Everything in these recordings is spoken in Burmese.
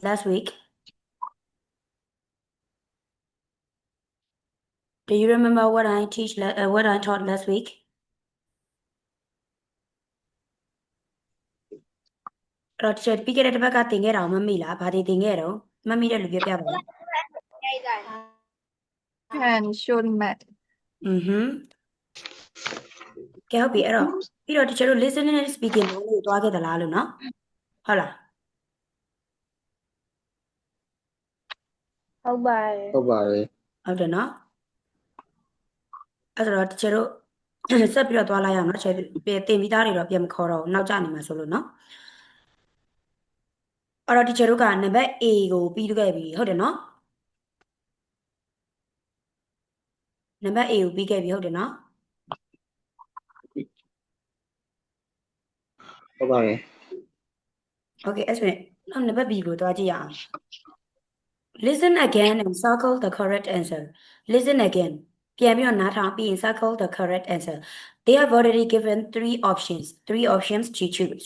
last week? Do you remember what I what I taught last week? အဲ့တော့ teacher ပြီးခဲ့တဲ့တစ်ပတ်ကသင်ခဲ့တာကိုမမိလားဘာတွေသင်ခဲ့တော့မမိတဲ့လူပြောပြပါဦး Can should met. ကဲဟုတ်ပြီအဲ့တော့ပြီးတော့ teacher တို့ listening and speaking လို့တွားခဲ့သလားလို့နော်ဟုတ်လား ဟုတ်ပါတယ်ဟုတ်ပါတယ် ဟုတ်တယ်နော်အဲ့တော့ teacher တို့ဆက်ပြီးတော့တွားလိုက်ရအောင်နော် teacher သင်ပြီးသားတွေတော့ပြန်မခေါ်တော့ဘူးနောက်ကျနေမှာဆိုလို့နော်အဲ့တော့ teacher တို့ကနံပါတ် A ကိုပြီးခဲ့ပြီဟုတ်တယ်နော်နံပါတ် A ကိုပြီးခဲ့ပြီဟုတ်တယ်နော် ဟုတ်ပါတယ် Okay အဲ့ဆိုရင်နောက်နံပါတ် B ကိုတွားကြည့်ရအောင် Listen again and circle the correct answer. Listen again. ပြန်ပြီးတော့နားထောင်ပြီးရင် circle the correct answer. They have already given three options to choose.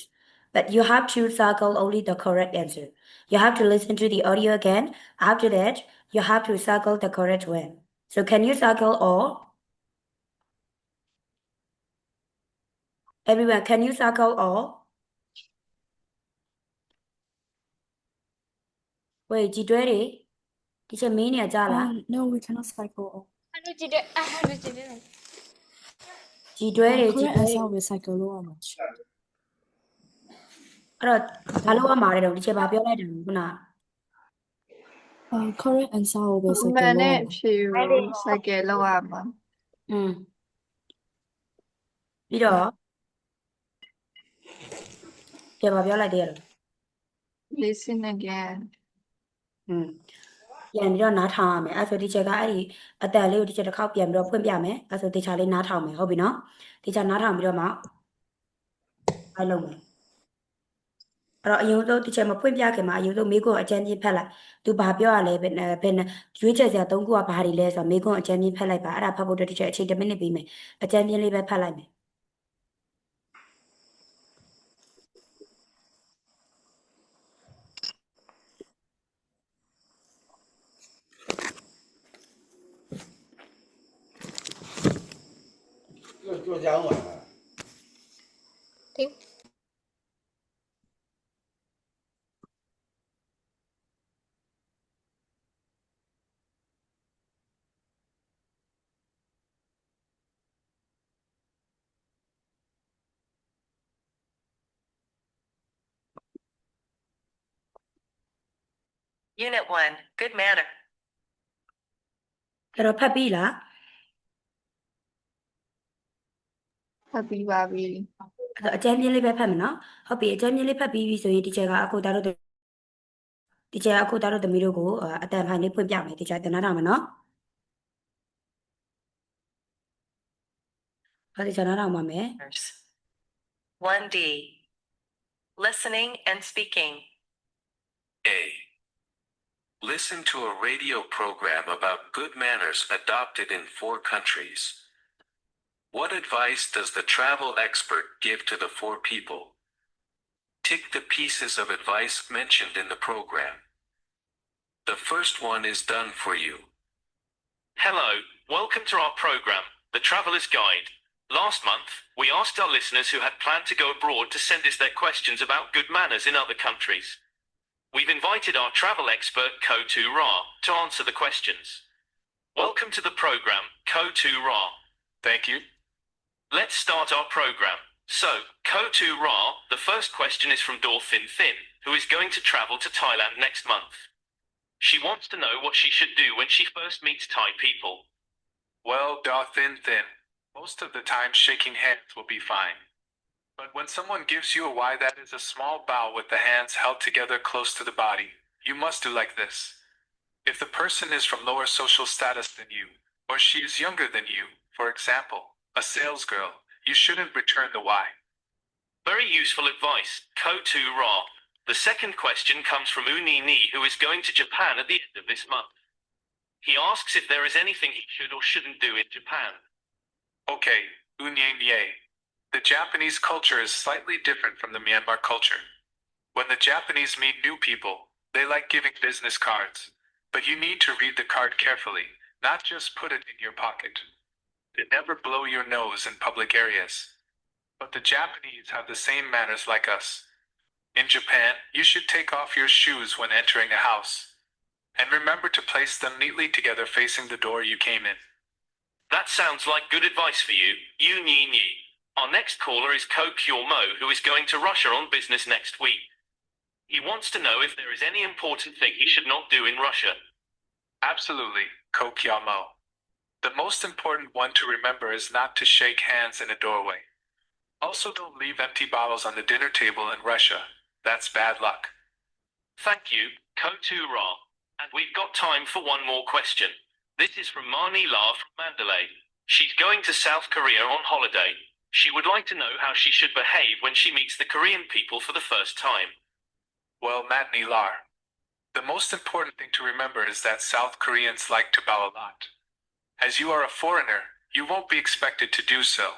But you have to circle only the correct answer. You have to listen to the audio again. After that, you have to circle the correct one. So can you circle all? Everyone, can you circle all? Wait, ကြည်တွဲတွေဒီချက်မင်းနေကြလား no we cannot cycle ကြည်တွဲတွေကြည်တွဲ correct answer ကို cycle လို့ရမှာ အဲ့တော့ဘာလို့ရမှာလဲတော့ဒီချက်ဘာပြောလိုက်တယ်ခုန correct answer ကိုပဲ cycle လို့ရ Man မှာ ဖြေ cycle လောက်ရမှာ ပြီးတော့ကြဘာပြောလိုက်သေးရလဲ listen again ပြန်ပြီးတော့နားထောင်ရမယ်အဲ့ဆိုဒီချက်ကအဲ့ဒီအတန်လေးကိုဒီချက်တစ်ခေါက်ပြန်ပြီးတော့ဖွင့်ပြမယ်အဲ့ဆိုဒီချာလေးနားထောင်မယ်ဟုတ်ပြီနော်ဒီချာနားထောင်ပြီးတော့မှအဲ့လုပ်မယ်အဲ့တော့အရင်ဆုံးဒီချက်မဖွင့်ပြခင်မှာအရင်ဆုံးမိခွန်းအကျဉ်းချင်းဖက်လိုက်သူဘာပြောရလဲဘယ်ရွေးချယ်စရာ၃ခုကဘာတွေလဲဆိုတော့မိခွန်းအကျဉ်းချင်းဖက်လိုက်ပါအဲ့ဒါဖတ်ဖို့အတွက်ဒီချက်အချိန်1မိနစ်ပြီးမယ်အကျဉ်းချင်းလေးပဲဖတ်လိုက်မယ် 做家务啊。 Unit 1, Good Manner. အဲ့တော့ဖတ်ပြီလား ဖတ်ပြီးပါပြီ အဲ့တော့အကျဉ်းချင်းလေးပဲဖတ်မယ်နော်ဟုတ်ပြီအကျဉ်းချင်းလေးဖတ်ပြီးပြီဆိုရင်ဒီချက်ကအခုသားတို့ဒီချက်အခုသားတို့သမီးတို့ကိုအတန်ဖိုင်လေးဖွင့်ပြမယ်ဒီချက်တင်နားထောင်မယ်နော်ဟုတ်ဒီချက်နားထောင်ပါမယ် 1D, Listening and Speaking. A. Listen to a radio program about good manners adopted in 4 countries. What advice does the travel expert give to the 4 people? Tick the pieces of advice mentioned in the program. The first one is done for you. Hello, welcome to our program, The Traveller's Guide. Last month, we asked our listeners who had planned to go abroad to send us their questions about good manners in other countries. We've invited our travel expert, Ko-Tu Ra, to answer the questions. Welcome to the program, Ko-Tu Ra. Thank you. Let's start our program. So, Ko-Tu Ra, the first question is from Dor Thin Thin, who is going to travel to Thailand next month. She wants to know what she should do when she first meets Thai people. Well, Da Thin Thin, most of the time shaking hands will be fine. But when someone gives you a why, that is a small bow with the hands held together close to the body, you must do like this. If the person is from lower social status than you, or she is younger than you, for example, a sales girl, you shouldn't return the why. Very useful advice, Ko-Tu Ra. The second question comes from Uni Ni, who is going to Japan at the end of this month. He asks if there is anything he should or shouldn't do in Japan. Okay, Unye. The Japanese culture is slightly different from the Myanmar culture. When the Japanese meet new people, They like giving business cards, but you need to read the card carefully, not just put it in your pocket. They never blow your nose in public areas. But the Japanese have the same manners like us. In Japan, you should take off your shoes when entering a house. And remember to place them neatly together facing the door you came in. That sounds like good advice for you, Yu Ni Ni. Our next caller is Ko Kyo Mo, who is going to Russia on business next week. He wants to know if there is any important thing he should not do in Russia. Absolutely, Ko Kyamo. The most important one to remember is not to shake hands in a doorway. Also, don't leave empty bottles on the dinner table in Russia. That's bad luck. Thank you, Kotu Ra. And we've got time for one more question. This is from Marnie La from Mandalay. She's going to South Korea on holiday. She would like to know how she should behave when she meets the Korean people for the first time. Well, Matni Lar, the most important thing to remember is that South Koreans like to bow a lot. As you are a foreigner, you won't be expected to do so.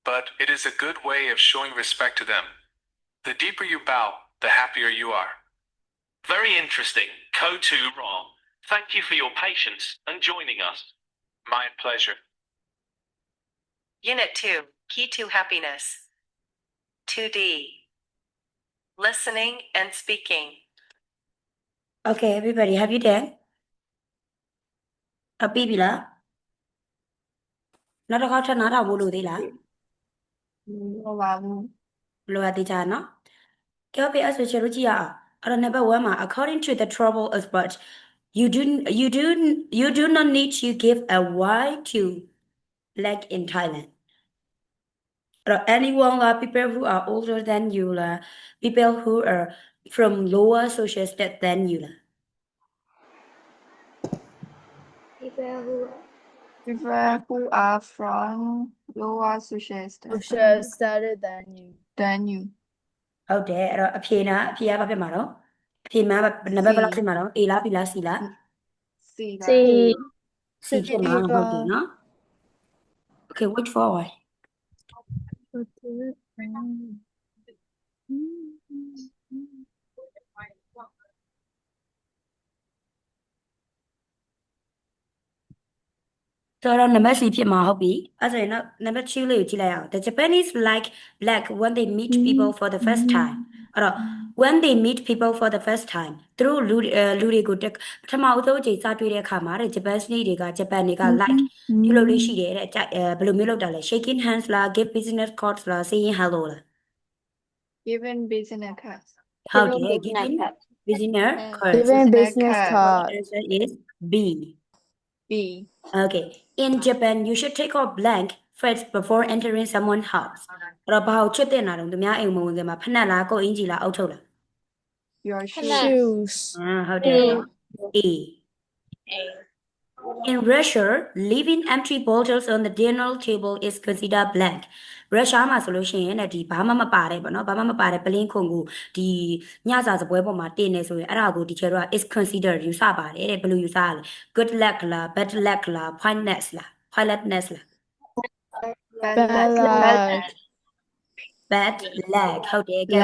But it is a good way of showing respect to them. The deeper you bow, the happier you are. Very interesting, Kotu Ra. Thank you for your patience and joining us. My pleasure. Unit 2, Key to Happiness. 2D. Listening and speaking. Okay, everybody, have you done? ပြီးပြီလားနောက်တစ်ခါထပ်နားထောင်ဖို့လိုသေးလား လောပါဘူး ဘယ်လိုအသေးချာနော်ကြောက်ပြီအဲ့ဆိုချေလို့ကြည့်ရအောင်အဲ့တော့ number 1မှာ according to the trouble is but you do not need to give a why to like in Thailand အဲ့တော့ anyone là people who are older than you là people who are from lower social status than you là people who are from lower social status Status than you. than you ဟုတ်တယ်အဲ့တော့အဖြေကဘာဖြစ်မှာတော့အဖြေမှာနံပါတ်ဘယ်လောက်ဖြစ်မှာတော့ A လား B လား C လား C လား C ဖြစ်မှာဟုတ်တယ်နော် Okay wait for a while ဆိုတော့ number C ဖြစ်မှာဟုတ်ပြီအဲ့ဆိုရင်တော့ number 2လေးကိုကြည့်လိုက်အောင် The Japanese like black when they meet people for the first time အဲ့တော့ when they meet people for the first time သူတို့လူတွေကိုပထမဦးဆုံးအကြိမ်စတွေ့တဲ့အခါမှာတဲ့ Japanese တွေကဂျပန်တွေက like ပြုလုပ်လို့ရှိတယ်တဲ့ဘယ်လိုမျိုးလုပ်တာလဲ shaking hands လား give business cards လား saying hello လား given business cards ဟုတ်တယ် giving business cards Given business card. card. The answer is B B Okay. In Japan, you should take off blank first before entering someone's house. အဲ့တော့ဘာကိုချွတ်တင်တာတော့သူများအိမ်မဝင်ခင်မှာဖက်နှက်လားကိုယ်အင်ဂျီလားအုပ်ထုတ်လား your shoes Shoes. ဟုတ်တယ် A In Russia, leaving empty bottles on the dinner table is considered blank. Russia မှာဆိုလို့ရှိရင်တဲ့ဒီဘာမှမပါတယ်ပေါ့နော်ဘာမှမပါတယ်ပလင်းခုံကိုဒီညစာစပွဲပေါ်မှာတင်နေဆိုရင်အဲ့ဒါကိုဒီချေတော့ is considered ယူဆပါတယ်တဲ့ဘယ်လိုယူဆရလဲ good luck လား bad luck လား pointless လား pointlessness လား bad luck bad luck ဟုတ်တယ်ကဲ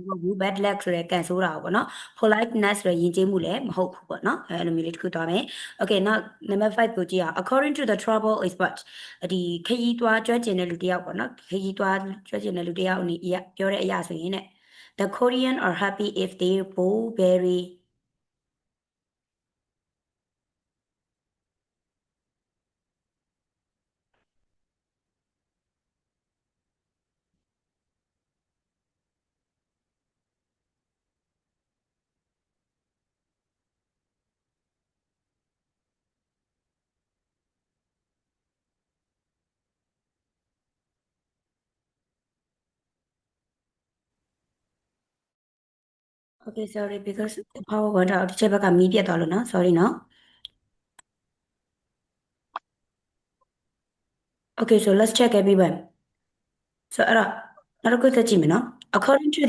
မဟုတ်ဘူး bad luck ဆိုရဲကန်ဆိုးတာပေါ့နော် politeness ဆိုရင်ယဉ်ကျေးမှုလည်းမဟုတ်ဘူးပေါ့နော်အဲ့လိုမျိုးလေးတစ်ခုသွားမယ် okay now number 5ကိုကြည့်အောင် according to the trouble is what ဒီခရီးသွားကျွမ်းကျင်တဲ့လူတစ်ယောက်ပေါ့နော်ခရီးသွားကျွမ်းကျင်တဲ့လူတစ်ယောက်အနေနဲ့ပြောတဲ့အရာဆိုရင်တဲ့ the Korean are happy if they both very Okay, sorry, because the power went out. ဒီချက်ဘက်ကမီးပြတ်သွားလို့နော် sorry နော် Okay, so let's check everyone. So အဲ့တော့နောက်တစ်ခုသက်ကြည့်မယ်နော် According to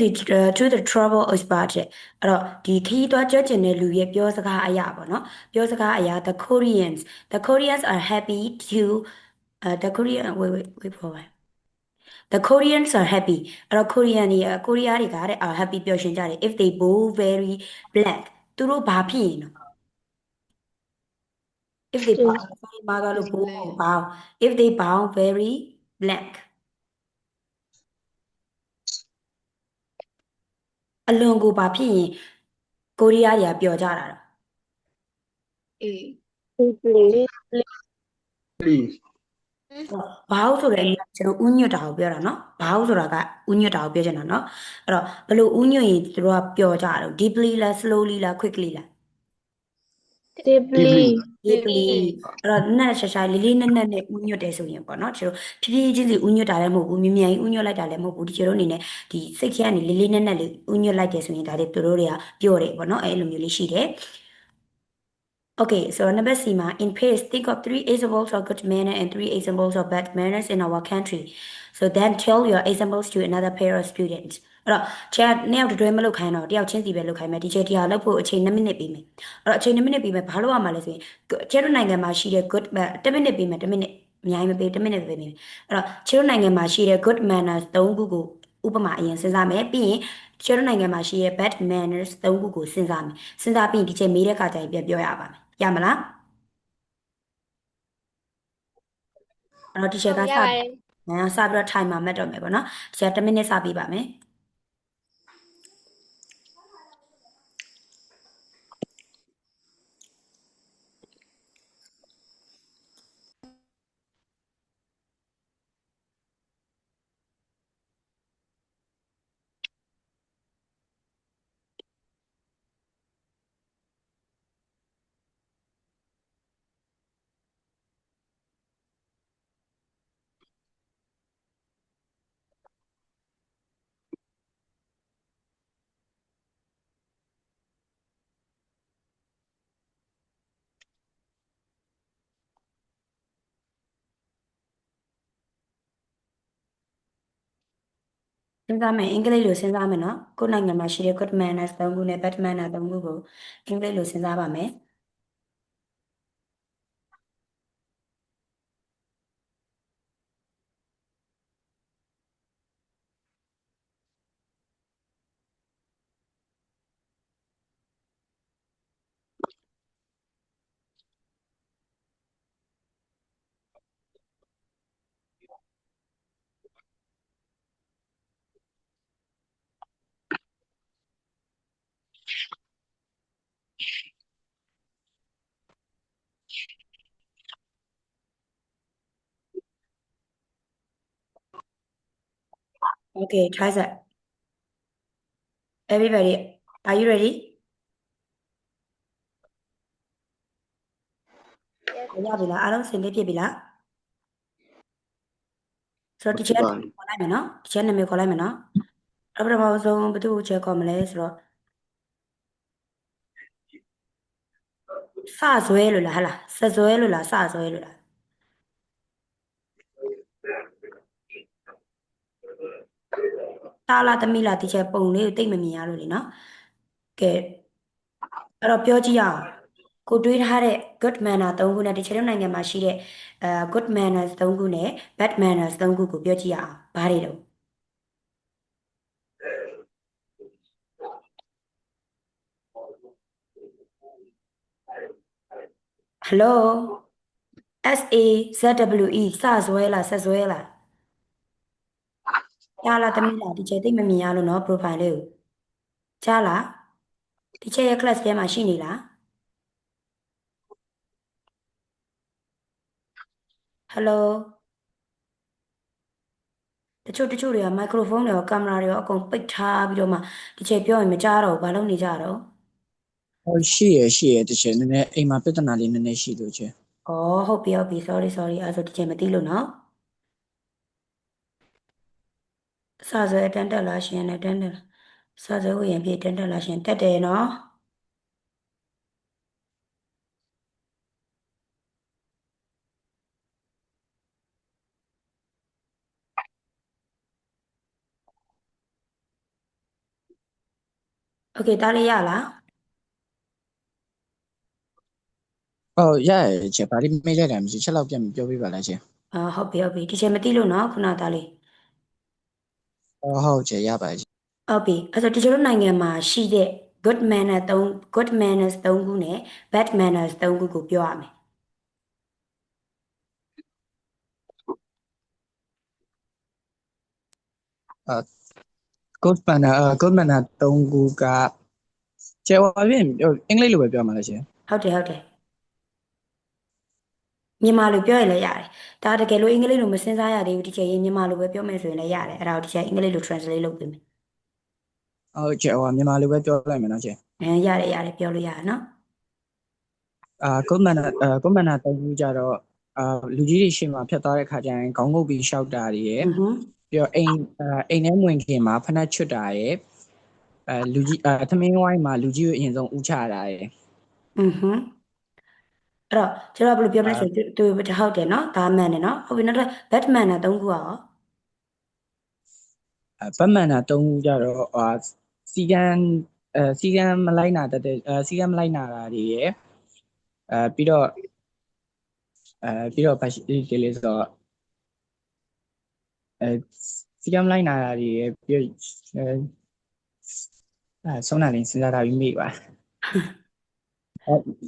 the trouble is budget အဲ့တော့ဒီခရီးသွားကြွကျင်တဲ့လူရဲ့ပြောစကားအရာပေါ့နော်ပြောစကားအရာ the Koreans are happy to the Korean wait for a while The Koreans are happy အဲ့တော့ Korean တွေကကိုရီးယားတွေကတဲ့ are happy ပျော်ရွှင်ကြတယ် if they both very black သူတို့ဘာဖြစ်ရင်နော် if they bow very မာကလို့ပို့ bow if they bow very blank အလွန်ကိုဘာဖြစ်ရင်ကိုရီးယားတွေကပျော်ကြတာတော့ A please ဘာလို့ဆိုတဲ့အမြင်ကျွန်တော်ဥညွတ်တာကိုပြောတာနော်ဘာလို့ဆိုတာကဥညွတ်တာကိုပြောချင်တာနော်အဲ့တော့ဘယ်လိုဥညွတ်ရင်သူတို့ကပျော်ကြတာတော့ deeply လား slowly လား quickly လား deeply deeply အဲ့တော့နက်ရှာရှာလေးလေးနက်နက်နဲ့ဥညွတ်တယ်ဆိုရင်ပေါ့နော်ကျွန်တော်ဖြည်းဖြည်းချင်းစီဥညွတ်တာလည်းမဟုတ်ဘူးမြင်မြန်ကြီးဥညွတ်လိုက်တာလည်းမဟုတ်ဘူးဒီကျွန်တော်အနေနဲ့ဒီစိတ်ထဲကနေလေးလေးနက်နက်လေးဥညွတ်လိုက်တယ်ဆိုရင်ဒါတွေသူတို့တွေကပျော်တယ်ပေါ့နော်အဲ့လိုမျိုးလေးရှိတယ် Okay, so number C ma in pace think of 3 examples of good manner and 3 examples of bad manners in our country. So then tell your examples to another pair of students. အဲ့တော့ကျန်နှစ်ယောက်တွဲမလုပ်ခိုင်းတော့တယောက်ချင်းစီပဲလုပ်ခိုင်းမယ်ဒီချက်တရားလုပ်ဖို့အချိန်2မိနစ်ပေးမယ်အဲ့တော့အချိန်2မိနစ်ပေးမယ်ဘာလို့ရမှာလဲဆိုရင်ကျဲတို့နိုင်ငံမှာရှိတဲ့ good 10မိနစ်ပေးမယ်10မိနစ်အများကြီးမပေး10မိနစ်ပဲပေးမယ်အဲ့တော့ကျဲတို့နိုင်ငံမှာရှိတဲ့ good manners 3ခုကိုဥပမာအရင်စဉ်းစားမယ်ပြီးရင်ကျဲတို့နိုင်ငံမှာရှိတဲ့ bad manners 3ခုကိုစဉ်းစားမယ်စဉ်းစားပြီးဒီချက်မေးတဲ့အခါကျရင်ပြန်ပြောရပါမယ်ရမလားအဲ့တော့ဒီချက်ကစပြီးစပြီးတော့ timer မှတ်တော့မယ်ပေါ့နော်ဒီချက်10မိနစ်စပြီးပါမယ် စဉ်းစားမယ်အင်္ဂလိပ်လိုစဉ်းစားမယ်နော်ကိုယ်နိုင်ငံမှာရှိတဲ့ good manners 3ခုနဲ့ bad manners 3ခုကိုအင်္ဂလိပ်လိုစဉ်းစားပါမယ် Okay, try that. Everybody, are you ready? ရပြီလားအားလုံးစင်လေးဖြစ်ပြီလားဆိုတော့ဒီချက်ခေါ်လိုက်မယ်နော်ဒီချက်နာမည်ခေါ်လိုက်မယ်နော်အပထမဆုံးဘယ်သူ့ကိုချက်ခေါ်မလဲဆိုတော့စဆွဲလို့လားဟလားစဆွဲလို့လားစဆွဲလို့လားတာလာသမီးလာဒီချက်ပုံလေးကိုတိတ်မမြင်ရလို့လေနော်ကဲအဲ့တော့ပြောကြည့်ရအောင်ကိုတွေးထားတဲ့ good manner 3ခုနဲ့ဒီချက်တို့နိုင်ငံမှာရှိတဲ့good manners 3ခုနဲ့ bad manners 3ခုကိုပြောကြည့်ရအောင်ဘာတွေတော့ Hello SAZWE စဆွဲလားဆက်ဆွဲလားကြားလားသမီးလားဒီချက်တိတ်မမြင်ရလို့နော် profile လေးကိုကြားလားဒီချက်ရဲ့ class ထဲမှာရှိနေလား Hello တချို့တွေက microphone တွေရော camera တွေရောအကုန်ပိတ်ထားပြီးတော့မှဒီချက်ပြောရင်မကြားတော့ဘူးဘာလုပ်နေကြတော့ ရှိရတချင်နည်းနည်းအိမ်မှာပြဿနာလေးနည်းနည်းရှိလို့ချင် ဩဟုတ်ပြီ sorry အဲ့ဆိုဒီချက်မသိလို့နော်စဆွဲတန်းတက်လားရှင်နဲ့တန်းတက်စဆွဲဝရင်ပြေတန်းတက်လားရှင်တက်တယ်နော်โอเคတားလေးရလား ဟုတ်ရတယ်ချင်ဘာလို့မေးလိုက်တာမရှိချက်လောက်ပြန်ပြောပြပါလားချင် ဟုတ်ပြီဒီချက်မသိလို့နော်ခုနတားလေး ဟုတ်ချင်ရပါချင် ဟုတ်ပြီအဲ့ဆိုဒီကျတို့နိုင်ငံမှာရှိတဲ့ good manners 3ခုနဲ့ bad manners 3ခုကိုပြောရမယ် good manner good manner 3ခုကကျယ်ဝါပြင်အင်္ဂလိပ်လိုပဲပြောမှာလားရှင် ဟုတ်တယ်မြန်မာလိုပြောရင်လည်းရတယ်ဒါတကယ်လို့အင်္ဂလိပ်လိုမစဉ်းစားရသေးဘူး teacher ရေးမြန်မာလိုပဲပြောမယ်ဆိုရင်လည်းရတယ်အဲ့ဒါကို teacher အင်္ဂလိပ်လို translate လုပ်ပေးမယ် ဟုတ်ကျယ်ဝါမြန်မာလိုပဲပြောလိုက်မယ်နော်ရှင် ရတယ်ပြောလို့ရတယ်နော် good manner 3ခုကြတော့လူကြီးတွေရှေ့မှာဖြတ်သွားတဲ့ခါကျရင်ခေါင်းငုပ်ပြီးရှောက်တာတွေရယ် อือฮึ ပြီးတော့အိမ်ထဲဝင်ခင်မှာဖနက်ချွတ်တာရယ်လူကြီးသမင်းဝိုင်းမှာလူကြီးကိုအရင်ဆုံးဥချတာရယ် อือฮึအဲ့တော့ကျွန်တော်ဘယ်လိုပြောမလဲဆိုရင်သူဟုတ်တယ်နော်ဒါမှန်တယ်နော်ဟုတ်ပြီနောက်တော့ bad manner 3ခုอ่ะ ပတ်မှန်တာ3ခုကြတော့စီကံမလိုက်နာတဲ့စီကံမလိုက်နာတာတွေရယ်ပြီးတော့ဘာရှိတယ်လဲဆိုတော့စီကံမလိုက်နာတာတွေရယ်ပြီးတော့ဆုံးတာလေးစဉ်းစားတာပြီးမိပါ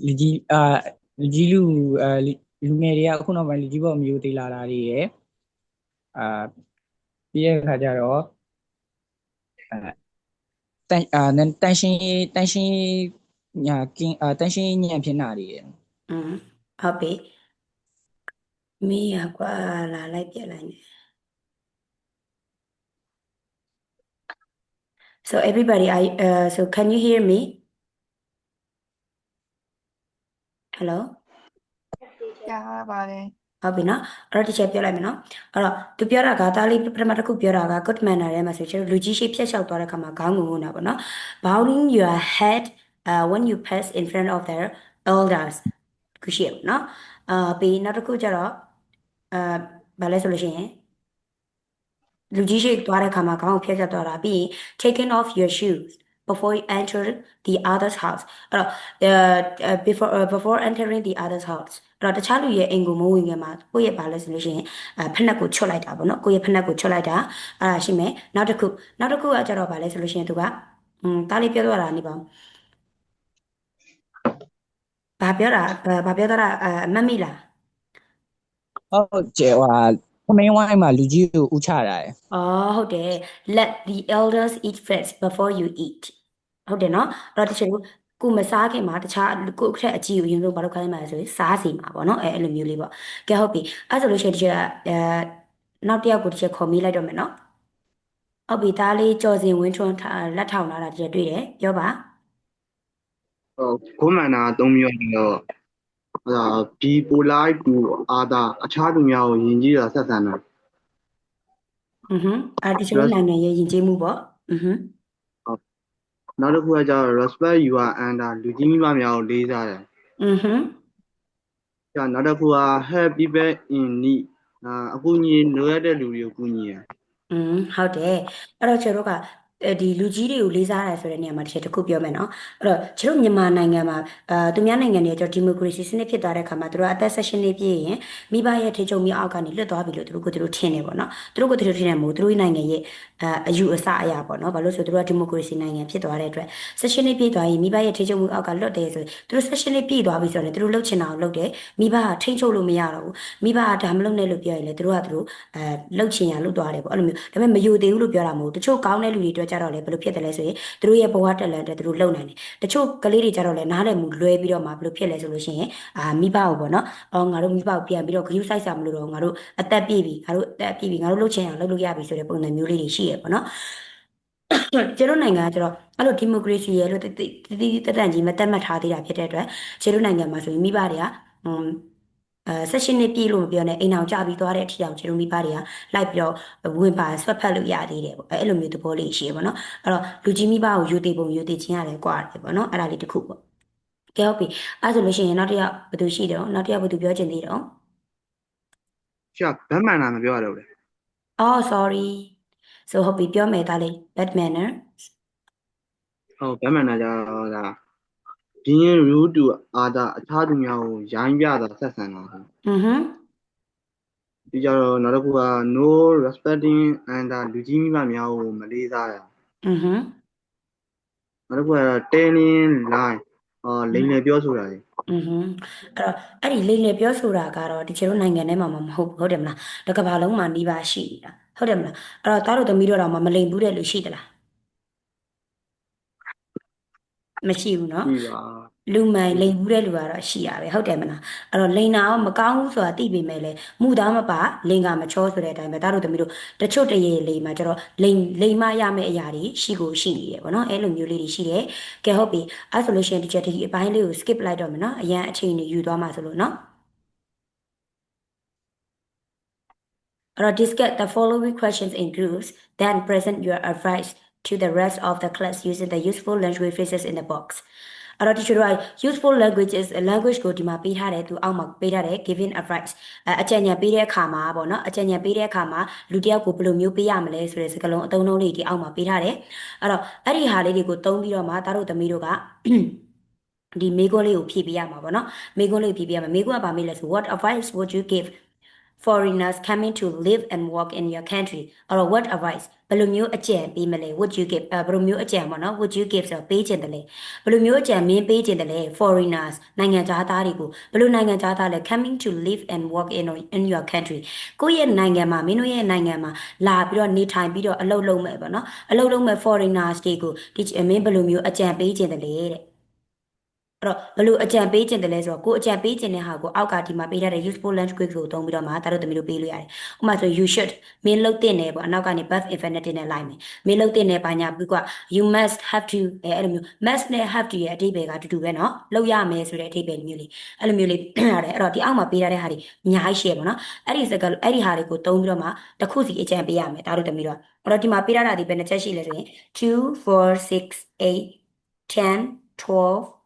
လူကြီးလူငယ်တွေကအခုနောက်ပိုင်းလူကြီးဘောမျိုးသေးလာတာတွေရယ်ပြီးတဲ့အခါကျတော့တန်ရှင်းညာကင်းတန်ရှင်းညံဖြစ်နာတွေရယ် ဟုတ်ပြီမေးရကွာလာလိုက်ပြလိုက်နေ So everybody so can you hear me Hello ရပါတယ် ဟုတ်ပြီနော်အဲ့တော့တစ်ချက်ပြောလိုက်မယ်နော်အဲ့တော့သူပြောတာကဒါလေးပထမတစ်ခုပြောတာက good manner ထဲမှာဆိုကျွန်တော်လူကြီးရှိဖြတ်လျှောက်သွားတဲ့ခါမှာခေါင်းငုံနေတာပေါ့နော် bowing your head when you pass in front of their elders ခုရှိရပေါ့နော်ပြီးနောက်တစ်ခုကျတော့ဘာလဲဆိုလို့ရှိရင်လူကြီးရှိသွားတဲ့ခါမှာခေါင်းကိုဖြတ်ချက်သွားတာပြီးရင် taking off your shoes before you enter the other's house အဲ့တော့before entering the other's house အဲ့တော့တခြားလူရဲ့အိမ်ကိုမဝင်ခင်မှာကိုယ့်ရဲ့ဘာလဲဆိုလို့ရှိရင်ဖက်နှက်ကိုချွတ်လိုက်တာပေါ့နော်ကိုယ့်ရဲ့ဖက်နှက်ကိုချွတ်လိုက်တာအဲ့ဒါရှိမယ်နောက်တစ်ခုကကျတော့ဘာလဲဆိုလို့ရှိရင်သူကတားလေးပြောသွားတာနေပါဦးဘာပြောတာအမှတ်မိလား ဟုတ်ကျဲသမင်းဝိုင်းမှာလူကြီးကိုဥချတာရယ် ဟုတ်တယ် let the elders eat first before you eat ဟုတ်တယ်နော်အဲ့တော့တချို့ကိုမစားခင်မှာတခြားကိုအခက်အကြီးကိုအရင်ဆုံးဘာလုပ်ခိုင်းမှာလဲဆိုရင်စားစီမှာပေါ့နော်အဲ့လိုမျိုးလေးပေါ့ကဲဟုတ်ပြီအဲ့ဆိုလို့ရှိရင်တချို့နောက်တစ်ယောက်ကိုတချို့ခေါ်မိလိုက်တော့မယ်နော်ဟုတ်ပြီဒါလေးကြော်စင်ဝင်းထွန်းလက်ထောင်လာတာတချို့တွေ့တယ်ပြောပါ good manner 3မျိုးပြီးတော့be polite to other အခြားသူများကိုယဉ်ကျေးတာဆက်ဆံတာ တချို့နိုင်ငံရဲ့ယဉ်ကျေးမှုပေါ့နောက်တစ်ခုကကျတော့ respect your elder လူကြီးမိဘများကိုလေးစားတယ်နောက်တစ်ခုက help people in need အကူအညီလိုအပ်တဲ့လူတွေကိုကူညီတယ် ဟုတ်တယ်အဲ့တော့ကျွန်တော်တို့ကဒီလူကြီးတွေကိုလေးစားရတယ်ဆိုတဲ့နေရာမှာတစ်ခုပြောမယ်နော်အဲ့တော့ကျွန်တော်မြန်မာနိုင်ငံမှာသူများနိုင်ငံတွေကျွန်တော်ဒီမိုကရေစီစနစ်ဖြစ်သွားတဲ့ခါမှာသူတို့အသက်16နှစ်ပြည့်ရင်မိဘရဲ့ထိချုံမိအောက်ကနေလွတ်သွားပြီလို့သူတို့ထင်တယ်ပေါ့နော်သူတို့ထင်တယ်မို့သူတို့နိုင်ငံရဲ့အယူအဆအရာပေါ့နော်ဘာလို့ဆိုသူတို့ကဒီမိုကရေစီနိုင်ငံဖြစ်သွားတဲ့အတွက်16နှစ်ပြည့်သွားရင်မိဘရဲ့ထိချုံမိအောက်ကလွတ်တယ်ဆိုရင်သူတို့16နှစ်ပြည့်သွားပြီဆိုတော့သူတို့လှုပ်ချင်တာကိုလှုပ်တယ်မိဘကထိချုံလို့မရတော့ဘူးမိဘကဒါမလုပ်နဲ့လို့ပြောရင်လေသူတို့ကလှုပ်ချင်ရလှုပ်သွားတယ်ပေါ့အဲ့လိုမျိုးဒါပေမဲ့မယူသေးဘူးလို့ပြောတာမဟုတ်တချို့ကောင်းတဲ့လူတွေအတွက်ကြတော့လေဘယ်လိုဖြစ်တယ်လဲဆိုရင်သူတို့ရဲ့ဘဝတက်လန်တဲ့သူတို့လုံနိုင်တယ်တချို့ကလေးတွေကြတော့လေနားလည်မှုလွဲပြီးတော့မှဘယ်လိုဖြစ်လဲဆိုလို့ရှိရင်မိဘကိုပေါ့နော်ငါတို့မိဘကိုပြန်ပြီးတော့ဂရုစိုက်စာမလို့တော့ငါတို့အသက်ပြည့်ပြီငါတို့လှုပ်ချင်အောင်လှုပ်လို့ရပြီဆိုတဲ့ပုံစံမျိုးလေးတွေရှိရပေါ့နော်ကျတို့နိုင်ငံကကျတော့အဲ့လိုဒီမိုကရေစီရဲ့လို့တတန်ကြီးမတက်မှတ်ထားသေးတာဖြစ်တဲ့အတွက်ကျတို့နိုင်ငံမှာဆိုရင်မိဘတွေက16နှစ်ပြည့်လို့မပြောနဲ့အိမ်အောင်ကြပြီးသွားတဲ့အထီအောင်ကျတို့မိဘတွေကလိုက်ပြီးတော့ဝင်ပါဆွတ်ဖက်လို့ရသေးတယ်ပေါ့အဲ့လိုမျိုးသဘောလေးရှိရပေါ့နော်အဲ့တော့လူကြီးမိဘကိုယူသေးပုံယူသေးချင်းရတယ်ကွာတယ်ပေါ့နော်အဲ့ဒါလေးတစ်ခုပေါ့ကဲဟုတ်ပြီအဲ့ဆိုလို့ရှိရင်နောက်တစ်ယောက်ဘယ်သူရှိတယ်နောက်တစ်ယောက်ဘယ်သူပြောချင်သေးတော့ bad manner မပြောရတော့ဘူး sorry so ဟုတ်ပြီပြောမယ်ဒါလေး bad manner bad manner ကြတော့being rude to other အခြားသူများကိုရိုင်းပြတာဆက်ဆံတာပြီးကြတော့နောက်တစ်ခုက no respecting and လူကြီးမိဘများကိုမလေးစားတာ နောက်တစ်ခုကတော့ telling lie လိမ်လည်ပြောဆိုတာတွေ အဲ့ဒီလိမ်လည်ပြောဆိုတာကတော့တချို့နိုင်ငံထဲမှာမဟုတ်ဘူးဟုတ်တယ်မလားတစ်ကမ္ဘာလုံးမှာနှီးပါရှိနေတာဟုတ်တယ်မလားအဲ့တော့သားတို့သမီးတို့တော့မလိမ်ဘူးတဲ့လူရှိသလားမရှိဘူးเนาะ ရှိပါ လူမိုင်လိန်ဘူးတဲ့လူကတော့ရှိရပဲဟုတ်တယ်မလားအဲ့တော့လိန်နာတော့မကောင်းဘူးဆိုတာသိပေမဲ့လည်းမှုသားမပါလိန်ကမချောဆိုတဲ့အတိုင်းပဲဒါတို့သမီးတို့တချို့တရေလိန်မှာကျတော့လိန်မရမယ့်အရာတွေရှိကိုရှိနေတယ်ဗောနော်အဲ့လိုမျိုးလေးတွေရှိတယ်ကဲဟုတ်ပြီအဲ့ဆိုလို့ရှိရင်ဒီချက်ဒီအပိုင်းလေးကို skip လိုက်တော့မယ်နော်အရန်အချိန်ကြီးယူသွားမှာဆိုလို့နော်အဲ့တော့ discuss the following questions in groups then present your advice to the rest of the class using the useful language phrases in the box အဲ့တော့ teacher တို့ useful languages language ကိုဒီမှာပေးထားတယ်သူအောက်မှာပေးထားတယ် giving advice အကြံဉာဏ်ပေးတဲ့အခါမှာပေါ့နော်အကြံဉာဏ်ပေးတဲ့အခါမှာလူတစ်ယောက်ကိုဘယ်လိုမျိုးပေးရမလဲဆိုတဲ့စကားလုံးအသုံးအနှုန်းလေးဒီအောက်မှာပေးထားတယ်အဲ့တော့အဲ့ဒီဟာလေးတွေကိုသုံးပြီးတော့မှသားတို့သမီးတို့ကဒီမေးခွန်းလေးကိုဖြည့်ပေးရမှာပေါ့နော်မေးခွန်းလေးဖြည့်ပေးရမှာမေးခွန်းကဘာမေးလဲဆို what advice would you give foreigners coming to live and work in your country or what advice ဘယ်လိုမျိုးအကြံပေးမလဲ would you give ဘယ်လိုမျိုးအကြံပေါ့နော် would you give ဆိုတော့ပေးခြင်းတယ်လေဘယ်လိုမျိုးအကြံမင်းပေးခြင်းတယ်လေ foreigners နိုင်ငံသားသားတွေကိုဘယ်လိုနိုင်ငံသားသားလဲ coming to live and work in your country ကိုယ့်ရဲ့နိုင်ငံမှာမင်းတို့ရဲ့နိုင်ငံမှာလာပြီးတော့နေထိုင်ပြီးတော့အလုပ်လုပ်မယ်ပေါ့နော်အလုပ်လုပ်မယ် foreigners တွေကိုဒီမင်းဘယ်လိုမျိုးအကြံပေးခြင်းတယ်လေတဲ့အဲ့တော့ဘယ်လိုအကြံပေးခြင်းတယ်လဲဆိုတော့ကိုအကြံပေးခြင်းတဲ့ဟာကိုအောက်ကဒီမှာပေးထားတဲ့ useful language ကိုသုံးပြီးတော့မှဒါတို့သမီးတို့ပေးလို့ရတယ်။ဥပမာဆို you should မင်းလုပ်တဲ့နယ်ပေါ့အနောက်ကနေ verb infinitive နဲ့လိုက်မယ်။မင်းလုပ်တဲ့နယ်ပါညာပြီးက you must have to အဲ့လိုမျိုး must နဲ့ have to ရဲ့အဓိပ္ပာယ်ကအတူတူပဲเนาะလုပ်ရမယ်ဆိုတဲ့အဓိပ္ပာယ်မျိုးလေးအဲ့လိုမျိုးလေးရတယ်အဲ့တော့ဒီအောက်မှာပေးထားတဲ့ဟာတွေအများကြီးရှိရပေါ့နော်။အဲ့ဒီစကားအဲ့ဒီဟာတွေကိုသုံးပြီးတော့မှတစ်ခုစီအကြံပေးရမယ်ဒါတို့သမီးတို့အဲ့တော့ဒီမှာပေးထားတာဒီဘယ်နှချက်ရှိလဲဆိုရင်2 4 6 8 10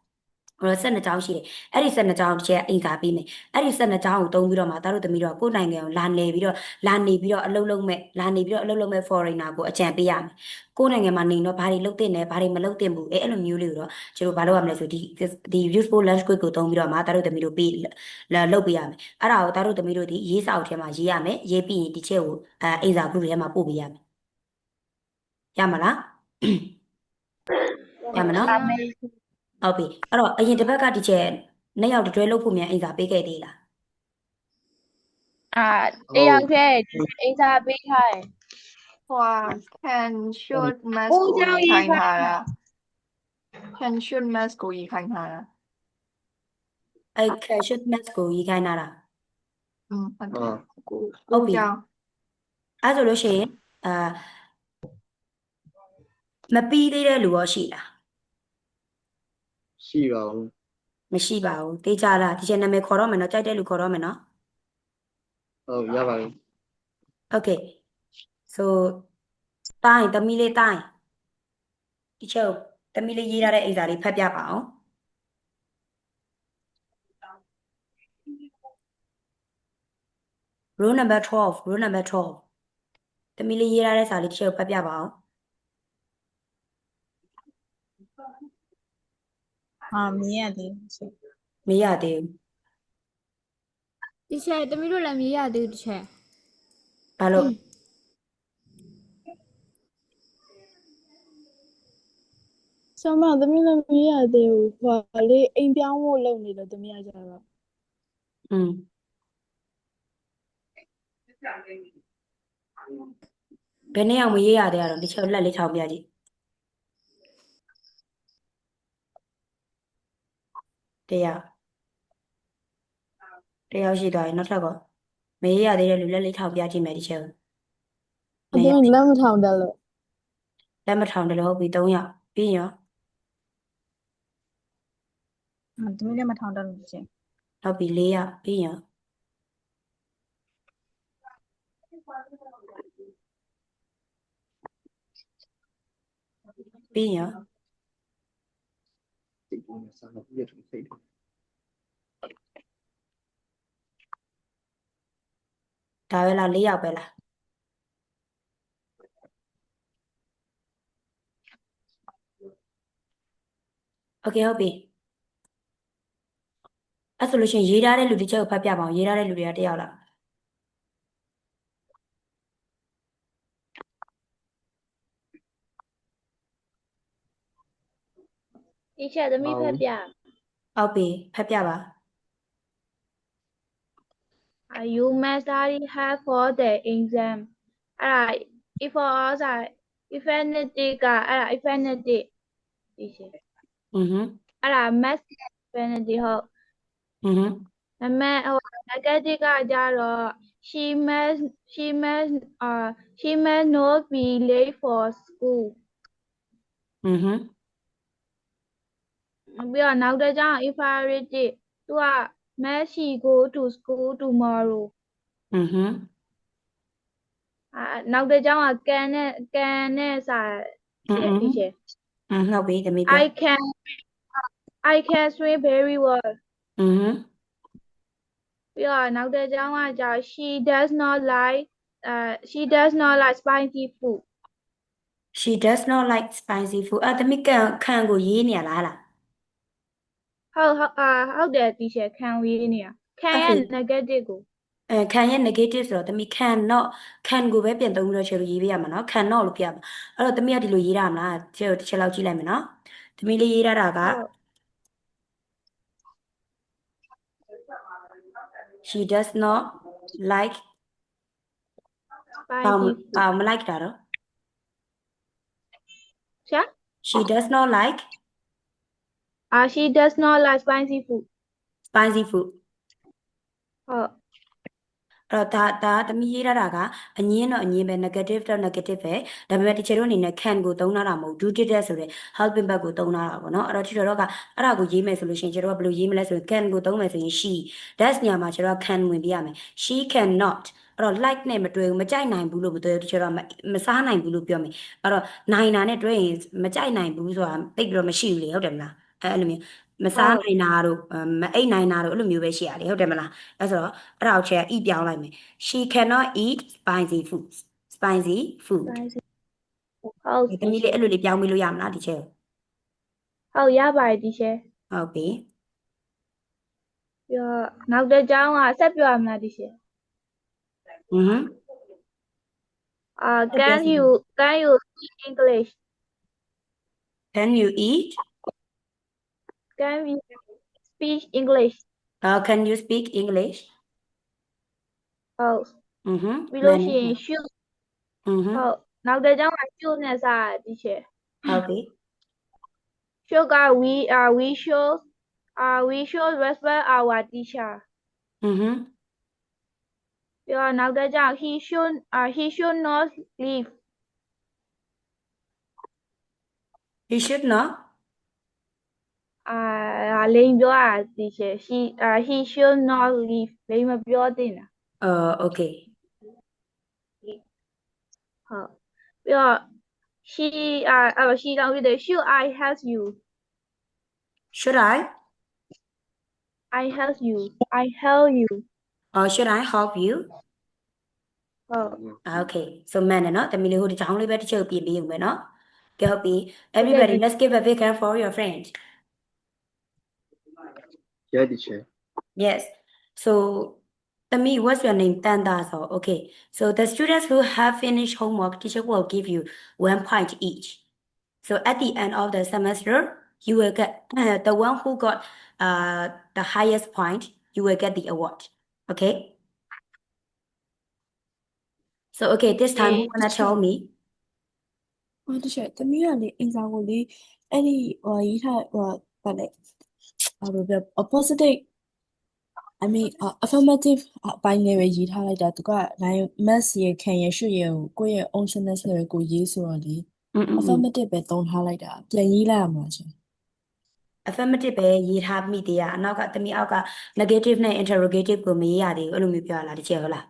1212ကြောင်းရှိတယ်အဲ့ဒီ12ကြောင်းတစ်ချက်အင်္ဂါပေးမယ်အဲ့ဒီ12ကြောင်းကိုသုံးပြီးတော့မှသားတို့သမီးတို့ကိုယ်နိုင်ငံကိုလာနေပြီးတော့အလုပ်လုပ်မဲ့ foreigner ကိုအကြံပေးရမယ်ကိုယ်နိုင်ငံမှာနေတော့ဘာတွေလုပ်တင်တယ်ဘာတွေမလုပ်တင်ဘူးအဲ့လိုမျိုးလေးကိုတော့ကျတို့ဘာလုပ်ရမလဲဆိုဒီ useful language ကိုသုံးပြီးတော့မှသားတို့သမီးတို့ပေးလုပ်ပေးရမယ်အဲ့ဒါကိုသားတို့သမီးတို့ဒီရေးစာအုပ်ထဲမှာရေးရမယ်ရေးပြီးရင်ဒီချက်ကိုအင်္ဂါ group ထဲမှာပို့ပေးရမယ်ရမလားရမနော်ဟုတ်ပြီအဲ့တော့အရင်တစ်ပတ်ကဒီချက်နှစ်ယောက်တွဲလုပ်ဖို့မြန်အိမ်စာပေးခဲ့သေးလား တယောက်တည်းအိမ်စာပေးထားတယ် ဟို can should must ကိုရေးခိုင်းထားတာ can should must ကိုရေးခိုင်းထားတာ အဲ့ should must ကိုရေးခိုင်းတာလား ဟုတ်တယ်ကို ဟုတ်ပြီ ကြောင်း အဲ့ဆိုလို့ရှိရင်မပြီးသေးတဲ့လူရောရှိလား ရှိပါဘူး မရှိပါဘူးတေးကြလားဒီချက်နာမည်ခေါ်တော့မယ်နော်ကြိုက်တဲ့လူခေါ်တော့မယ်နော် ဟုတ်ရပါပြီ Okay so တိုင်းတမီလေးတိုင်းဒီချက်တမီလေးရေးထားတဲ့အိမ်စာလေးဖတ်ပြပါအောင် row number 12တမီလေးရေးထားတဲ့စာလေးတစ်ချက်ဖတ်ပြပါအောင် မမြင်ရသေးဘူး မရသေးဘူး ဒီချက်တမီးတို့လည်းမရသေးဘူးဒီချက် ဘာလို့ ဆမသမီးလည်းမရသေးဘူးဟိုလေအိမ်ပြောင်းဖို့လုပ်နေလို့သမီးကကြတော့ ဘယ်နှစ်ယောက်မရေးရသေးရတော့ဒီချက်လက်လေးထောင်ပြကြည့်တယောက်ရှိသွားရင်နောက်ထပ်ကောမရေးရသေးတဲ့လူလက်လေးထောင်ပြကြည့်မယ်ဒီချက် အတင်းလက်မထောင်တက်လို့ လက်မထောင်တယ်လို့ဟုတ်ပြီ3ယောက်ပြီးရင်ရော သမီးလည်းမထောင်တက်လို့ရှင် ဟုတ်ပြီ4ယောက်ပြီးရင်ရောပြီးရင်ရော စိတ်ကူးနေစားလို့ပြည့်ထုံစိတ်တယ် ဒါပဲလား4ယောက်ပဲလားโอเคဟုတ်ပြီအဲ့ဆိုလို့ရှိရင်ရေးထားတဲ့လူတစ်ချက်ကိုဖတ်ပြပါအောင်ရေးထားတဲ့လူတွေက1ယောက်လား တီချာသမီးဖတ်ပြ ဟုတ်ပြီဖတ်ပြပါ You must study hard for the exam အဲ့ဒါ if for ဆိုတာ infinity ကအဲ့ဒါ infinity တီချာ အဲ့ဒါ must infinity ဟုတ် ဒါပေမဲ့ဟို negative ကကြတော့ she must not be late for school ပြီးတော့နောက်တစ်ကြောင်း imperative သူက must she go to school tomorrow နောက်တစ်ကြောင်းက can နဲ့စာတီချာ ဟုတ်ပြီသမီးပြော I can swim very well ပြီးတော့နောက်တစ်ကြောင်းကကြာ she does not like spicy food she does not like spicy food သမီးခံကိုရေးနေရလားလား ဟုတ်တယ်တီချာ can ဝေးနေရ can ရဲ့ negative ကို ခံရဲ့ negative ဆိုတော့သမီး cannot can ကိုပဲပြန်သုံးပြီးတော့ချေလို့ရေးပေးရမှာနော် cannot လို့ပြရမှာအဲ့တော့သမီးကဒီလိုရေးရမလားချေတို့တစ်ချက်လောက်ကြည့်လိုက်မယ်နော်သမီးလေးရေးရတာက she does not like မ like တာတော့ ရှာ she does not like she does not like spicy food spicy food ဟုတ် အဲ့တော့ဒါသမီးရေးရတာကအငင်းတော့အငင်းပဲ negative တော့ negative ပဲဒါပေမဲ့တချို့တို့အနေနဲ့ can ကိုသုံးထားတာမဟုတ် do did ဆိုတဲ့ helping verb ကိုသုံးထားတာပေါ့နော်အဲ့တော့တချို့တော့ကအဲ့ဒါကိုရေးမယ်ဆိုလို့ရှိရင်ကျတော့ဘယ်လိုရေးမလဲဆိုရင် can ကိုသုံးမယ်ဆိုရင် she that's နေရာမှာကျတော့ can ဝင်ပြရမယ် she cannot အဲ့တော့ like နဲ့မတွဲဘူးမကြိုက်နိုင်ဘူးလို့မတွဲဘူးတချို့တော့မစားနိုင်ဘူးလို့ပြောမယ်အဲ့တော့နိုင်တာနဲ့တွဲရင်မကြိုက်နိုင်ဘူးဆိုတာတိတ်ပြီးတော့မရှိဘူးလေဟုတ်တယ်မလားအဲ့လိုမျိုးမစားနိုင်တာတို့မအိပ်နိုင်တာတို့အဲ့လိုမျိုးပဲရှိရတယ်ဟုတ်တယ်မလားအဲ့ဆိုတော့အဲ့ဒါကိုချက် eat ပြောင်းလိုက်မယ် she cannot eat spicy food ဟုတ် သမီးလေးအဲ့လိုလေးပြောင်းပေးလို့ရမလားဒီချက် ဟုတ်ရပါတယ်တီချာ ဟုတ်ပြီ ပြီးတော့နောက်တစ်ကြောင်းကဆက်ပြောရမလားတီချာ can you speak English can you eat can we speak English can you speak English ဟုတ် ပြီးလို့ရှိရင် should ဟုတ်နောက်တစ်ကြောင်းက should နဲ့စာတီချာ ဟုတ်ပြီ should က we should respect our teacher ပြီးတော့နောက်တစ်ကြောင်း he should not leave you should not လိန်ပြောတာတီချာ he should not leave လိန်မပြောသင့်တာ okay ဟုတ်ပြီးတော့ she တောင်းပြတယ် should I help you should I help you or should I help you ဟုတ် okay so မှန်တယ်နော်သမီးလေးဟိုဒီချောင်းလေးပဲတစ်ချက်ပြင်ပေးဦးမယ်နော်ကဲဟုတ်ပြီ everybody let's give a big hand for your friend Yeah, teacher. yes so Tami, what's your name? Tanda. So, okay. So the students who have finished homework, teacher will give you 1 point each. So at the end of the semester, you will get the one who got the highest point, you will get the award. Okay? So, okay, this time you wanna tell me? ဟိုတချက်သမီးကလေအင်စာကိုလေအဲ့ဒီရေးထားဗာလေpositive I mean affirmative အပိုင်းနဲ့ပဲရေးထားလိုက်တာသူက line mass ရခံရရှုရကိုယ့်ရဲ့ optional နဲ့ပဲကိုရေးဆိုတော့လေ affirmative ပဲသုံးထားလိုက်တာပြန်ရေးလိုက်ရမှာရှင် affirmative ပဲရေးထားမိသေးရအနောက်ကတမီအောက်က negative နဲ့ interrogative ကိုမရေးရသေးဘူးအဲ့လိုမျိုးပြောရလားတကယ်ဟုတ်လား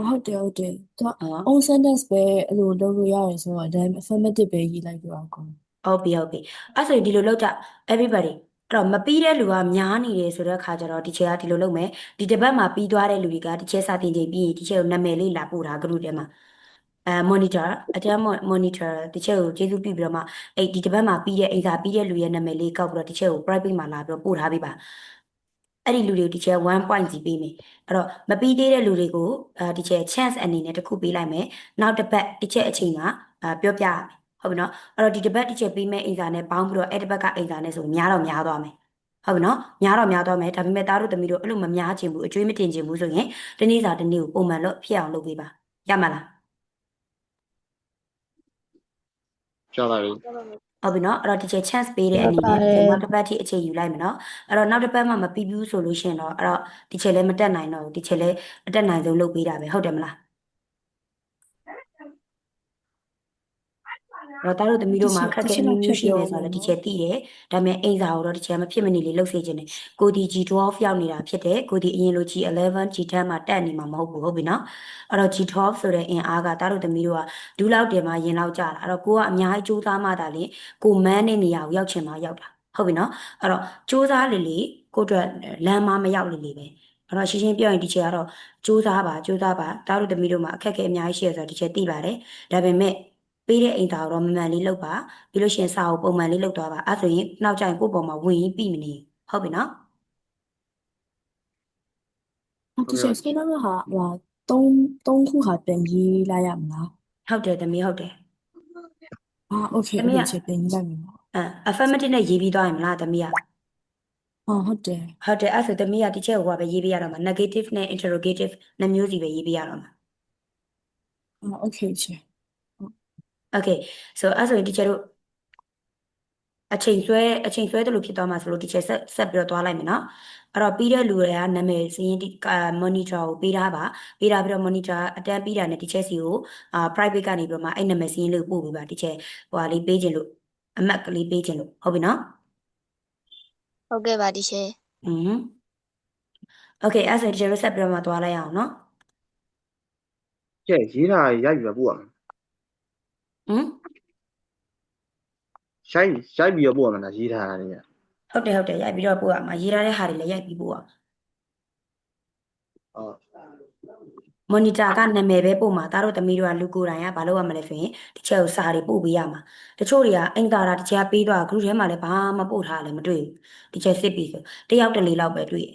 ဟုတ်တယ်သူက on sentence ပဲအဲ့လိုလုပ်လို့ရတယ်ဆိုတော့ဒါ affirmative ပဲရေးလိုက်တော့ကော ဟုတ်ပြီအဲ့ဆိုဒီလိုလုပ်ကြ everybody အဲ့တော့မပြီးတဲ့လူကများနေတယ်ဆိုတဲ့အခါကျတော့ဒီချက်ကဒီလိုလုပ်မယ်ဒီတစ်ပတ်မှာပြီးသွားတဲ့လူတွေကဒီချက်စာတင်ချိန်ပြီးရင်ဒီချက်ကိုနာမည်လေးလာပို့တာ group ထဲမှာmonitor အကျမ်း monitor ဒီချက်ကိုကျေးဇူးပြုပြီးတော့မှအဲ့ဒီတစ်ပတ်မှာပြီးတဲ့အင်စာပြီးတဲ့လူရဲ့နာမည်လေးကောက်ပြီးတော့ဒီချက်ကို private မှာလာပြီးတော့ပို့ထားပေးပါအဲ့ဒီလူတွေကိုဒီချက်1 point စီပေးမယ်အဲ့တော့မပြီးသေးတဲ့လူတွေကိုဒီချက် chance အနေနဲ့တစ်ခုပေးလိုက်မယ်နောက်တစ်ပတ်ဒီချက်အချိန်ကပြောပြ ဟုတ်ပြီနော်အဲ့တော့ဒီတစ်ပတ်တစ်ချက်ပေးမဲ့အိမ်စာနဲ့ပေါင်းပြီးတော့အဲ့တစ်ပတ်ကအိမ်စာနဲ့ဆိုများတော့များသွားမယ်ဟုတ်ပြီနော်များတော့များသွားမယ်ဒါပေမဲ့သားတို့သမီးတို့အဲ့လိုမများချင်ဘူးအကျွေးမတင်ချင်ဘူးဆိုရင်တနေ့စာတနေ့ကိုပုံမှန်လို့ဖြစ်အောင်လုပ်ပေးပါရမှာလား ကြားပါပြီ ဟုတ်ပြီနော်အဲ့တော့ဒီချက် chance ပေးတဲ့အနေနဲ့ဒီချက်နောက်တစ်ပတ်ထိအခြေယူလိုက်မယ်နော်အဲ့တော့နောက်တစ်ပတ်မှမပြီးဘူးဆိုလို့ရှိရင်တော့အဲ့တော့ဒီချက်လည်းမတက်နိုင်တော့ဘူးဒီချက်လည်းအတက်နိုင်ဆုံးလုပ်ပေးတာပဲဟုတ်တယ်မလားတော့တားတို့သမီးတို့မှာခက်ခဲအမျိုးမျိုးရှိနေဆိုတော့ဒီချက်သိတယ်ဒါပေမဲ့အိမ်စာကိုတော့ဒီချက်မဖြစ်မနေလေးလှုပ်စေခြင်းနဲ့ကိုဒီ G12 ရောက်နေတာဖြစ်တယ်ကိုဒီအရင်လို G11 G10 မှာတက်နေမှာမဟုတ်ဘူးဟုတ်ပြီနော်အဲ့တော့ G12 ဆိုတဲ့အင်အားကတားတို့သမီးတို့ကဒူးလောက်တယ်မှာရင်လောက်ကြတာအဲ့တော့ကိုကအများကြီးစူးစမ်းမှသာလေကိုမန်းတဲ့နေရာကိုရောက်ချင်မှရောက်တာဟုတ်ပြီနော်အဲ့တော့စူးစမ်းလေလေကိုအတွက်လမ်းမရောက်လေလေပဲအဲ့တော့ရှင်းရှင်းပြောရင်ဒီချက်ကတော့စူးစမ်းပါတားတို့သမီးတို့မှာအခက်အခဲအများကြီးရှိရဆိုတော့ဒီချက်သိပါတယ်ဒါပေမဲ့ပေးတဲ့အိမ်သားတော့မမှန်လေးလုပ်ပါပြီးလို့ရှိရင်စာအုပ်ပုံမှန်လေးလုပ်သွားပါအဲ့ဆိုရင်နောက်ကျရင်ကိုယ့်ပုံမှာဝင်ပြီးပြီမနေဟုတ်ပြီနော် ဒီချက်စကနာကဟာ3ခုဟာပြန်ရေးလိုက်ရမလား ဟုတ်တယ်သမီးဟုတ်တယ် โอเค သမီးက ချက်ပြန်ရေးလိုက်မယ်နော် affirmative နဲ့ရေးပြီးသွားရင်မလားသမီးက ဟုတ်တယ် ဟုတ်တယ်အဲ့ဆိုသမီးကဒီချက်ကိုပဲရေးပေးရတော့မှာ negative နဲ့ interrogative နှစ်မျိုးစီပဲရေးပေးရတော့မှာ โอเคချက် okay so အဲ့ဆိုရင်ဒီချက်တို့အချိန်ဆွဲတယ်လို့ဖြစ်သွားမှာဆိုလို့ဒီချက်ဆက်ပြီးတော့သွားလိုက်မယ်နော်အဲ့တော့ပြီးတဲ့လူတွေကနာမည်စရင်းဒီ monitor ကိုပေးထားပြီးတော့ monitor အတန်းပြီးတာနဲ့ဒီချက်စီကိုprivate ကနေပြီးတော့မှအဲ့နာမည်စရင်းလေးကိုပို့ပေးပါဒီချက်ဟိုဟာလေးပေးခြင်းလို့အမှတ်ကလေးပေးခြင်းလို့ဟုတ်ပြီနော် ဟုတ်ကဲ့ပါတီချေ okay အဲ့ဆိုဒီချက်တို့ဆက်ပြီးတော့မှသွားလိုက်အောင်နော် ကျဲရေးတာရိုက်ပြီးတော့ပို့ရမယ် ဟမ် ရိုက်ပြီးတော့ပို့ရမယ်လားရေးထားတာတွေက ဟုတ်တယ်ရိုက်ပြီးတော့ပို့ရမှာရေးထားတဲ့ဟာတွေလည်းရိုက်ပြီးပို့ရမှာ ဟုတ် monitor ကနာမည်ပဲပို့မှာဒါတို့သမီးတို့ကလူကိုယ်တိုင်ကဘာလုပ်ရမလဲဆိုရင်ဒီချက်ကိုစာတွေပို့ပေးရမှာတချို့တွေကအိမ်သာတာဒီချက်ကပေးတော့ group ထဲမှာလည်းဘာမှပို့ထားလည်းမတွေ့ဘူးဒီချက်စစ်ပြီးဆိုတယောက်တစ်လေလောက်ပဲတွေ့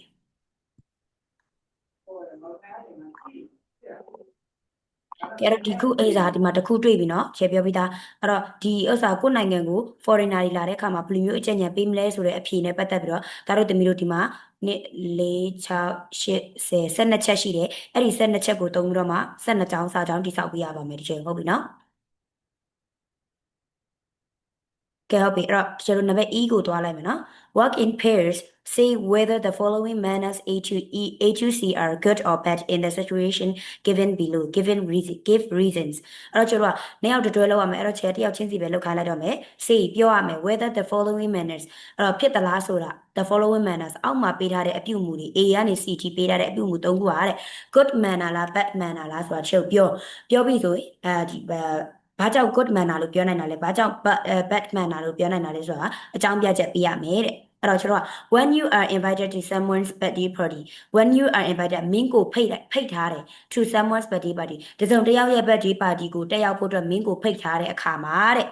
ကဲတော့ဒီခုအိမ်စာဒီမှာတစ်ခုတွေ့ပြီနော်ချက်ပြောပြီးသားအဲ့တော့ဒီဥစ္စာကိုယ့်နိုင်ငံကို foreigner တွေလာတဲ့အခါမှာဘယ်လိုမျိုးအကြံဉာဏ်ပေးမလဲဆိုတဲ့အဖြေနဲ့ပတ်သက်ပြီးတော့ဒါတို့သမီးတို့ဒီမှာ1 2 6 8 10 12ချက်ရှိတယ်အဲ့ဒီ12ချက်ကိုသုံးပြီးတော့မှ12ကြောင်းစာကြောင်းတိစောက်ပြရပါမယ်ဒီချိန်ဟုတ်ပြီနော်ကဲဟုတ်ပြီအဲ့တော့ကျွန်တော်နံပါတ် E ကိုသွားလိုက်မယ်နော် work in pairs say whether the following manners A to C are good or bad in the situation given below give reasons အဲ့တော့ကျွန်တော်ကနှစ်ယောက်တွဲလောက်ရမယ်အဲ့တော့ချက်တစ်ယောက်ချင်းစီပဲလောက်ခိုင်းလိုက်တော့မယ် say ပြောရမယ် whether the following manners အဲ့တော့ဖြစ်သလားဆိုတာ the following manners အောက်မှာပေးထားတဲ့အပြုအမူတွေ A ကနေ C ထိပေးထားတဲ့အပြုအမူ၃ခုဟာတဲ့ good manner လား bad manner လားဆိုတာချုပ်ပြောပြီးဆိုရင်ဒီဘာကြောင့် good manner လို့ပြောနိုင်တာလဲဘာကြောင့် bad manner လို့ပြောနိုင်တာလဲဆိုတာအကြောင်းပြချက်ပေးရမယ်တဲ့အဲ့တော့ကျွန်တော်က when you are invited to someone's birthday party when you are invited မင်းကိုဖိတ်ထားတယ် to someone's birthday party တစုံတစ်ယောက်ရဲ့ birthday party ကိုတက်ရောက်ဖို့အတွက်မင်းကိုဖိတ်ထားတဲ့အခါမှာတဲ့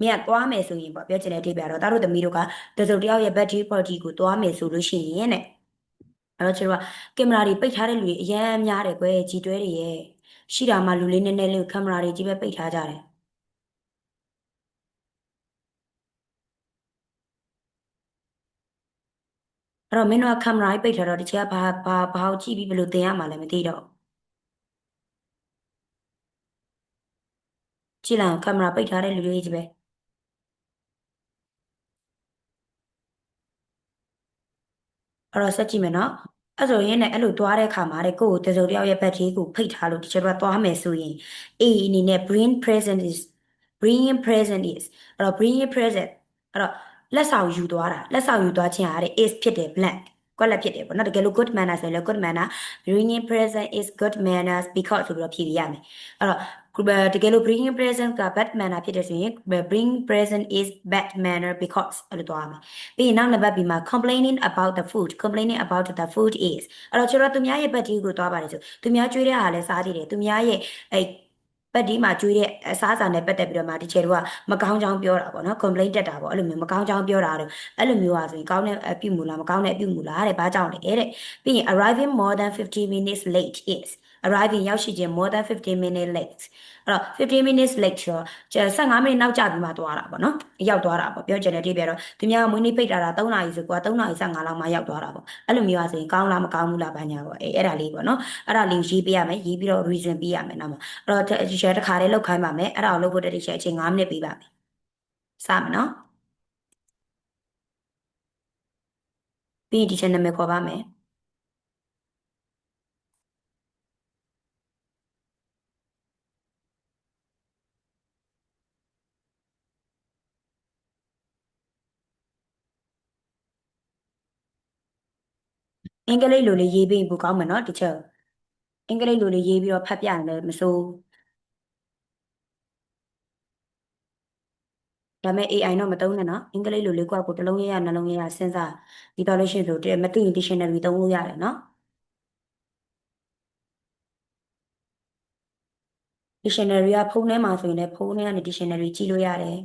မင်းကသွားမယ်ဆိုရင်ပေါ့ပြောချင်တဲ့အဓိပ္ပာယ်တော့တားတို့သမီးတို့ကတစုံတစ်ယောက်ရဲ့ birthday party ကိုသွားမယ်ဆိုလို့ရှိရင်တဲ့အဲ့တော့ကျွန်တော်ကကင်မရာတွေပိတ်ထားတဲ့လူတွေအများများတယ်ကွယ်ကြီးတွဲတွေရဲ့ရှိတာမှလူလေးနည်းနည်းလေးကင်မရာတွေကြီးပဲပိတ်ထားကြတယ်အဲ့တော့မင်းတို့ကကင်မရာပိတ်ထားတော့ဒီချက်ကဘာကိုကြည့်ပြီးဘယ်လိုသင်ရမှာလဲမသိတော့ကြည့်လိုက်ကင်မရာပိတ်ထားတဲ့လူတွေကြီးပဲအဲ့တော့ဆက်ကြည့်မယ်နော်အဲ့ဆိုရင်လည်းအဲ့လိုသွားတဲ့အခါမှာတဲ့ကိုယ်တစုံတစ်ယောက်ရဲ့ birthday ကိုဖိတ်ထားလို့ဒီချက်တော့သွားမယ်ဆိုရင် A အနေနဲ့ bring present is အဲ့တော့ bring present အဲ့တော့လက်ဆောင်ယူသွားခြင်းဟာတဲ့ is ဖြစ်တယ် blank ကွက်လက်ဖြစ်တယ်ပေါ့နော်တကယ်လို့ good manner ဆိုရင်လည်း good manner bringing present is good manners because ဆိုပြီးတော့ဖြေပြရမယ်အဲ့တော့တကယ်လို့ bringing present က bad manner ဖြစ်တယ်ဆိုရင် bring present is bad manner because အဲ့လိုသွားရမယ်ပြီးရင်နောက်နံပါတ် B မှာ complaining about the food is အဲ့တော့ကျွန်တော်သူများရဲ့ birthday ကိုသွားပါတယ်ဆိုသူများကြွေးတဲ့ဟာလည်းစားကြည့်တယ်သူများရဲ့အဲ့ပတ်ဒီမှာကျွေးတဲ့အစားအစာနဲ့ပတ်သက်ပြီးတော့မှဒီချေတို့ကမကောင်းကြောင်းပြောတာပေါ့နော် complaint တက်တာပေါ့အဲ့လိုမျိုးမကောင်းကြောင်းပြောတာတော့အဲ့လိုမျိုးอ่ะဆိုရင်ကောင်းတဲ့အပြုမူလားမကောင်းတဲ့အပြုမူလားတဲ့ဘာကြောင့်လဲတဲ့ပြီးရင် arriving more than 50 minutes late is arriving ရောက်ရှိခြင်း more than 15 minutes late အဲ့တော့15 minutes late ဆိုတော့15မိနစ်နောက်ကျပြီးမှသွားတာပေါ့နော်ရောက်သွားတာပေါ့ပြောချင်တဲ့ဒီပြတော့သူများမွေးနေ့ဖိတ်တာ3နာရီဆိုကွာ3နာရီ15လောက်မှရောက်သွားတာပေါ့အဲ့လိုမျိုးอ่ะဆိုရင်ကောင်းလားမကောင်းဘူးလားဘာညာပေါ့အဲ့ဒါလေးပေါ့နော်အဲ့ဒါလေးရေးပေးရမယ်ရေးပြီးတော့ reason ပေးရမယ်နောက်မှာအဲ့တော့ teacher တစ်ခါလေးလောက်ခိုင်းပါမယ်အဲ့ဒါကိုလုပ်ဖို့ teacher အချိန်5မိနစ်ပေးပါမယ်စမယ်နော်ပြီးရင် teacher နာမည်ခေါ်ပါမယ်အင်္ဂလိပ်လိုလေးရေးပြီးပိုကောင်းမယ်နော် teacher အင်္ဂလိပ်လိုလေးရေးပြီးတော့ဖတ်ပြရင်လည်းမစိုးဒါပေမဲ့ AI တော့မသုံးနဲ့နော်အင်္ဂလိပ်လိုလေးကိုယ့်အကိုတစ်လုံးရေးရနှလုံးရေးရစဉ်းစားပြီးတော့လို့ရှိရင်ဆိုမသိရင် dictionary သုံးလို့ရတယ်နော် dictionary ကဖုန်းထဲမှာဆိုရင်လည်းဖုန်းထဲကနေ dictionary ကြည့်လို့ရတယ်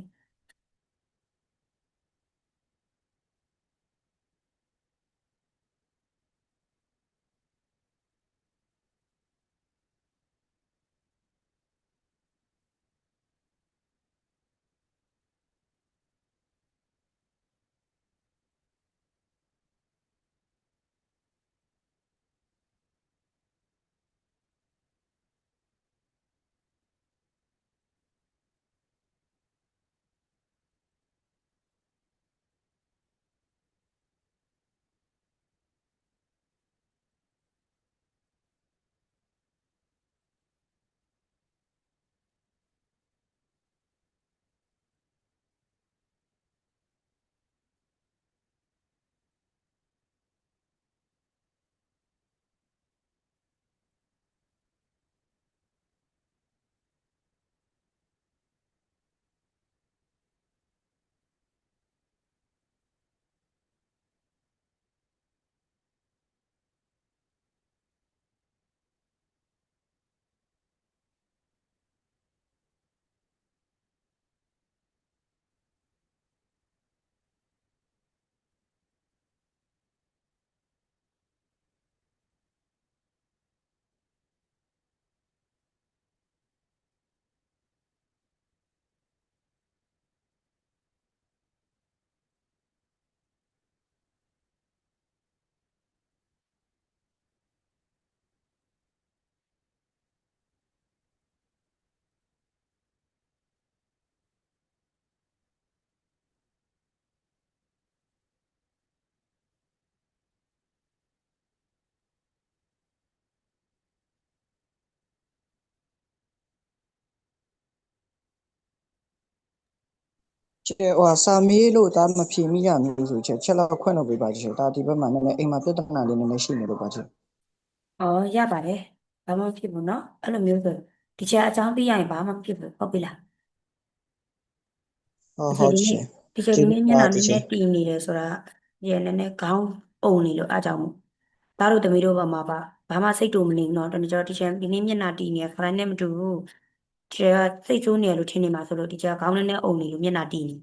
စာမေးလို့ဒါမဖြေမိရမျိုးဆိုချက်လောက်ခွင့်လုပ်ပေးပါချေဒါဒီဘက်မှာနည်းနည်းအိမ်မှာပြဿနာလေးနည်းနည်းရှိနေလို့ပါချေရပါတယ်ဘာမှမဖြစ်ဘူးနော်အဲ့လိုမျိုးဆိုဒီချက်အကြောင်းသိရရင်ဘာမှမဖြစ်ဘူးဟုတ်ပြီလား ဟုတ်ချေ ဒီချက်ဒီနေ့မျက်နှာနည်းနည်းတည်နေတယ်ဆိုတာဒီနည်းနည်းခေါင်းအုံနေလို့အားကြောင့်မို့သားတို့သမီးတို့ဘာမှဘာမှစိတ်တူမနေဘူးနော်တကယ်တော့ဒီချက်ဒီနေ့မျက်နှာတည်နေခရိုင်းနဲ့မတူဘူးဒီချက်ကစိတ်ဆိုးနေရလို့ထင်နေမှာဆိုလို့ဒီချက်ကခေါင်းနည်းနည်းအုံနေလို့မျက်နှာတည်နေ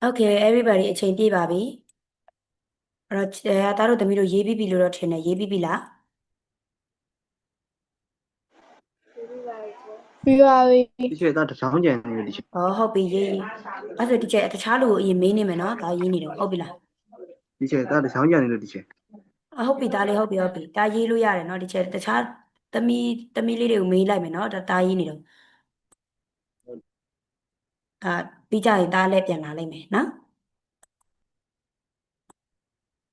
Okay everybody အချိန်ပြည့်ပါပြီအဲ့တော့သားတို့သမီးတို့ရေးပြီးပြီလို့တော့ထင်တယ်ရေးပြီးပြီလား ပြီးပါပြီ ဒီချက်သားတစ်ချောင်းကြံနေတယ်ဒီချက် ဟုတ်ပြီရေးအဲ့ဆိုဒီချက်တခြားလူကိုအရင်မေးနေမယ်နော်ဒါရေးနေတော့ဟုတ်ပြီလား ဒီချက်သားတစ်ချောင်းကြံနေလို့ဒီချက် ဟုတ်ပြီသားလေးဟုတ်ပြီဒါရေးလို့ရတယ်နော်ဒီချက်တခြားသမီးလေးတွေကိုမေးလိုက်မယ်နော်ဒါရေးနေတော့ပြီးကြရင်သားလည်းပြန်လာလိုက်မယ်နော်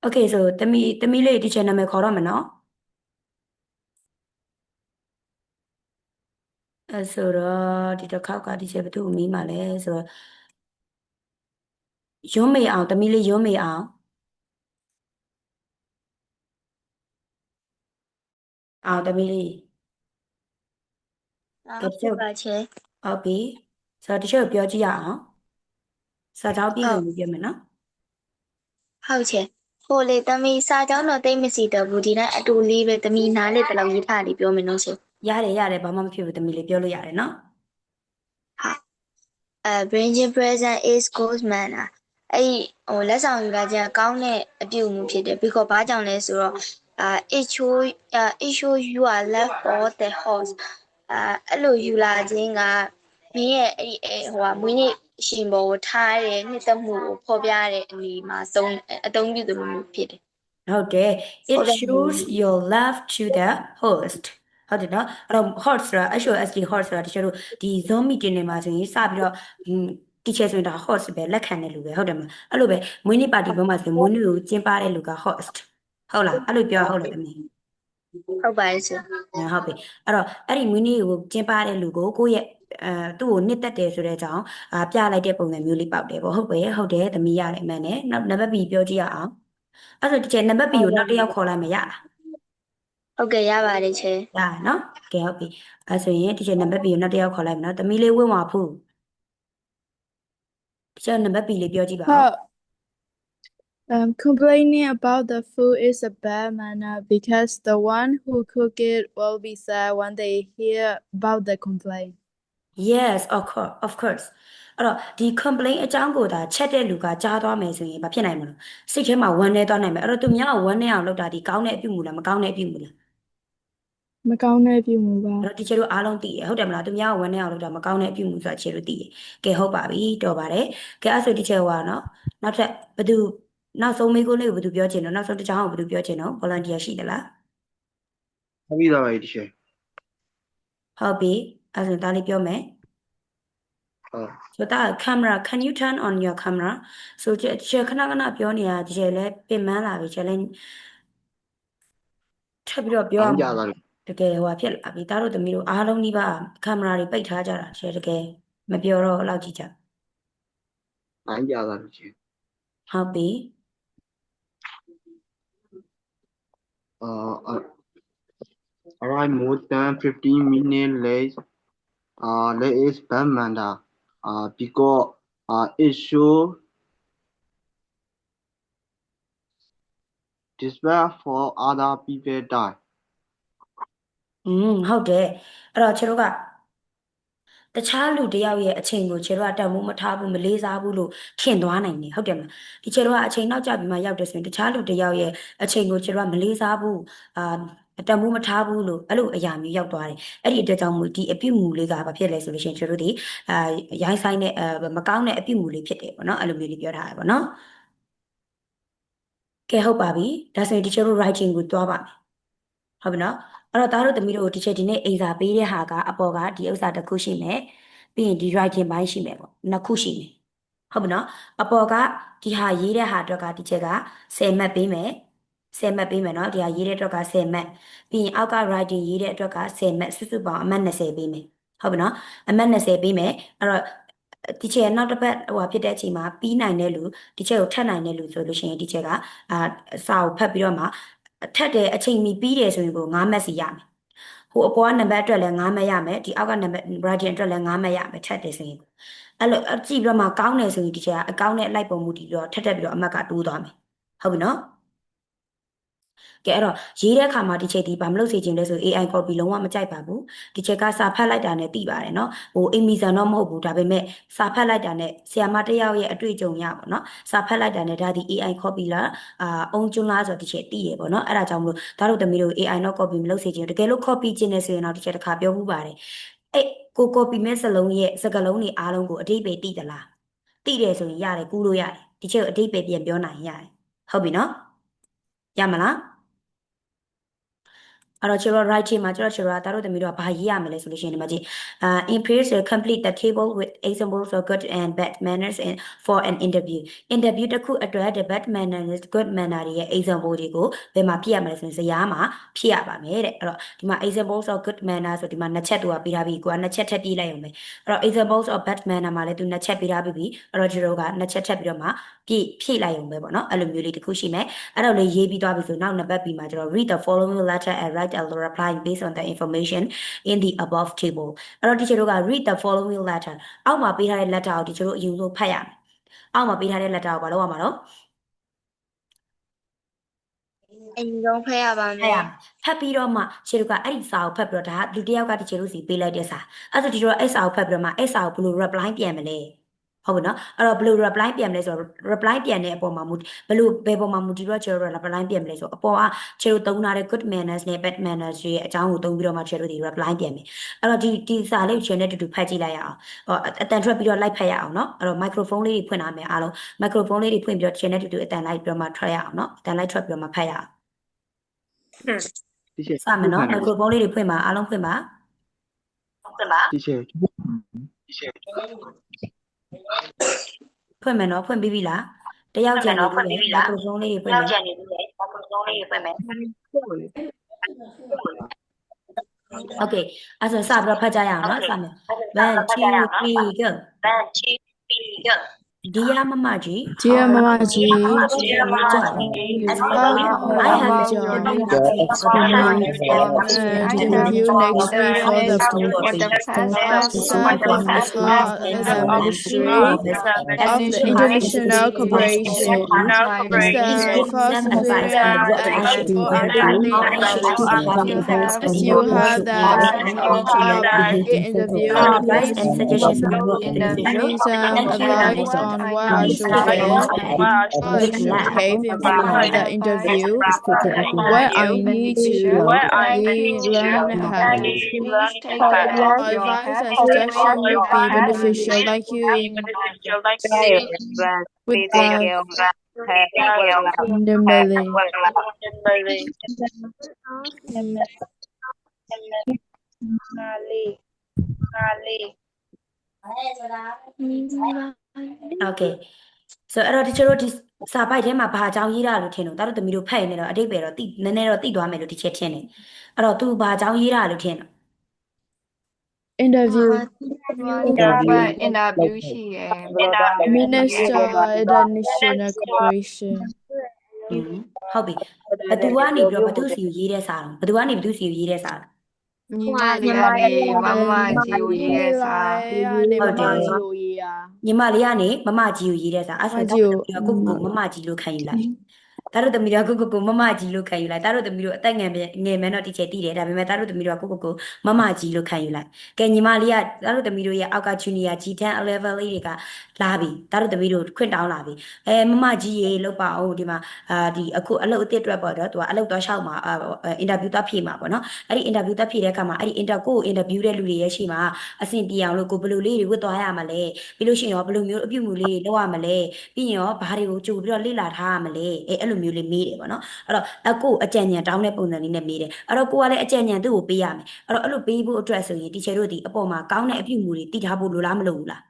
Okay so သမီးလေးဒီချက်နာမည်ခေါ်တော့မယ်နော်အဲ့ဆိုတော့ဒီတစ်ခေါက်ကဒီချက်ဘယ်သူ့ကိုမေးမှလဲဆိုတော့ရွံးမေအောင်သမီးလေးရွံးမေအောင်သမီးလေး ဟုတ်ကဲ့ပါချေ ဟုတ်ပြီဆိုတော့ဒီချက်ကိုပြောကြည့်ရအောင်စာကြောင်းပြည့်စုံလို့ပြောမယ်နော် ဟုတ်ချေဟိုလေသမီးစာကြောင်းတော့တိတ်မစီတော့ဘူးဒီတိုင်းအတူလေးပဲသမီးနားလေတလောက်ရေးထားလေးပြောမယ်နော်ချေ ရတယ်ဘာမှမဖြစ်ဘူးသမီးလေးပြောလို့ရတယ်နော် bringing present is goes manner အဲ့ဟိုလက်ဆောင်ယူလာခြင်းကောင်းတဲ့အပြုအမူဖြစ်တယ် because ဘာကြောင့်လဲဆိုတော့ it show you are left for the horse အဲ့လိုယူလာခြင်းကမင်းရဲ့အဲ့ဟိုမွေးနေ့ရှင်ဘောကိုထားတဲ့နှစ်သက်မှုကိုဖော်ပြတဲ့အနေမှာအသုံးပြုသလိုမျိုးဖြစ်တယ် ဟုတ်တယ် it shows your love to the host ဟုတ်တယ်နော်အဲ့တော့ host ဆိုတာ HOST host ဆိုတာတချို့တို့ဒီ Zoom meeting တွေမှာဆိုရင်စပြီးတော့teacher ဆိုရင်ဒါ host ပဲလက်ခံတဲ့လူပဲဟုတ်တယ်မလားအဲ့လိုပဲမွေးနေ့ပါတီဘုံမှာဆိုရင်မွေးနေ့ကိုကျင်းပတဲ့လူက host ဟုတ်လားအဲ့လိုပြောဟုတ်လားသမီး ဟုတ်ပါတယ်ရှင် ဟုတ်ပြီအဲ့တော့အဲ့ဒီမွေးနေ့ကိုကျင်းပတဲ့လူကိုကိုယ့်ရဲ့သူ့ကိုနှစ်သက်တယ်ဆိုတဲ့အကြောင်းပြလိုက်တဲ့ပုံစံမျိုးလေးပေါက်တယ်ပေါ့ဟုတ်တယ်သမီးရတယ်မှန်တယ်နောက်နံပါတ် B ပြောကြည့်ရအောင်အဲ့ဆိုဒီချက်နံပါတ် B ကိုနောက်တစ်ယောက်ခေါ်လိုက်မရလား ဟုတ်ကဲ့ရပါတယ်ချေ ရနော်ကဲဟုတ်ပြီအဲ့ဆိုရင်ဒီချက်နံပါတ် B ကိုနောက်တစ်ယောက်ခေါ်လိုက်မယ်နော်သမီးလေးဝင့်ဝါဖူးဒီချက်နံပါတ် B လေးပြောကြည့်ပါဦး ဟုတ်complaining about the food is a bad manner because the one who cook it will be sad when they hear about the complaint. Yes of course အဲ့တော့ဒီ complaint အကြောင်းကိုဒါချက်တဲ့လူကကြားသွားမယ်ဆိုရင်ဘာဖြစ်နိုင်မလို့စိတ်ထဲမှာဝမ်းနေသွားနိုင်မယ်အဲ့တော့သူများဝမ်းနေအောင်လုပ်တာဒီကောင်းတဲ့အပြုမူလားမကောင်းတဲ့အပြုမူလား မကောင်းတဲ့အပြုမူပါ အဲ့တော့ဒီချေတို့အားလုံးသိတယ်ဟုတ်တယ်မလားသူများဝမ်းနေအောင်လုပ်တာမကောင်းတဲ့အပြုမူဆိုတာချေတို့သိတယ်ကဲဟုတ်ပါပြီတော်ပါတယ်ကဲအဲ့ဆိုဒီချေဟောနော်နောက်ထပ်ဘယ်သူနောက်ဆုံးမေးခွန်းလေးကိုဘယ်သူပြောချင်တော့နောက်ဆုံးတစ်ချောင်းကိုဘယ်သူပြောချင်တော့ volunteer ရှိသလား ဟုတ်ပြီသားပါဒီချက် ဟုတ်ပြီအဲ့ဆိုဒါလေးပြောမယ် ဟုတ် So that camera, can you turn on your camera? So ကျခဏပြောနေတာဒီကျလဲပြင်ပန်းလာပြီကျလဲထပ်ပြီးတော့ပြော အော အောင် င်ကြသားလို့ တကယ်ဟိုဖြစ်လာပြီသားတို့သမီးတို့အားလုံးဒီပါကင်မရာတွေပိတ်ထားကြတာကျတကယ်မပြောတော့လောက်ကြည့်ကြ အောင်ကြသားလို့ချက် ဟုတ်ပြီ arrive more than 15 minutes late late is bad manner because it show despair for other people die ဟုတ်တယ်အဲ့တော့ကျတို့ကတခြားလူတစ်ယောက်ရဲ့အချိန်ကိုကျတို့ကတန်ဖိုးမထားဘူးမလေးစားဘူးလို့ထင်သွားနိုင်တယ်ဟုတ်တယ်မလားဒီကျတို့ကအချိန်နောက်ကျပြီးမှရောက်တယ်ဆိုရင်တခြားလူတစ်ယောက်ရဲ့အချိန်ကိုကျတို့ကမလေးစားဘူးတန်ဖိုးမထားဘူးလို့အဲ့လိုအရာမျိုးရောက်သွားတယ်အဲ့ဒီအတွက်ကြောင့်မို့ဒီအပြုမူလေးကဘာဖြစ်လဲဆိုလို့ရှိရင်ကျတို့ဒီရိုင်းဆိုင်တဲ့မကောင်းတဲ့အပြုမူလေးဖြစ်တယ်ပေါ့နော်အဲ့လိုမျိုးလေးပြောထားတယ်ပေါ့နော်ကဲဟုတ်ပါပြီဒါဆိုရင်ဒီကျတို့ writing ကိုတွားပါမယ်ဟုတ်ပြီနော်အဲ့တော့သားတို့သမီးတို့ဒီချက်ဒီနေ့အိမ်စာပေးတဲ့ဟာကအပေါ်ကဒီဥစ္စာတစ်ခုရှိမယ်ပြီးရင်ဒီ writing ဘိုင်းရှိမယ်ပေါ့နှစ်ခုရှိမယ်ဟုတ်ပြီနော်အပေါ်ကဒီဟာရေးတဲ့ဟာအတွက်ကဒီချက်က10မှတ်ပေးမယ်10မှတ်ပေးမယ်နော်ဒီဟာရေးတဲ့အတွက်က10မှတ်ပြီးရင်အောက်က writing ရေးတဲ့အတွက်က10မှတ်စုစုပေါင်းအမှတ်20ပေးမယ်ဟုတ်ပြီနော်အမှတ်20ပေးမယ်အဲ့တော့ဒီချက်နောက်တစ်ပတ်ဟိုဖြစ်တဲ့အချိန်မှာပြီးနိုင်တဲ့လူဒီချက်ကိုထပ်နိုင်တဲ့လူဆိုလို့ရှိရင်ဒီချက်ကစာကိုဖတ်ပြီးတော့မှထပ်တဲ့အချိန်မီပြီးတယ်ဆိုရင်ကို9မှတ်စီရမယ်ဟိုအပေါ်ကနံပါတ်အတွက်လည်း9မှတ်ရမယ်ဒီအောက်ကနံပါတ် writing အတွက်လည်း9မှတ်ရမယ်ထပ်တယ်ဆိုရင်အဲ့လိုကြည့်ပြီးတော့မှကောင်းတယ်ဆိုရင်ဒီချက်ကအကောင်းနဲ့လိုက်ပုံမှုတည်ပြီးတော့ထပ်ပြီးတော့အမှတ်ကတိုးသွားမယ်ဟုတ်ပြီနော် ကဲအဲ့တော့ရေးတဲ့အခါမှာဒီချက်ဒီဘာမလုပ်စေချင်လဲဆို AI copy လုံးဝမကြိုက်ပါဘူးဒီချက်ကစာဖတ်လိုက်တာနဲ့သိပါတယ်နော်ဟို Amazon တော့မဟုတ်ဘူးဒါပေမဲ့စာဖတ်လိုက်တာနဲ့ဆီယာမတစ်ယောက်ရဲ့အတွေ့အကြုံရပါနော်စာဖတ်လိုက်တာနဲ့ဒါဒီ AI copy လားအုံကျွန်းလားဆိုတော့ဒီချက်သိရပေါ့နော်အဲ့ဒါကြောင့်မလို့ဒါတို့သမီးတို့ AI တော့ copy မလုပ်စေချင်ဘူးတကယ်လို့ copy ကျင်နေဆိုရင်တော့ဒီချက်တစ်ခါပြောမှုပါတယ်အဲ့ကို copy မဲ့စလုံးရဲ့စကားလုံးတွေအားလုံးကိုအတိတ်ပဲသိသလားသိတယ်ဆိုရင်ရတယ်ကူးလို့ရတယ်ဒီချက်ကိုအတိတ်ပဲပြန်ပြောနိုင်ရတယ်ဟုတ်ပြီနော်ရမလားအဲ့တော့ကျွန်တော် right ချိန်မှာကျွန်တော်ဒါတို့သမီးတို့ကဘာရေးရမလဲဆိုလို့ရှိရင်ဒီမှာကြည့်increase complete the table with examples of good and bad manners and for an interview တစ်ခုအတွက် the bad manners good manner တွေရဲ့ example တွေကိုဘယ်မှာဖြည့်ရမလဲဆိုရင်ဇယားမှာဖြည့်ရပါမယ်တဲ့အဲ့တော့ဒီမှာ examples of good manner ဆိုဒီမှာနှစ်ချက်သူကပေးထားပြီးကိုကနှစ်ချက်ထပ်ပြေးလိုက်အောင်ပဲအဲ့တော့ examples of bad manner မှာလည်းသူနှစ်ချက်ပေးထားပြီးအဲ့တော့ကျွန်တော်ကနှစ်ချက်ထပ်ပြီးတော့မှဖြည့်လိုက်အောင်ပဲပေါ့နော်အဲ့လိုမျိုးလေးတစ်ခုရှိမယ်အဲ့တော့လေရေးပြီးသွားပြီဆိုနောက်နှစ်ပတ်ပြီးမှကျွန်တော် read the following letter and write a reply based on the information in the above table အဲ့တော့ဒီကျွန်တော်က read the following letter အောက်မှာပေးထားတဲ့ letter ကိုဒီကျွန်တော်အရင်ဆုံးဖတ်ရမယ်အောက်မှာပေးထားတဲ့ letter ကိုဘာလုပ်ရမှာတော့အရင်ဆုံးဖတ်ရပါမယ်ဖတ်ပြီးတော့မှခြေတို့ကအဲ့ဒီစာကိုဖတ်ပြီးတော့ဒါလူတစ်ယောက်ကဒီခြေတို့စီပေးလိုက်တဲ့စာအဲ့ဒါဒီကျွန်တော်အဲ့စာကိုဖတ်ပြီးတော့မှအဲ့စာကိုဘယ်လို reply ပြန်မလဲဟုတ်ပြီနော်အဲ့တော့ဘယ်လို reply ပြန်မလဲဆိုတော့ reply ပြန်တဲ့အပေါ်မှာဘယ်ပေါ်မှာမူတည်တော့ကျွန်တော်တို့ reply ပြန်မလဲဆိုတော့အပေါ်ကကျွန်တော်သုံးထားတဲ့ good manners နဲ့ bad manners ရဲ့အကြောင်းကိုသုံးပြီးတော့မှကျွန်တော်တို့ဒီ reply ပြန်မယ်အဲ့တော့ဒီစာလေးကိုကျွန်တော်နဲ့တူတူဖတ်ကြည့်လိုက်ရအောင်အတန်ထွက်ပြီးတော့လိုက်ဖတ်ရအောင်နော်အဲ့တော့ microphone လေးတွေဖွင့်ထားမယ်အားလုံး microphone လေးတွေဖွင့်ပြီးတော့ကျွန်တော်နဲ့တူတူအတန်လိုက်ပြီးတော့မှထွက်ရအောင်နော်အတန်လိုက်ထွက်ပြီးတော့မှဖတ်ရအောင်စမယ်နော် microphone လေးတွေဖွင့်ပါအားလုံးဖွင့်ပါဒီချက်ဖွင့်မယ်နော်ဖွင့်ပြီးပြီလားတယောက်ကျန်နေပြီလား microphone လေးတွေဖွင့်မယ် Okay အဲ့ဆိုစပြီးတော့ဖတ်ကြရအောင်နော်စမယ် 1 2 3 go Dear Mama Ji Dear Mama Ji as following I have interview next week for the Ministry of the International Cooperation. The first you have that interview and suggestions advice on what I should say, how I should behave in the interview, where I need to learn how. Advice and suggestion would be beneficial, like you with the milling. Okay so အဲ့တော့ဒီကျွန်တော်ဒီစာပိုက်ထဲမှာဘာအကြောင်းရေးတာလို့ထင်လို့ဒါတို့သမီးတို့ဖတ်ရင်လည်းတော့အတိတ်ပဲတော့တိနည်းနည်းတော့တိသွားမယ်လို့ဒီချက်ထင်တယ်အဲ့တော့ तू ဘာအကြောင်းရေးတာလို့ထင်တော့ interview ရှိရယ် Minister International Cooperation ဟုတ်ပြီဘသူကနေပြီးတော့ဘသူစီကိုရေးတဲ့စာတော့ဘသူကနေဘသူစီကိုရေးတဲ့စာညီမလေးကနေမမကြီးကိုရေးတဲ့စာ ဟုတ်တယ်ညီမလေးကနေမမကြီးကိုရေးတဲ့စာအဲ့ဆိုတော့ကိုမမကြီးလို့ခံယူလိုက်ဒါတို့သမီးတို့ကိုမမကြီးလို့ခံယူလိုက်ဒါတို့သမီးတို့အသက်ငယ်မယ်တော့ဒီချက်တည်တယ်ဒါပေမဲ့ဒါတို့သမီးတို့ကိုမမကြီးလို့ခံယူလိုက်ကဲညီမလေးကဒါတို့သမီးတို့ရဲ့အောက်က junior G10 level လေးတွေကလာပြီဒါတို့သမီးတို့ခွင့်တောင်းလာပြီမမကြီးရေလောက်ပါအောင်ဒီမှာဒီအခုအလုပ်အသစ်အတွက်ပေါ့တော့သူကအလုပ်တော့ရှောက်မှာinterview သွားဖြေမှာပေါ့နော်အဲ့ဒီ interview သွားဖြေတဲ့အခါမှာအဲ့ဒီ interview တဲ့လူတွေရဲ့ရှိမှာအဆင်ပြေအောင်လို့ကိုဘယ်လိုလေးတွေဝတ်သွားရမှာလဲပြီးလို့ရှိရင်ရောဘယ်လိုမျိုးအပြုတ်မှုလေးတွေလုပ်ရမလဲပြီးရင်ရောဘာတွေကိုကြိုပြီးတော့လေ့လာထားရမလဲအဲ့လိုမျိုးလေးမေးတယ်ပေါ့နော်အဲ့တော့အကိုအကြံဉာဏ်တောင်းတဲ့ပုံစံလေးနဲ့မေးတယ်အဲ့တော့ကိုကလည်းအကြံဉာဏ်သူ့ကိုပေးရမယ်အဲ့တော့အဲ့လိုပေးဖို့အတွက်ဆိုရင်တီချာတို့ဒီအပေါ်မှာကောင်းတဲ့အပြုတ်မှုတွေတည်ထားဖို့လိုလားမလိုဘူးလား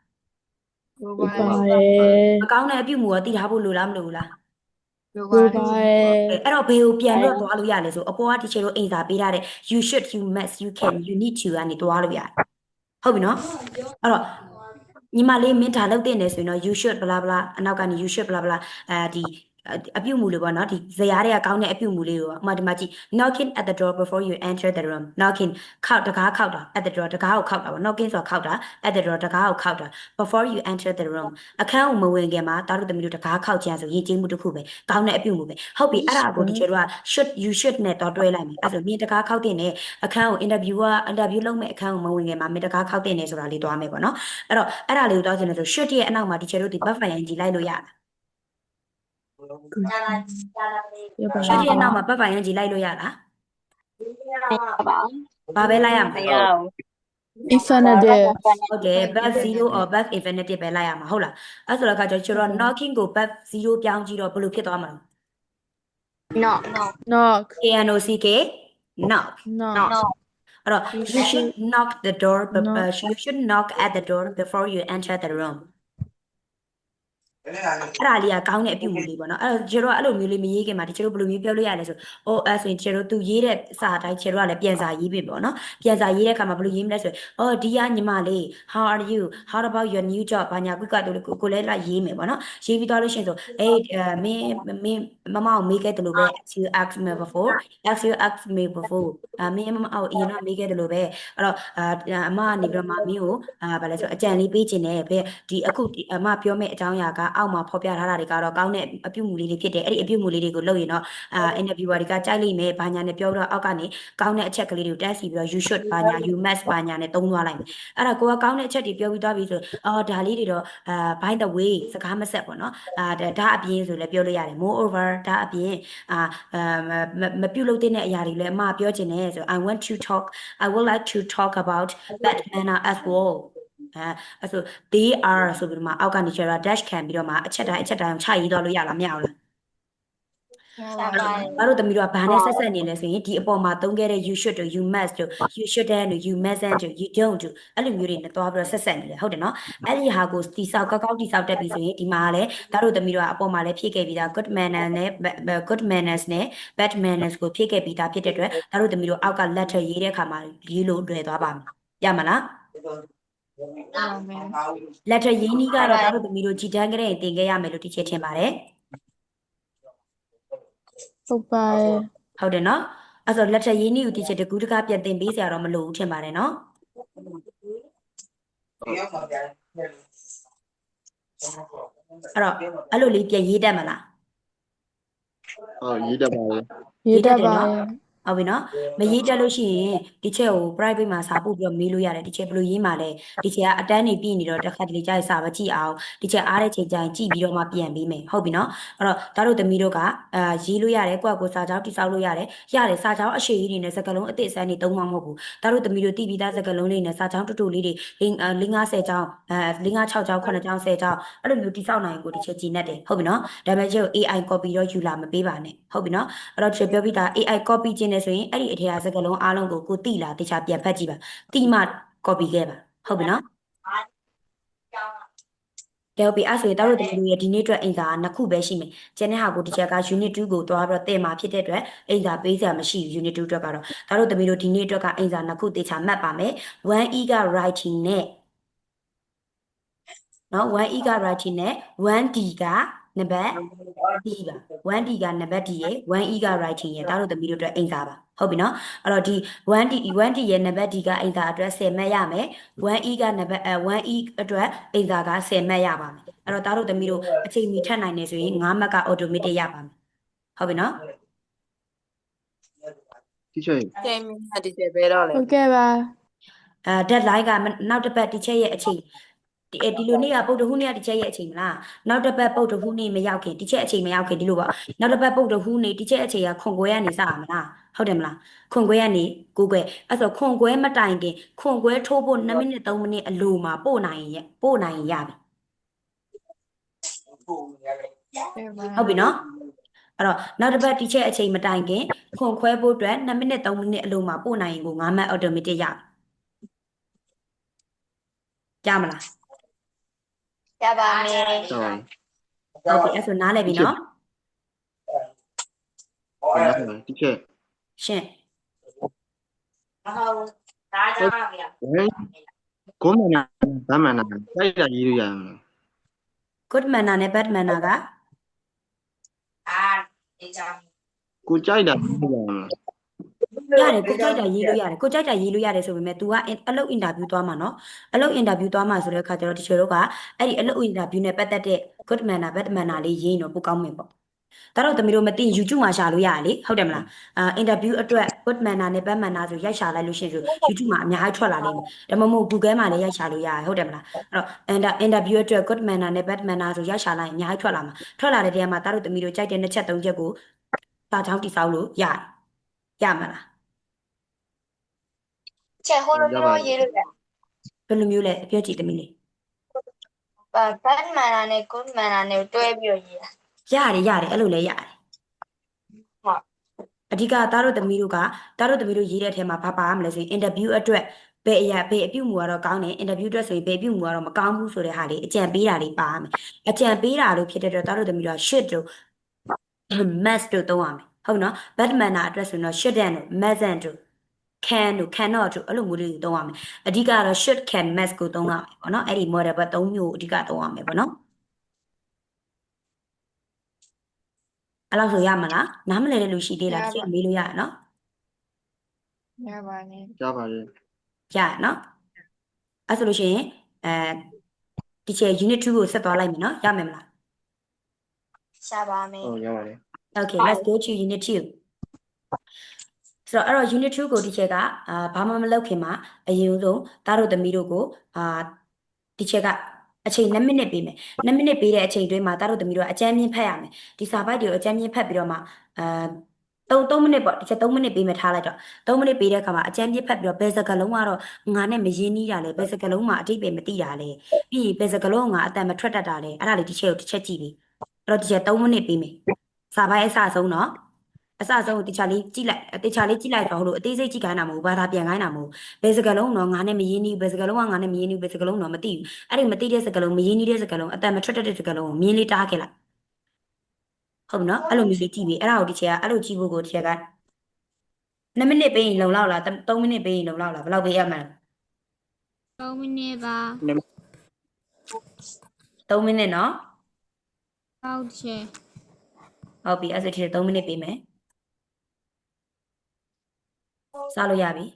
မကောင်းတဲ့အပြုတ်မှုရောတည်ထားဖို့လိုလားမလိုဘူးလားလိုပါတယ်အဲ့တော့ဘယ်ကိုပြန်လို့သွားလို့ရလဲဆိုအပေါ်ကတီချာတို့အင်စာပေးထားတဲ့ you should you must you can you need to ကနေသွားလို့ရတယ်ဟုတ်ပြီနော်အဲ့တော့ညီမလေးမင်းဒါလုပ်တဲ့နေဆိုရင်တော့ you should blah blah အနောက်ကနေ you should blah blah ဒီ အပြုတ်မှုလေးပေါ့နော်ဒီဇယားတွေကကောင်းတဲ့အပြုတ်မှုလေးကိုဥမာဒီမှာကြည့် knocking at the door before you enter the room knocking ခောက်တကားခောက်တာ at the door တကားကိုခောက်တာပေါ့ knocking ဆိုတာခောက်တာ at the door တကားကိုခောက်တာ before you enter the room အခန်းကိုမဝင်ခင်မှာတာတို့သမီးတို့တကားခောက်ခြင်းဆိုရင်ကျေးမှုတစ်ခုပဲကောင်းတဲ့အပြုတ်မှုပဲဟုတ်ပြီအဲ့ဒါကိုဒီကျတို့က you should နဲ့တော့တွဲလိုက်မယ်အဲ့ဆိုမြင်တကားခောက်တဲ့နဲ့အခန်းကို interview လုပ်မဲ့အခန်းကိုမဝင်ခင်မှာမြင်တကားခောက်တဲ့နဲ့ဆိုတာလေးတွားမယ်ပေါ့နော်အဲ့တော့အဲ့ဒါလေးကိုတွားချင်တယ်ဆို should ရဲ့အနောက်မှာဒီကျတို့ဒီ verb ing လိုက်လို့ရတာ should ရဲ့နောက်မှာ verb ing လိုက်လို့ရလားဘာပဲလိုက်ရမှာ infinitive ဟုတ်တယ် verb 0 or verb infinitive ပဲလိုက်ရမှာဟုတ်လားအဲ့ဆိုတော့ကျတော့ knocking ကို verb 0ပြောင်းကြည့်တော့ဘယ်လိုဖြစ်သွားမှာလဲ knock knock knock knock knock အဲ့တော့ you should knock the door you should knock at the door before you enter the room အဲ့ဒါလေးကကောင်းတဲ့အပြုတ်မှုလေးပေါ့နော်အဲ့တော့ကျတို့ကအဲ့လိုမျိုးလေးမရေးခင်မှာတချို့ဘယ်လိုမျိုးပြောလို့ရလဲဆိုအဲ့ဆိုရင်ကျတို့သူရေးတဲ့စာအတိုင်းကျတို့ကလည်းပြန်စာရေးပြီပေါ့နော်ပြန်စာရေးတဲ့အခါမှာဘယ်လိုရေးမလဲဆိုရင်ဒီကညီမလေး how are you how about your new job ဘာညာကွကတို့ကိုလည်းလိုက်ရေးမယ်ပေါ့နော်ရေးပြီးသွားလို့ရှိရင်ဆိုမင်းမမအောင်မေးခဲ့တယ်လို့ပဲ you asked me beforeမင်းမမအောင်အရင်ကမေးခဲ့တယ်လို့ပဲအဲ့တော့အမကနေပြီးတော့မမင်းကိုဘာလဲဆိုအကြံလေးပေးခြင်းနဲ့ပဲဒီအခုအမပြောမယ့်အကြောင်းအရာကအောက်မှာဖော်ပြထားတာတွေကတော့ကောင်းတဲ့အပြုတ်မှုလေးတွေဖြစ်တယ်အဲ့ဒီအပြုတ်မှုလေးတွေကိုလုပ်ရင်တော့interviewer တွေကကြိုက်လိမ့်မယ်ဘာညာနဲ့ပြောတော့အောက်ကနေကောင်းတဲ့အချက်ကလေးတွေကိုတက်စီပြီးတော့ you should ဘာညာ you must ဘာညာနဲ့သုံးသွားလိုက်မယ်အဲ့ဒါကိုကကောင်းတဲ့အချက်တွေပြောပြီးသွားပြီဆိုဒါလေးတွေတော့by the way စကားမဆက်ပေါ့နော်ဒါအပြင်ဆိုလည်းပြောလို့ရတယ် moreover ဒါအပြင်မပြုတ်လို့တဲ့အရာတွေလည်းအမပြောချင်တယ်ဆို I would like to talk about that manner as wellအဲ့ဆို they are ဆိုပြီးတော့မှအောက်ကနေကျတော့ dash ခံပြီးတော့မှအချက်တိုင်းချရေးတော့လို့ရလားမရဘူးလားဘာလို့တမီးတို့ကဘာနဲ့ဆက်နေလဲဆိုရင်ဒီအပေါ်မှာသုံးခဲ့တဲ့ you should တို့ you must တို့ you shouldn't တို့ you mustn't တို့ you don't တို့အဲ့လိုမျိုးတွေနဲ့တွားပြီးတော့ဆက်နေတယ်ဟုတ်တယ်နော်အဲ့ဒီဟာကိုတိဆောက်ကောက်တိဆောက်တက်ပြီဆိုရင်ဒီမှာလည်းဒါတို့တမီးတို့ကအပေါ်မှာလည်းဖြည့်ခဲ့ပြီးသား good manners နဲ့ bad manners ကိုဖြည့်ခဲ့ပြီးသားဖြစ်တဲ့အတွက်ဒါတို့တမီးတို့အောက်က letter ရေးတဲ့အခါမှာရေးလို့လွယ်သွားပါမယ်ရမလားletter ရင်းနှီးကတော့ဒါတို့သမီးတို့ကြည်တန်းကြတဲ့တင်ခဲ့ရမယ်လို့ဒီချက်ထင်ပါတယ်ဟုတ်ပါတယ်ဟုတ်တယ်နော်အဲ့ဆို letter ရင်းနှီးကိုဒီချက်တကူတကားပြန်တင်ပေးစရာတော့မလိုဘူးထင်ပါတယ်နော်အဲ့လိုလေးပြန်ရေးတတ်မလားရေးတတ်ပါလေရေးတတ်ပါရဲ့ဟုတ်ပြီနော်မရေးတတ်လို့ရှိရင်ဒီချက်ကို private မှာစာပို့ပြီးတော့မေးလို့ရတယ်ဒီချက်ဘယ်လိုရေးမှာလဲဒီချက်ကအတန်းနေပြီးနေတော့တစ်ခါတလေကြာစာပဲကြည့်အောင်ဒီချက်အားတဲ့ချိန်ကြာရင်ကြည့်ပြီးတော့မှပြန်ပေးမယ်ဟုတ်ပြီနော်အဲ့တော့ဒါတို့သမီးတို့ကရေးလို့ရတယ်ကိုယ့်ကိုစာကြောင်းတိစောက်လို့ရတယ်စာကြောင်းအရှိကြီးတွေနဲ့စကားလုံးအသစ်အစမ်းတွေသုံးမှမဟုတ်ဘူးဒါတို့သမီးတို့တည်ပြီးသားစကားလုံးလေးနဲ့စာကြောင်းတူတူလေးတွေ50ကြောင်း56ကြောင်း9ကြောင်း10ကြောင်းအဲ့လိုမျိုးတိစောက်နိုင်ကိုဒီချက်ကြည်နေတယ်ဟုတ်ပြီနော်ဒါပေမဲ့ချက် AI copy တော့ယူလာမပေးပါနဲ့ဟုတ်ပြီနော်အဲ့တော့ချက်ပြောပြီးသား AI copy ခြင်းနဲ့ဆိုရင်အဲ့ဒီအထက်ကစကားလုံးအားလုံးကိုတိလာတခြားပြန်ဖတ်ကြည့်ပါတိမှ copy ခဲ့ပါဟုတ်ပြီနော်ကဲဟုတ်ပြီအဲ့ဆိုရင်တို့သမီးတို့ရဲ့ဒီနေ့အတွက်အင်္ဂါနှစ်ခုပဲရှိမယ်ကျန်တဲ့ဟာကိုဒီချက်က unit 2ကိုတွားပြီးတော့တင်မှာဖြစ်တဲ့အတွက်အင်္ဂါပေးစရာမရှိဘူး unit 2အတွက်ကတော့တို့သမီးတို့ဒီနေ့အတွက်က အင်္ဂါနှစ်ခုတေချာမှတ်ပါမယ် 1e က writing နဲ့နော် 1e က writing နဲ့ 1d ကနံပါတ် D ပါ 1d ကနံပါတ် D ရဲ့ 1e က writing ရဲ့တို့သမီးတို့အတွက်အင်္ဂါပါဟုတ်ပြီနော်အဲ့တော့ဒီ 1d ရဲ့နံပါတ် D ကအင်္ဂါအတွက်10မှတ်ရမယ် 1e ကနံပါတ်1e အတွက်အင်္ဂါက10မှတ်ရပါမယ်အဲ့တော့တို့သမီးတို့အချိန်မီထပ်နိုင်နေဆိုရင်5မှတ်က automatic ရပါမယ်ဟုတ်ပြီနော်တီချာ10 minute တီချာပဲတော့လေဟုတ်ကဲ့ပါdeadline ကနောက်တစ်ပတ်တီချာရဲ့အချိန်ဒီလိုနေ့ကပုတ်တဟူးနေ့ကတီချက်ရဲ့အချိန်မလားနောက်တစ်ပတ်ပုတ်တဟူးနေ့မရောက်ခင်တီချက်အချိန်မရောက်ခင်ဒီလိုပေါ့နောက်တစ်ပတ်ပုတ်တဟူးနေ့တီချက်အချိန်ကခွန်ကွဲကနေစရမလားဟုတ်တယ်မလားခွန်ကွဲကနေကိုကွဲအဲ့ဆိုခွန်ကွဲမတိုင်ခင်ခွန်ကွဲထိုးဖို့2မိနစ်3မိနစ်အလိုမှာပို့နိုင်ရင်ရပြီဟုတ်ပြီနော်အဲ့တော့နောက်တစ်ပတ်တီချက်အချိန်မတိုင်ခင်ခွန်ခွဲဖို့အတွက်2မိနစ်3မိနစ်အလိုမှာပို့နိုင်ရင်ကို5မှတ် automatic ရပြီကြားမလားရပါမယ်ဟုတ်ပြီအဲ့ဆိုနားလည်ပြီနော်တီချာရှင်းဒါကြောင့်ပါဗျာကိုမနာဘာမနာတိုက်တာရေးလို့ရမလား good manner နဲ့ bad manner က ကိုကြိုက်တာပြောပါဦး ရတယ်ကိုကြိုက်တာရေးလို့ရတယ်ကိုကြိုက်တာရေးလို့ရတယ်ဆိုပေမဲ့ तू ကအလုပ်အင်တာဗျူးသွားမှာနော်အလုပ်အင်တာဗျူးသွားမှာဆိုတဲ့အခါကျတော့တချို့တို့ကအဲ့ဒီအလုပ်အင်တာဗျူးနဲ့ပတ်သက်တဲ့ good manner bad manner လေးရေးရင်တော့ပိုကောင်းမယ်ပေါ့ဒါတော့သမီးတို့မသိ YouTube မှာရှာလို့ရတယ်လေဟုတ်တယ်မလားအင်တာဗျူးအတွက် good manner နဲ့ bad manner ဆိုရိုက်ရှာလိုက်လို့ရှိရင်ဆို YouTube မှာအများကြီးထွက်လာလိမ့်မယ်ဒါမှမဟုတ် Google မှာလည်းရိုက်ရှာလို့ရတယ်ဟုတ်တယ်မလားအဲ့တော့အင်တာဗျူးအတွက် good manner နဲ့ bad manner ဆိုရိုက်ရှာလိုက်ရင်အများကြီးထွက်လာမှာထွက်လာတဲ့နေရာမှာဒါတို့သမီးတို့ကြိုက်တဲ့2ချက်3ချက်ကိုစာချောင်းတိဆောက်လို့ရတယ်ရမှာလား ချက်ဟိုလိုမျိုးရေးလို့ရတယ် ဘယ်လိုမျိုးလဲပြောကြည့်သမီးလေး bad manner နဲ့ good manner နဲ့တွဲပြီးတော့ရေးတာ ရတယ်အဲ့လိုလဲရတယ် ဟုတ် အဓိကသားတို့သမီးတို့ရေးတဲ့အထဲမှာဘာပါရမလဲဆိုရင် interview အတွက်ဘယ်အပြုတ်မှုကတော့ကောင်းတယ် interview အတွက်ဆိုရင်ဘယ်အပြုတ်မှုကတော့မကောင်းဘူးဆိုတဲ့ဟာလေးအကြံပေးတာလေးပါရမယ်အကြံပေးတာလို့ဖြစ်တဲ့အတွက်သားတို့သမီးတို့ shit တို့ must တို့သုံးရမယ်ဟုတ်နော် bad manner အတွက်ဆိုရင်တော့ shouldn't တို့ mustn't တို့ can တို့ cannot တို့အဲ့လိုမျိုးလေးတွေသုံးရမယ်အဓိကတော့ should can must ကိုသုံးရမယ်ပေါ့နော်အဲ့ဒီ model ဘတ်3မျိုးကိုအဓိကသုံးရမယ်ပေါ့နော်အဲ့လောက်ဆိုရမလားနားမလည်တဲ့လူရှိသေးလားတစ်ချက်မေးလို့ရရနော် ရပါတယ် ကြပါရဲ့ ရရနော်အဲ့ဆိုလို့ရှိရင်ဒီချေ unit 2ကိုဆက်သွားလိုက်မယ်နော်ရမယ်မလား ရှာပါမယ် ဟုတ်ရပါတယ် Okay let's go to unit 2ဆိုတော့အဲ့တော့ unit 2ကိုဒီချက်ကဘာမှမလုပ်ခင်မှာအရင်ဆုံးသားတို့သမီးတို့ကိုဒီချက်ကအချိန်2မိနစ်ပေးမယ်2မိနစ်ပေးတဲ့အချိန်တွင်းမှာသားတို့သမီးတို့ကအကြမ်းမြင့်ဖတ်ရမယ်ဒီစာပိုက်တွေကိုအကြမ်းမြင့်ဖတ်ပြီးတော့မှ3မိနစ်ပေါ့ဒီချက်3မိနစ်ပေးမယ်ထားလိုက်တော့3မိနစ်ပေးတဲ့အခါမှာအကြမ်းမြင့်ဖတ်ပြီးတော့ဘယ်စကားလုံးကတော့ငါနဲ့မရင်းနှီးတာလဲဘယ်စကားလုံးမှာအတိတ်ပဲမသိတာလဲပြီးရင်ဘယ်စကားလုံးကငါအတန်မထွက်တတ်တာလဲအဲ့ဒါလေးဒီချက်ကိုတစ်ချက်ကြည့်ပြီအဲ့တော့ဒီချက်3မိနစ်ပေးမယ်စာပိုက်အစဆုံးတော့အစဆုံးကိုတခြားလေးကြည့်လိုက်တော့ဟိုလိုအသေးစိတ်ကြည့်ခိုင်းတာမဟုတ်ဘာသာပြန်ခိုင်းတာမဟုတ်ဘယ်စကားလုံးတော့ငါနဲ့မရင်းနှီးဘယ်စကားလုံးကငါနဲ့မရင်းနှီးဘယ်စကားလုံးတော့မသိဘူးအဲ့ဒီမသိတဲ့စကားလုံးမရင်းနှီးတဲ့စကားလုံးအတန်မထွက်တတ်တဲ့စကားလုံးကိုမြင်းလေးတားခဲ့လိုက်ဟုတ်ပြီနော်အဲ့လိုမျိုးလေးကြည့်ပြီအဲ့ဒါကိုဒီချက်ကအဲ့လိုကြည့်ဖို့ကိုဒီချက်က2မိနစ်ပေးရင်လုံလောက်လား3မိနစ်ပေးရင်လုံလောက်လားဘယ်လောက်ပေးရမလဲ3မိနစ်ပါ 3မိနစ်နော် ဟုတ်ချေ ဟုတ်ပြီအဲ့ဆိုဒီ3မိနစ်ပေးမယ်စလို့ရပြီ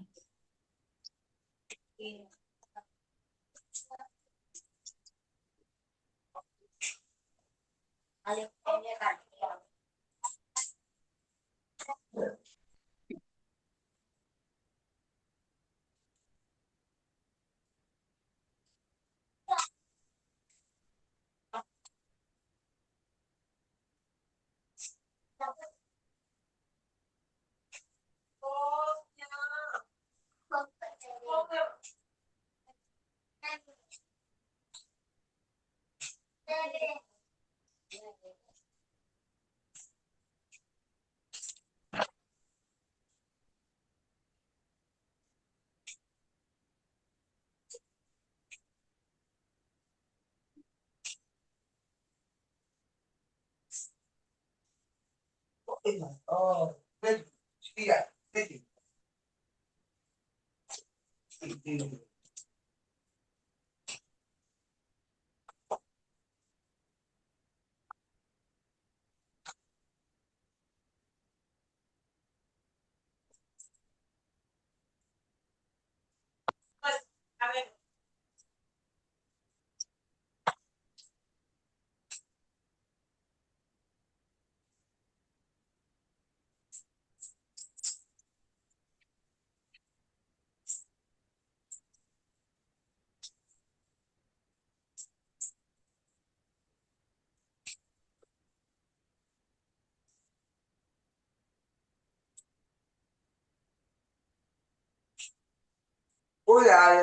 ကိုရရ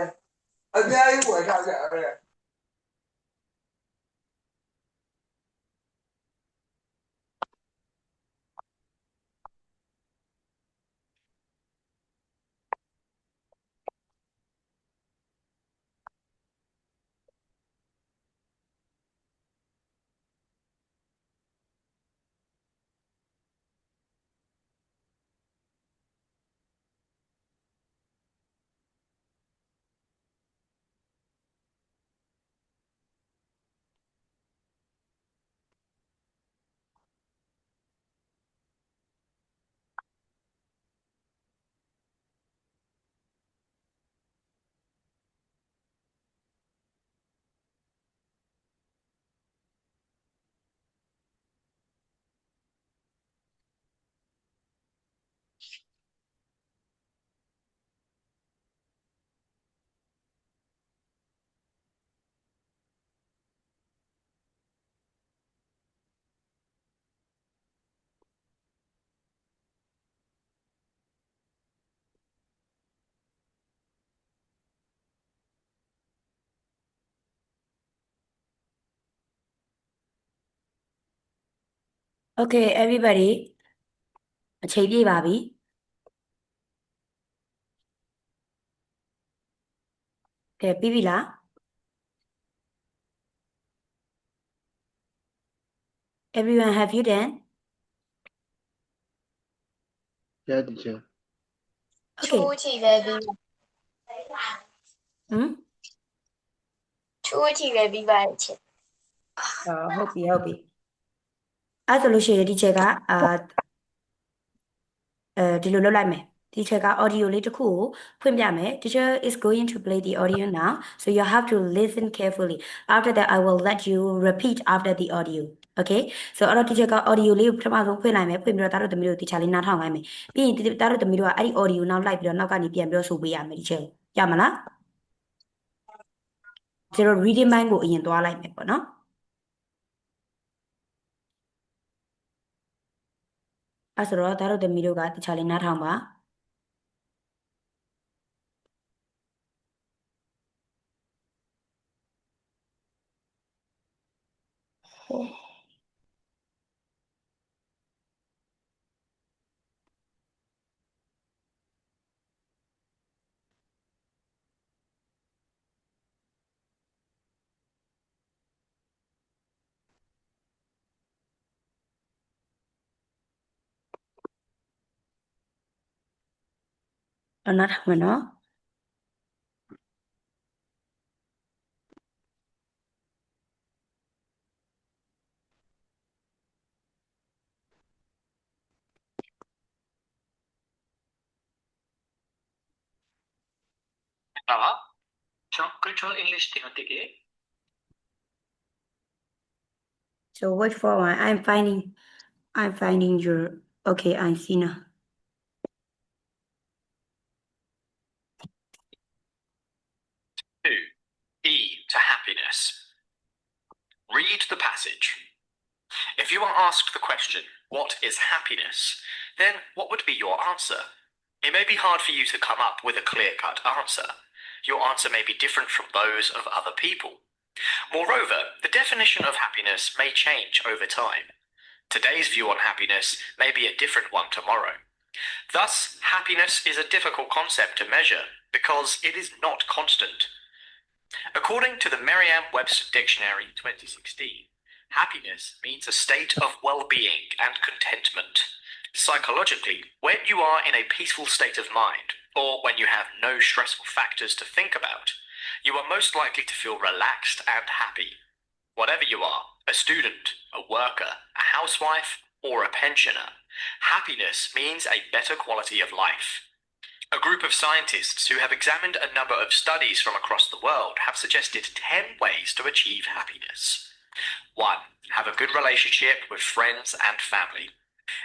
အများကြီးဝယ်ထားကြတယ် Okay everybody အချိန်ပြည့်ပါပြီကဲပြီးပြီလား Everyone have you done Yeah, teacher. Okay 2ချီပဲပြီး ဟမ် 2ချီပဲပြီးပါရဲ့ချစ် ဟုတ်ပြီအဲ့ဆိုလို့ရှိရင်ဒီချက်ကဒီလိုလုပ်လိုက်မယ်ဒီချက်က audio လေးတစ်ခုကိုဖွင့်ပြမယ် Teacher is going to play the audio now so you have to listen carefully after that I will let you repeat after the audio okay so အဲ့တော့ teacher က audio လေးကိုပထမဆုံးဖွင့်လိုက်မယ်ဖွင့်ပြီးတော့တားတို့သမီးတို့ teacher လေးနားထောင်လိုက်မယ်ပြီးရင်တားတို့သမီးတို့ကအဲ့ဒီ audio နောက်လိုက်ပြီးတော့နောက်ကနေပြန်ပြောဆိုပေးရမယ် teacher ရမလားကျွန်တော် reading mind ကိုအရင်သွားလိုက်မယ်ပေါ့နော်အဲ့ဆိုတော့တားတို့သမီးတို့က teacher လေးနားထောင်ပါနားထောင်မယ်နော် Cultural English থেকে So wait for a while. I'm finding your okay, I see now. E to happiness. Read the passage. If you are asked the question, what is happiness? Then what would be your answer? It may be hard for you to come up with a clear-cut answer. Your answer may be different from those of other people. Moreover, the definition of happiness may change over time. Today's view on happiness may be a different one tomorrow. Thus, happiness is a difficult concept to measure because it is not constant. According to the Merriam-Webster Dictionary 2016, happiness means a state of well-being and contentment. Psychologically, when you are in a peaceful state of mind, or when you have no stressful factors to think about, you are most likely to feel relaxed and happy. Whatever you are, a student, a worker, a housewife, or a pensioner, happiness means a better quality of life. A group of scientists who have examined a number of studies from across the world have suggested 10 ways to achieve happiness. 1. Have a good relationship with friends and family.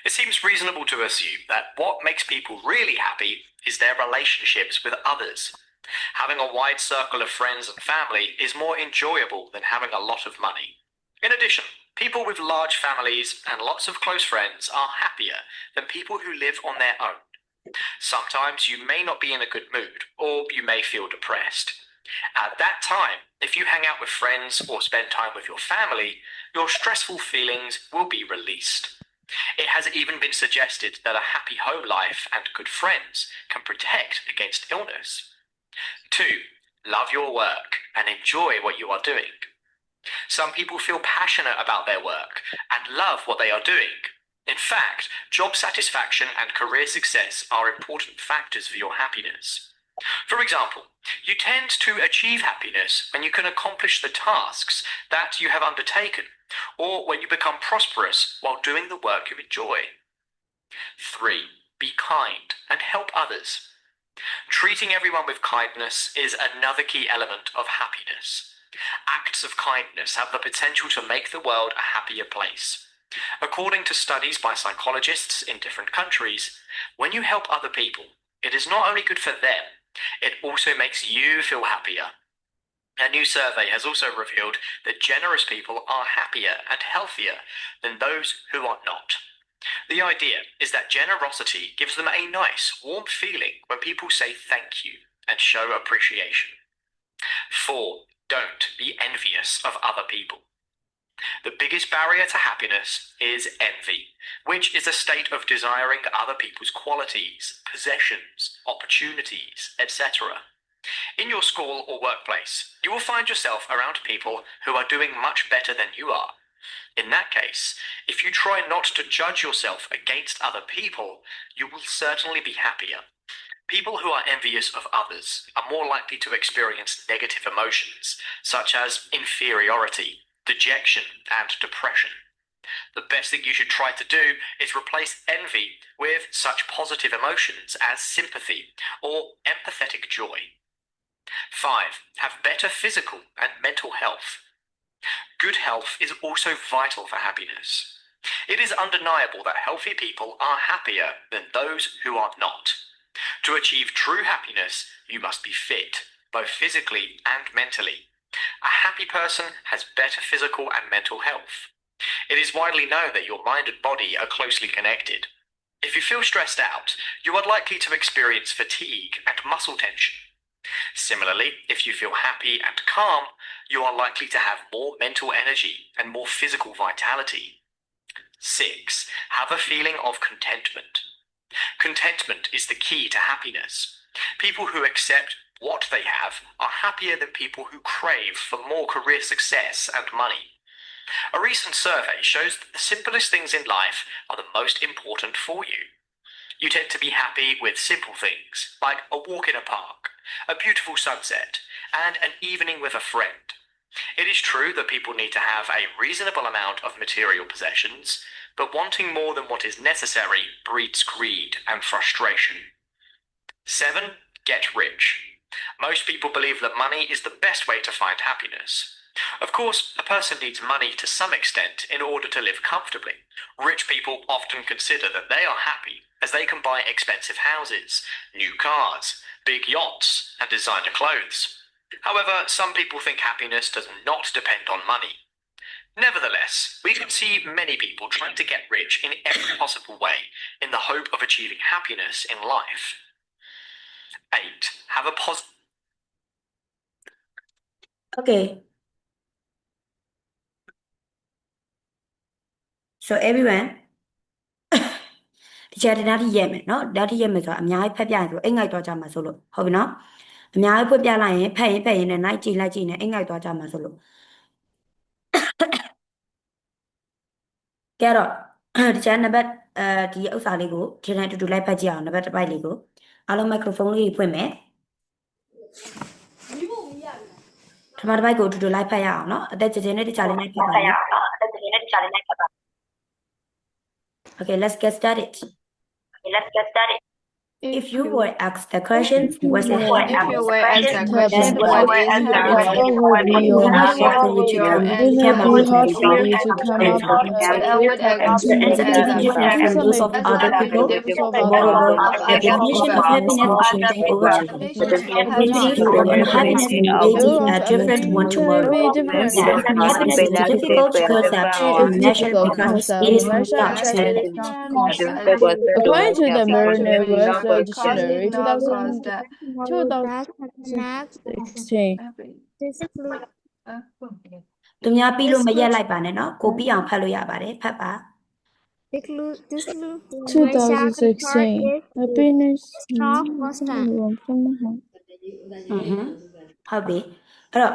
It seems reasonable to assume that what makes people really happy is their relationships with others. Having a wide circle of friends and family is more enjoyable than having a lot of money. In addition, people with large families and lots of close friends are happier than people who live on their own. Sometimes you may not be in a good mood, or you may feel depressed. At that time, if you hang out with friends or spend time with your family, your stressful feelings will be released. It has even been suggested that a happy home life and good friends can protect against illness. 2. Love your work and enjoy what you are doing. Some people feel passionate about their work and love what they are doing. In fact, job satisfaction and career success are important factors for your happiness. For example, you tend to achieve happiness when you can accomplish the tasks that you have undertaken, or when you become prosperous while doing the work you enjoy. 3. Be kind and help others. Treating everyone with kindness is another key element of happiness. Acts of kindness have the potential to make the world a happier place. According to studies by psychologists in different countries, when you help other people, it is not only good for them, it also makes you feel happier. A new survey has also revealed that generous people are happier and healthier than those who are not. The idea is that generosity gives them a nice, warm feeling when people say thank you and show appreciation. 4. Don't be envious of other people. The biggest barrier to happiness is envy, which is a state of desiring other people's qualities, possessions, opportunities, etc. In your school or workplace, you will find yourself around people who are doing much better than you are. In that case, if you try not to judge yourself against other people, you will certainly be happier. People who are envious of others are more likely to experience negative emotions, such as inferiority, dejection, and depression. The best thing you should try to do is replace envy with such positive emotions as sympathy or empathetic joy. 5. Have better physical and mental health. Good health is also vital for happiness. It is undeniable that healthy people are happier than those who are not. To achieve true happiness, you must be fit, both physically and mentally. A happy person has better physical and mental health. It is widely known that your mind and body are closely connected. If you feel stressed out, you are likely to experience fatigue and muscle tension. Similarly, if you feel happy and calm, you are likely to have more mental energy and more physical vitality. 6. Have a feeling of contentment. Contentment is the key to happiness. People who accept what they have are happier than people who crave for more career success and money. A recent survey shows that the simplest things in life are the most important for you. You tend to be happy with simple things, like a walk in a park, a beautiful sunset, and an evening with a friend. It is true that people need to have a reasonable amount of material possessions, but wanting more than what is necessary breeds greed and frustration. 7. Get rich. Most people believe that money is the best way to find happiness. Of course, a person needs money to some extent in order to live comfortably. Rich people often consider that they are happy as they can buy expensive houses, new cars, big yachts, and designer clothes. However, some people think happiness does not depend on money. Nevertheless, we can see many people trying to get rich in every possible way in the hope of achieving happiness in life. 8. Have a positive... Okay. So everyone, ဒီချက်တနားထိရက်မယ်เนาะဓာတ်ထိရက်မယ်ဆိုတာအများကြီးဖက်ပြရင်ဆိုအိမ်ငိုက်သွားကြမှာဆိုလို့ဟုတ်ပြီเนาะအများကြီးဖွက်ပြလိုက်ရင်ဖက်ရင်နဲ့နိုင်ကြည့်လိုက်ကြည့်နေအိမ်ငိုက်သွားကြမှာဆိုလို့ကဲတော့ဒီချက်နံပါတ်ဒီဥစ္စာလေးကိုဒီတိုင်းအတူတူလိုက်ဖက်ကြည့်အောင်နံပါတ်တစ်ပိုက်လေးကိုအားလုံးမိုက်ခရိုဖုန်းလေးဖွင့်မယ်ဒီမှာတစ်ပိုက်ကိုအတူတူလိုက်ဖက်ရအောင်เนาะအသက်ကြည်နဲ့တခြားလေးလိုက်ဖက်ပါမယ် Okay, let's get started. If you were asked the question, was it If you were asked the question, what is happiness? I would answer different from those of other people. Moreover, the definition of happiness is changing over time. Happiness may be a different one tomorrow. Happiness is a difficult concept to measure because it is not static. According to the Merriam Webster Dictionary, 2016. သူများပြီးလို့မရက်လိုက်ပါနဲ့เนาะကိုပြီးအောင်ဖတ်လို့ရပါတယ်ဖတ်ပါ 2016 happiness ဟုတ်ပြီအဲ့တော့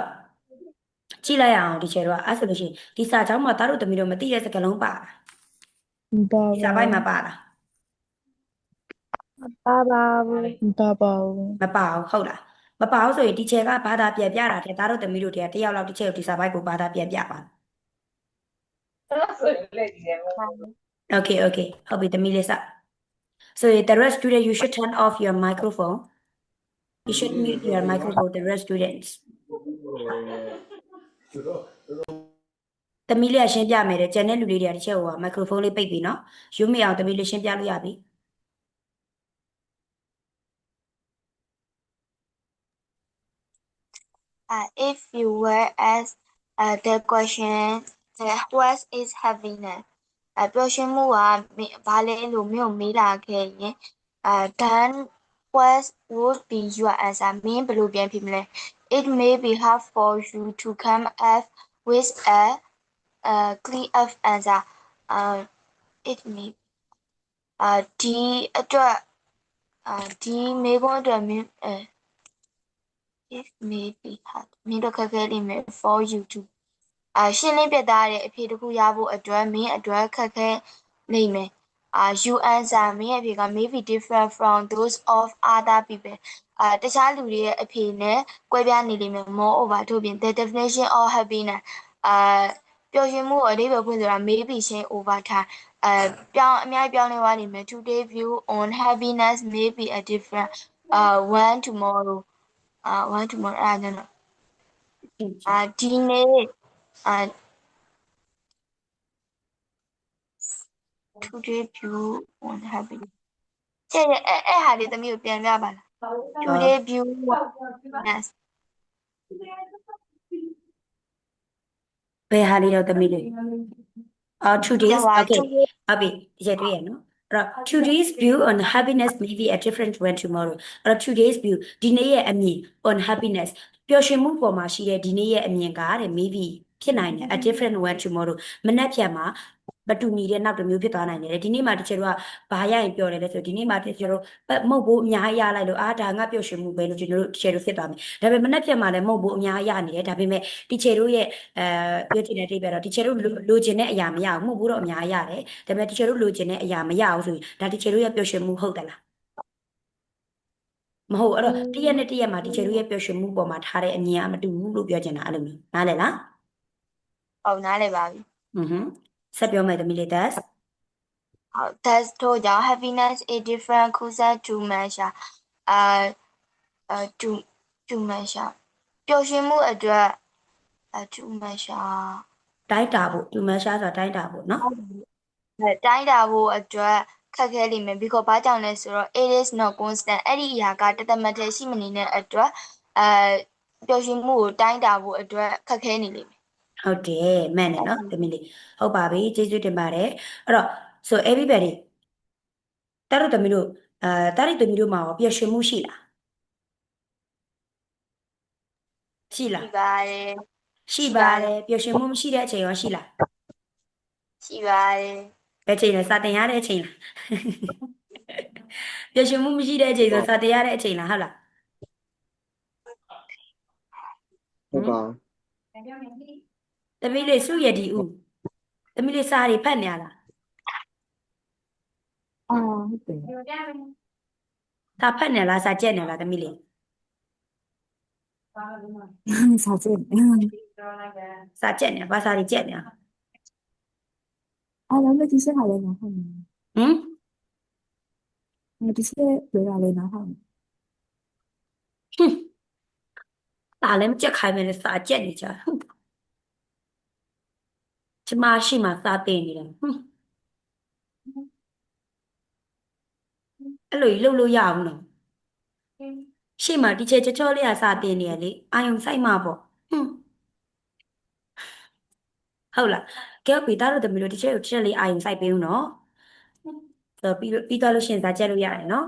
ကြည့်လိုက်အောင်ဒီချေတော့အဲ့ဆိုလို့ရှိရင်ဒီစာကြောင်းမှာသားတို့သမီးတို့မသိတဲ့စကားလုံးပါဒီစာပိုက်မှာပါလားမပါဘူးဟုတ်လားမပါဘူးဆိုရင်ဒီချေကဘာသာပြန်ပြတာတဲ့သားတို့သမီးတို့တယောက်လောက်ဒီချေကိုဒီစာပိုက်ကိုဘာသာပြန်ပြပါOkay,ဟုတ်ပြီသမီးလေးစ So the rest student you should turn off your microphone. You should mute your microphone the rest students. သမီးလေးရှင်းပြမယ်တဲ့ကျန်တဲ့လူလေးတွေကဒီချက်ဟိုက microphone လေးပိတ်ပြီเนาะယူမိအောင်သမီးလေးရှင်းပြလို့ရပြီ If you were asked the question, what is happiness? ပြောရှင်းမှုကဘာလဲလို့မျိုးမေးလာခဲ့ရင်then what would be your answer? မင်းဘယ်လိုပြန်ဖြေမလဲ It may be hard for you to come up with a clear answer it may ဒီအတွက်ဒီမေကွန်းအတွက်မင်းit may be hard မင်းတို့ခက်ခဲလိမ့်မယ် for you to ရှင်းလင်းပြသတဲ့အဖြေတစ်ခုရဖို့အတွက်မင်းအတွက်ခက်ခဲလိမ့်မယ်you answer မင်းရဲ့အဖြေက may be different from those of other people တခြားလူတွေရဲ့အဖြေနဲ့ကွဲပြားနေလိမ့်မယ် moreover ထို့ပြင် the definition of happiness ပျော်ရွှင်မှုအဓိပ္ပာယ်ဖွင့်ဆိုတာ may be change over time အများကြီးပြောင်းလဲသွားနေမယ် today view on happiness may be a different one tomorrow အဲ့ဒါကြောင့်ဒီနေ့ today view on happiness အဲ့ဟာလေးသမီးကိုပြန်ပြပါလား today view on happiness ဘယ်ဟာလေးတော့သမီးလေးtoday's okay ဟုတ်ပြီဒီချက်တွေ့ရနော်အဲ့တော့ today's view on happiness may be a different one tomorrow အဲ့တော့ today's view ဒီနေ့ရဲ့အမြင် on happiness ပျော်ရွှင်မှုပေါ်မှာရှိတဲ့ဒီနေ့ရဲ့အမြင်ကတဲ့ maybe ဖြစ်နိုင်တယ် a different one tomorrow မနက်ဖြန်မှာမတူညီတဲ့နောက်တစ်မျိုးဖြစ်သွားနိုင်တယ်ဒီနေ့မှတချို့ကဘာရရင်ပြောတယ်လဲဆိုဒီနေ့မှတချို့မဟုတ်ဘူးအများကြီးရလိုက်လို့ဒါငါပျော်ရွှင်မှုပဲလို့ကျွန်တော်တို့တချို့ဖြစ်သွားမယ်ဒါပေမဲ့မနက်ဖြန်မှာလည်းမဟုတ်ဘူးအများကြီးရနေတယ်ဒါပေမဲ့တချို့တို့ရဲ့ပြောချင်တဲ့တိပဲတော့တချို့တို့လိုချင်တဲ့အရာမရဘူးမဟုတ်ဘူးတော့အများကြီးရတယ်ဒါပေမဲ့တချို့တို့လိုချင်တဲ့အရာမရဘူးဆိုရင်ဒါတချို့တို့ရဲ့ပျော်ရွှင်မှုဟုတ်တယ်လားမဟုတ်အဲ့တော့တရက်နဲ့တရက်မှာတချို့တို့ရဲ့ပျော်ရွှင်မှုပေါ်မှာထားတဲ့အမြင်ကမတူဘူးလို့ပြောချင်တာအဲ့လိုမျိုးနားလည်လားဟုတ်နားလည်ပါပြီဆက်ပြောမယ်သမီးလေး that'sထို့ကြောင့် happiness is different concept to measure to measure ပျော်ရွှင်မှုအတွက် to measure တိုင်းတာဖို့ to measure ဆိုတာတိုင်းတာဖို့เนาะတိုင်းတာဖို့အတွက်ခက်ခဲလိမ့်မယ် because ဘာကြောင့်လဲဆိုတော့ it is not constant အဲ့ဒီအရာကတသက်မတည်းရှိမနေတဲ့အတွက်ပျော်ရွှင်မှုကိုတိုင်းတာဖို့အတွက်ခက်ခဲနေလိမ့်မယ်ဟုတ်တယ်မှန်တယ်เนาะသမီးလေးဟုတ်ပါပြီကျေးဇူးတင်ပါတယ်အဲ့တော့ so everybody တာတို့သမီးတို့တာတို့သမီးတို့မှာရောပျော်ရွှင်မှုရှိလားရှိလားရှိပါတယ်ပျော်ရွှင်မှုမရှိတဲ့အချိန်ရောရှိလားရှိပါတယ်ဘယ်ချိန်လဲစာတင်ရတဲ့အချိန်လားပျော်ရွှင်မှုမရှိတဲ့အချိန်ဆိုစာတင်ရတဲ့အချိန်လားဟုတ်လားဟုတ်ပါသမီးလေးစုရည်ဒီဦးသမီးလေးစာတွေဖတ်နေရလားဟုတ်တယ်စာဖတ်နေလားစာကြက်နေလားသမီးလေးစာကြည့်စာကြက်နေဘာစာတွေကြက်နေလည်းဒီစက်ဟာလည်းနော်ဟုတ်ဒီစက်ပြောရလဲနော်ဟုတ်စာလည်းမကြက်ခိုင်းမယ်စာကြက်နေကြကျမရှိမှစာတင်နေတယ်အဲ့လိုလှုပ်လို့ရအောင်နော်ရှေ့မှာဒီချက်ချောလေးကစာတင်နေရလေအာယုံစိုက်မှာပေါ့ဟုတ်လားကဲပြီးသားတို့တမီးတို့ဒီချက်ကိုတစ်ချက်လေးအာယုံစိုက်ပေးဦးနော်ဆိုတော့ပြီးသွားလို့ရှိရင်စာကြက်လို့ရတယ်နော်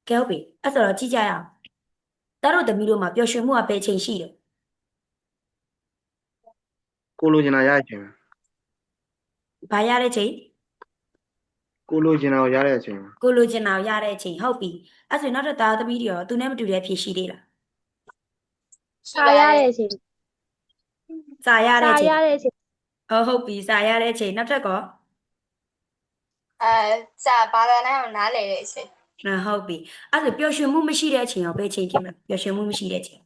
ကဲပြီးအဲ့ဆိုတော့ကြည့်ကြရအောင်သားတို့တမီးတို့မှာပျော်ရွှင်မှုကဘယ်ချိန်ရှိတယ်ကိုလိုချင်တာရတဲ့အချိန်ဘာရတဲ့ချိန်ကိုလိုချင်တာကိုရတဲ့အချိန်ကိုလိုချင်တာကိုရတဲ့အချိန်ဟုတ်ပြီအဲ့ဆိုနောက်တော့သားသမီးတွေရောသူနဲ့မတူတဲ့အဖြစ်ရှိသေးလားစာရတဲ့အချိန်စာရတဲ့အချိန်ဟုတ်ပြီစာရတဲ့အချိန်နောက်ထပ်ကောစာဘာသာနဲ့အောင်နားလည်တဲ့အချိန်ဟုတ်ပြီအဲ့ဆိုပျော်ရွှင်မှုမရှိတဲ့အချိန်ရောဘယ်ချိန်ဖြစ်မလဲပျော်ရွှင်မှုမရှိတဲ့အချိန်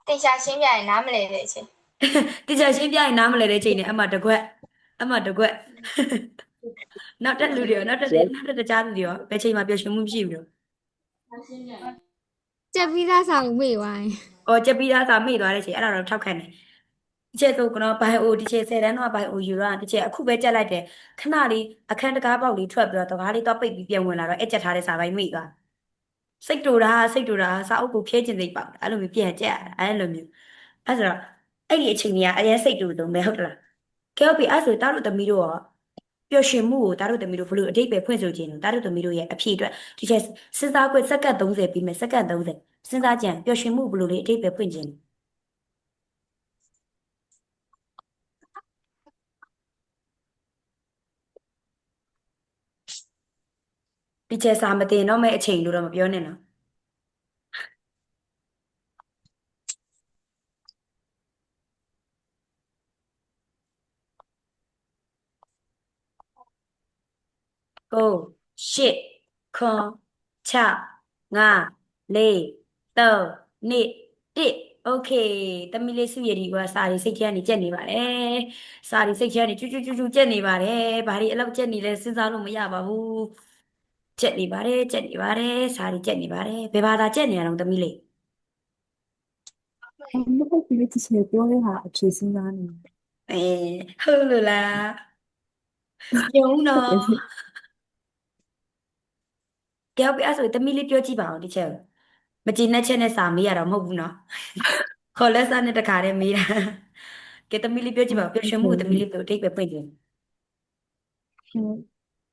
တင်ရှာရှင်းပြရင်နားမလည်တဲ့အချိန်တင်ရှာရှင်းပြရင်နားမလည်တဲ့အချိန်နဲ့အမှတကွက်နောက်တက်လူတွေရောနောက်တက်တခြားလူတွေရောဘယ်ချိန်မှာပျော်ရွှင်မှုမရှိဘူးလို့ကြက်ပြီးသားစာကိုမေ့သွားရင်ကြက်ပြီးသားစာမေ့သွားတဲ့အချိန်အဲ့ဒါတော့ထောက်ခံတယ်ဒီချက်ဆိုကတော့ဘိုင်အိုဒီချက်10တန်းတော့ဘိုင်အိုယူရဒီချက်အခုပဲကြက်လိုက်တယ်ခဏလေးအခန်းတကားပေါက်လေးထွက်ပြီးတော့တကားလေးတော့ပိတ်ပြီးပြန်ဝင်လာတော့အဲ့ကြက်ထားတဲ့စာပိုင်းမေ့သွားစိတ်တူတာစာအုပ်ကိုဖြဲကျင်စိတ်ပေါက်အဲ့လိုမျိုးပြန်ကြက်အဲ့လိုမျိုးအဲ့ဆိုတော့အဲ့ဒီအချိန်ကြီးကအရင်စိတ်တူတုံးပဲဟုတ်လားကဲဟုတ်ပြီအဲ့ဆိုတာတို့သမီးတို့ရောပျော်ရွှင်မှုကိုတားတို့သမီးတို့ဘလို့အတိတ်ပဲဖွင့်ဆိုခြင်းလို့တားတို့သမီးတို့ရဲ့အဖြေအတွက်ဒီချက်စဉ်းစားခွင့်စက္ကန့်30ပြီးမယ်စက္ကန့်30စဉ်းစားကြံပျော်ရွှင်မှုဘလို့လေးအတိတ်ပဲဖွင့်ခြင်း ဒီချက်စာမတင်တော့မဲ့အချိန်လို့တော့မပြောနဲ့နော်ကိုရှစ်ခွန်6 5 4 3 2 1โอเคသမီးလေးစုရည်ဒီကစာရီစိတ်ထဲကနေကြက်နေပါတယ်စာရီစိတ်ထဲကနေကျူးကျူးကျူးကျူးကြက်နေပါတယ်ဘာဒီအဲ့လောက်ကြက်နေလဲစဉ်းစားလို့မရပါဘူးကြက်နေပါတယ်ကြက်နေပါတယ်စာရီကြက်နေပါတယ်ဘယ်ဘာသာကြက်နေရအောင်သမီးလေး မဟုတ်ဘူးဒီချက်ပြောတဲ့ဟာအဖြေစဉ်းစားနေ အေးဟုတ်လို့လားပြုံးတော့ကဲဟုတ်ပြီအဲ့ဆိုသမီးလေးပြောကြည့်ပါအောင်ဒီချက်မကြည်နဲ့ချက်နဲ့စာမေးရတော့မဟုတ်ဘူးနော်ခေါ်လက်စာနဲ့တခါတည်းမေးတာကဲသမီးလေးပြောကြည့်ပါဦးပျော်ရွှင်မှုကိုသမီးလေးပြောအဓိပ္ပာယ်ဖွင့်ကြည့်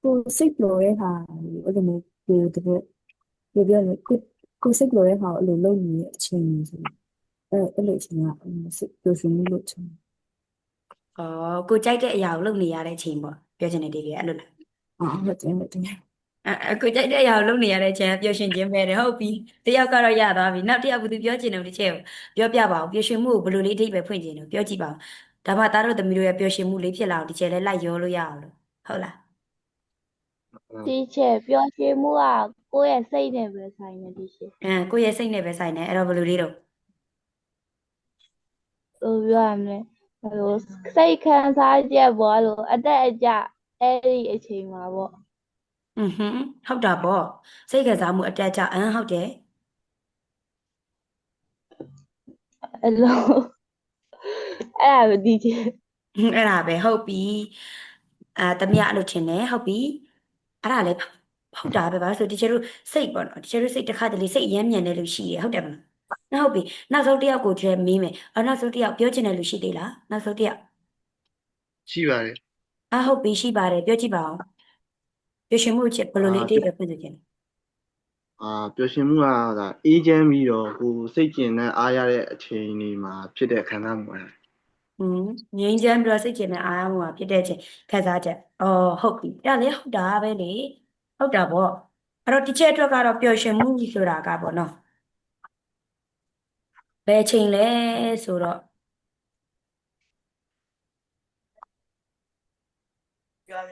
ကိုစိတ်လိုတဲ့ဟာအဲ့လိုမျိုးကိုတကယ်ပြောလို့ကိုစိတ်လိုတဲ့ဟာကိုအဲ့လိုလုပ်နေတဲ့အချိန်ဆိုအဲ့လိုအချိန်ကစိတ်ပျော်ရွှင်မှုလို့ချင် ဩကိုကြိုက်တဲ့အရာကိုလုပ်နေရတဲ့အချိန်ပေါ့ပြောချင်တယ်ဒီကအဲ့လိုလား ဟုတ်တယ်ဟုတ်တယ် ကိုကြိုက်တဲ့အရာကိုလုပ်နေရတဲ့အချိန်ကပျော်ရွှင်ခြင်းပဲတဲ့ဟုတ်ပြီတယောက်ကတော့ရသွားပြီနောက်တစ်ယောက်ဘယ်သူပြောချင်တယ်ဒီချက်ကိုပြောပြပါဦးပျော်ရွှင်မှုကိုဘယ်လိုလေးအဓိပ္ပာယ်ဖွင့်ချင်တယ်ပြောကြည့်ပါဦးဒါမှသားတို့သမီးတို့ရဲ့ပျော်ရွှင်မှုလေးဖြစ်လာအောင်ဒီချက်လေးလိုက်ရောလို့ရအောင်လို့ဟုတ်လား ဒီချက်ပျော်ရွှင်မှုကကိုယ့်ရဲ့စိတ်နဲ့ပဲဆိုင်တယ်ဒီချက် ကိုယ့်ရဲ့စိတ်နဲ့ပဲဆိုင်တယ်အဲ့တော့ဘယ်လိုလေးတော့ ဘယ်လိုပြောရမလဲဟိုစိတ်ခံစားချက်ပေါ့လို့အတက်အကျအဲ့ဒီအချိန်မှာပေါ့ ဟုတ်တာပေါ့စိတ်ကစားမှုအတက်အကျဟုတ်တယ် အဲ့လိုအဲ့ဒါပဲဒီချက် အဲ့ဒါပဲဟုတ်ပြီတမရအဲ့လိုထင်တယ်ဟုတ်ပြီအဲ့ဒါလည်းဟုတ်တာပဲပါဆိုတချို့တို့စိတ်ပေါ့နော်တချို့တို့စိတ်တစ်ခါတလေစိတ်အယမ်းမြန်နေလို့ရှိရဟုတ်တယ်မလားဟုတ်ပြီနောက်ဆုံးတစ်ယောက်ကိုကျဲမေးမယ်နောက်ဆုံးတစ်ယောက်ပြောချင်တယ်လို့ရှိသေးလားနောက်ဆုံးတစ်ယောက် ရှိပါတယ် ဟုတ်ပြီရှိပါတယ်ပြောကြည့်ပါဦးပျော်ရွှင်မှုချက်ဘယ်လိုလေးအတိတ်ပဲဖွင့်ဆိုခြင်း ပျော်ရွှင်မှုကဒါအေးချမ်းပြီးတော့ကိုယ်စိတ်ကျဉ်နဲ့အားရတဲ့အချိန်ဒီမှာဖြစ်တဲ့ခံစားမှုအဲ့ဒါ ငြိမ်းချမ်းပြီးတော့စိတ်ကျင်တဲ့အားရမှုကဖြစ်တဲ့အချိန်ခံစားချက်ဟုတ်ပြီအဲ့ဒါလေဟုတ်တာပဲလေဟုတ်တာပေါ့အဲ့တော့ဒီချက်အတွက်ကတော့ပျော်ရွှင်မှုဆိုတာကပေါ့နော်ဘယ်အချိန်လဲဆိုတော့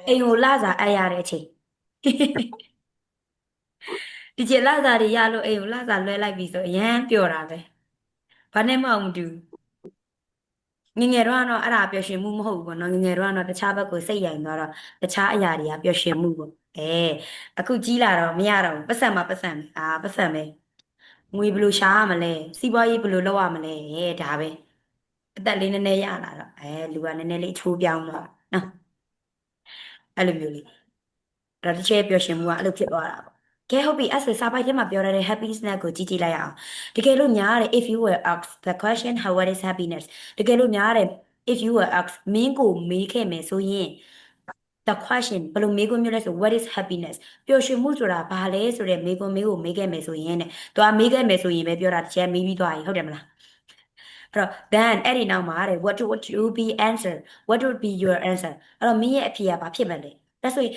အိမ်ကိုလာစားအပ်ရတဲ့အချိန်ဒီချက်လာစားတွေရလို့အိမ်ကိုလာစားလွှဲလိုက်ပြီဆိုအရန်ပျော်တာပဲဘာနဲ့မှမတူငငယ်တော့ကတော့အဲ့ဒါပျော်ရွှင်မှုမဟုတ်ဘူးပေါ့နော်ငငယ်တော့ကတော့တခြားဘက်ကိုစိတ်ယိုင်သွားတော့တခြားအရာတွေကပျော်ရွှင်မှုပေါ့အခုကြီးလာတော့မရတော့ဘူးပတ်စံမှာပတ်စံပတ်စံပဲငွေဘယ်လိုရှာရမလဲစီးပွားရေးဘယ်လိုလုပ်ရမလဲဒါပဲအသက်လေးနည်းနည်းရလာတော့လူကနည်းနည်းလေးအချိုးပြောင်းတော့နော်အဲ့လိုမျိုးလေးအဲ့တော့တစ်ချက်ပျော်ရွှင်မှုကအဲ့လိုဖြစ်သွားတာပေါ့ကဲဟုတ်ပြီအဲ့ဆိုစာပိုက်ထဲမှာပြောရတဲ့ happiness ကိုကြည့်ကြည့်လိုက်အောင်တကယ်လို့များတယ် if you were asked the question how what is happiness တကယ်လို့များတယ် if you were asked မင်းကိုမေးခဲ့မယ်ဆိုရင် the question ဘယ်လိုမေးခွန်းမျိုးလဲဆို what is happiness ပျော်ရွှင်မှုဆိုတာဘာလဲဆိုတဲ့မေးခွန်းမျိုးကိုမေးခဲ့မယ်ဆိုရင်တဲ့သူကမေးခဲ့မယ်ဆိုရင်ပဲပြောတာတစ်ချက်မေးပြီးသွားပြီဟုတ်တယ်မလားအဲ့တော့ then အဲ့ဒီနောက်မှာတဲ့ what would you be answer what would be your answer အဲ့တော့မင်းရဲ့အဖြေကဘာဖြစ်မလဲဒါဆိုရင်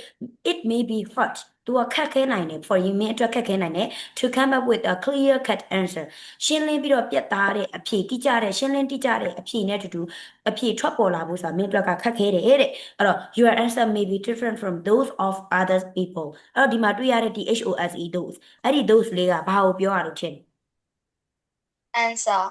it may be hard သူကခက်ခဲနိုင်တယ် for you မင်းအတွက်ခက်ခဲနိုင်တယ် to come up with a clear cut answer ရှင်းလင်းပြီးတော့ပြတ်သားတဲ့အဖြေတိကျတဲ့ရှင်းလင်းတိကျတဲ့အဖြေနဲ့တူတူအဖြေထွက်ပေါ်လာဖို့ဆိုတာမင်းအတွက်ကခက်ခဲတယ်တဲ့အဲ့တော့ your answer may be different from those of other people အဲ့တော့ဒီမှာတွေ့ရတဲ့ဒီ HOSE those အဲ့ဒီ those လေးကဘာကိုပြောရလို့ထင် answer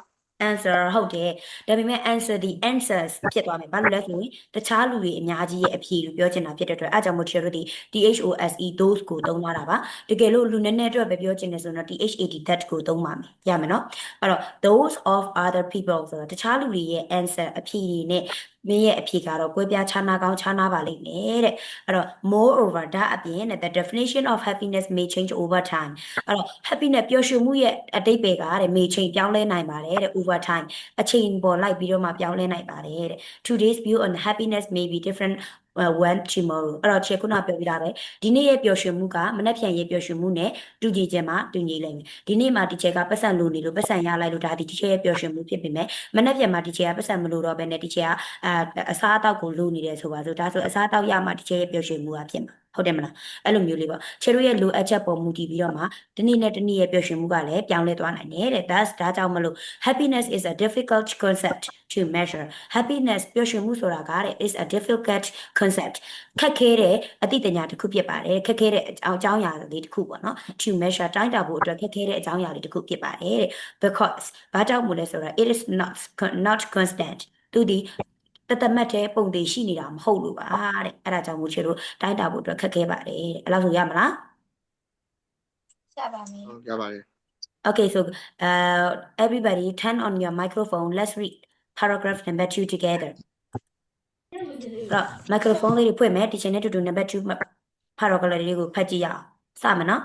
answer ဟုတ်တယ်ဒါပေမဲ့ answer ဒီ answers ဖြစ်သွားမယ်ဘာလို့လဲဆိုရင်တခြားလူတွေအများကြီးရဲ့အဖြေလို့ပြောချင်တာဖြစ်တဲ့အတွက်အဲကြောင့်မို့ချေတို့ဒီ THOSE those ကိုသုံးလာတာပါတကယ်လို့လူနည်းနည်းအတွက်ပဲပြောချင်တယ်ဆိုတော့ THAT that ကိုသုံးပါမယ်ရမယ်နော်အဲ့တော့ those of other people ဆိုတော့တခြားလူတွေရဲ့ answer အဖြေတွေနဲ့မင်းရဲ့အဖြေကတော့ကွဲပြားခြားနားကောင်းခြားနားပါလိမ့်မယ်တဲ့အဲ့တော့ moreover ဒါအပြင် the definition of happiness may change over time အဲ့တော့ happiness ပျော်ရွှင်မှုရဲ့အတိတ်ပဲကတဲ့ may change ပြောင်းလဲနိုင်ပါတယ်တဲ့ over time အချိန်ပေါ်လိုက်ပြီးတော့မှပြောင်းလဲနိုင်ပါတယ်တဲ့ today's view on happiness may be different when tomorrow အဲ့တော့ချက်ခုနပြောပြတာပဲဒီနေ့ရဲ့ပျော်ရွှင်မှုကမနှက်ဖြန်ရဲ့ပျော်ရွှင်မှုနဲ့တူညီခြင်းမှာတူညီလိမ့်မယ်ဒီနေ့မှာဒီချက်ကပတ်စံလိုနေလို့ပတ်စံရလိုက်လို့ဒါဒီချက်ရဲ့ပျော်ရွှင်မှုဖြစ်ပေမဲ့မနှက်ဖြန်မှာဒီချက်ကပတ်စံမလိုတော့ဘဲနဲ့ဒီချက်ကအစားအသောက်ကိုလိုနေတယ်ဆိုပါစို့ဒါဆိုအစားအသောက်ရမှဒီချက်ရဲ့ပျော်ရွှင်မှုကဖြစ်မှာ ဟုတ်တယ်မလားအဲ့လိုမျိုးလေးပေါ့ချေတို့ရဲ့လိုအပ်ချက်ပေါ်မူတည်ပြီးတော့မှတနေ့နဲ့တနေ့ရဲ့ပျော်ရွှင်မှုကလည်းပြောင်းလဲသွားနိုင်တယ်တဲ့ဒါကြောင့်မလို့ happiness is a difficult concept to measure happiness ပျော်ရွှင်မှုဆိုတာကတဲ့ is a difficult concept ခက်ခဲတဲ့အသိပညာတစ်ခုဖြစ်ပါတယ်ခက်ခဲတဲ့အကြောင်းအရာလေးတစ်ခုပေါ့နော် to measure တိုင်းတာဖို့အတွက်ခက်ခဲတဲ့အကြောင်းအရာလေးတစ်ခုဖြစ်ပါတယ်တဲ့ because ဘာကြောင့်မို့လဲဆိုတော့ it is not constant သူဒီတသက်တဲ့ပုံသေးရှိနေတာမဟုတ်လို့ပါတဲ့အဲ့ဒါကြောင့်မို့ချေတို့တိုင်းတာဖို့အတွက်ခက်ခဲပါတယ်တဲ့အဲ့လောက်ဆိုရမလား ဟုတ်ရပါတယ် Okay, so everybody turn on your microphone. Let's read paragraph number 2 together. Microphone လေးဖွင့်မယ် teacher နဲ့တူတူ number 2 paragraph လေးကိုဖတ်ကြည့်ရအောင်စမယ်နော်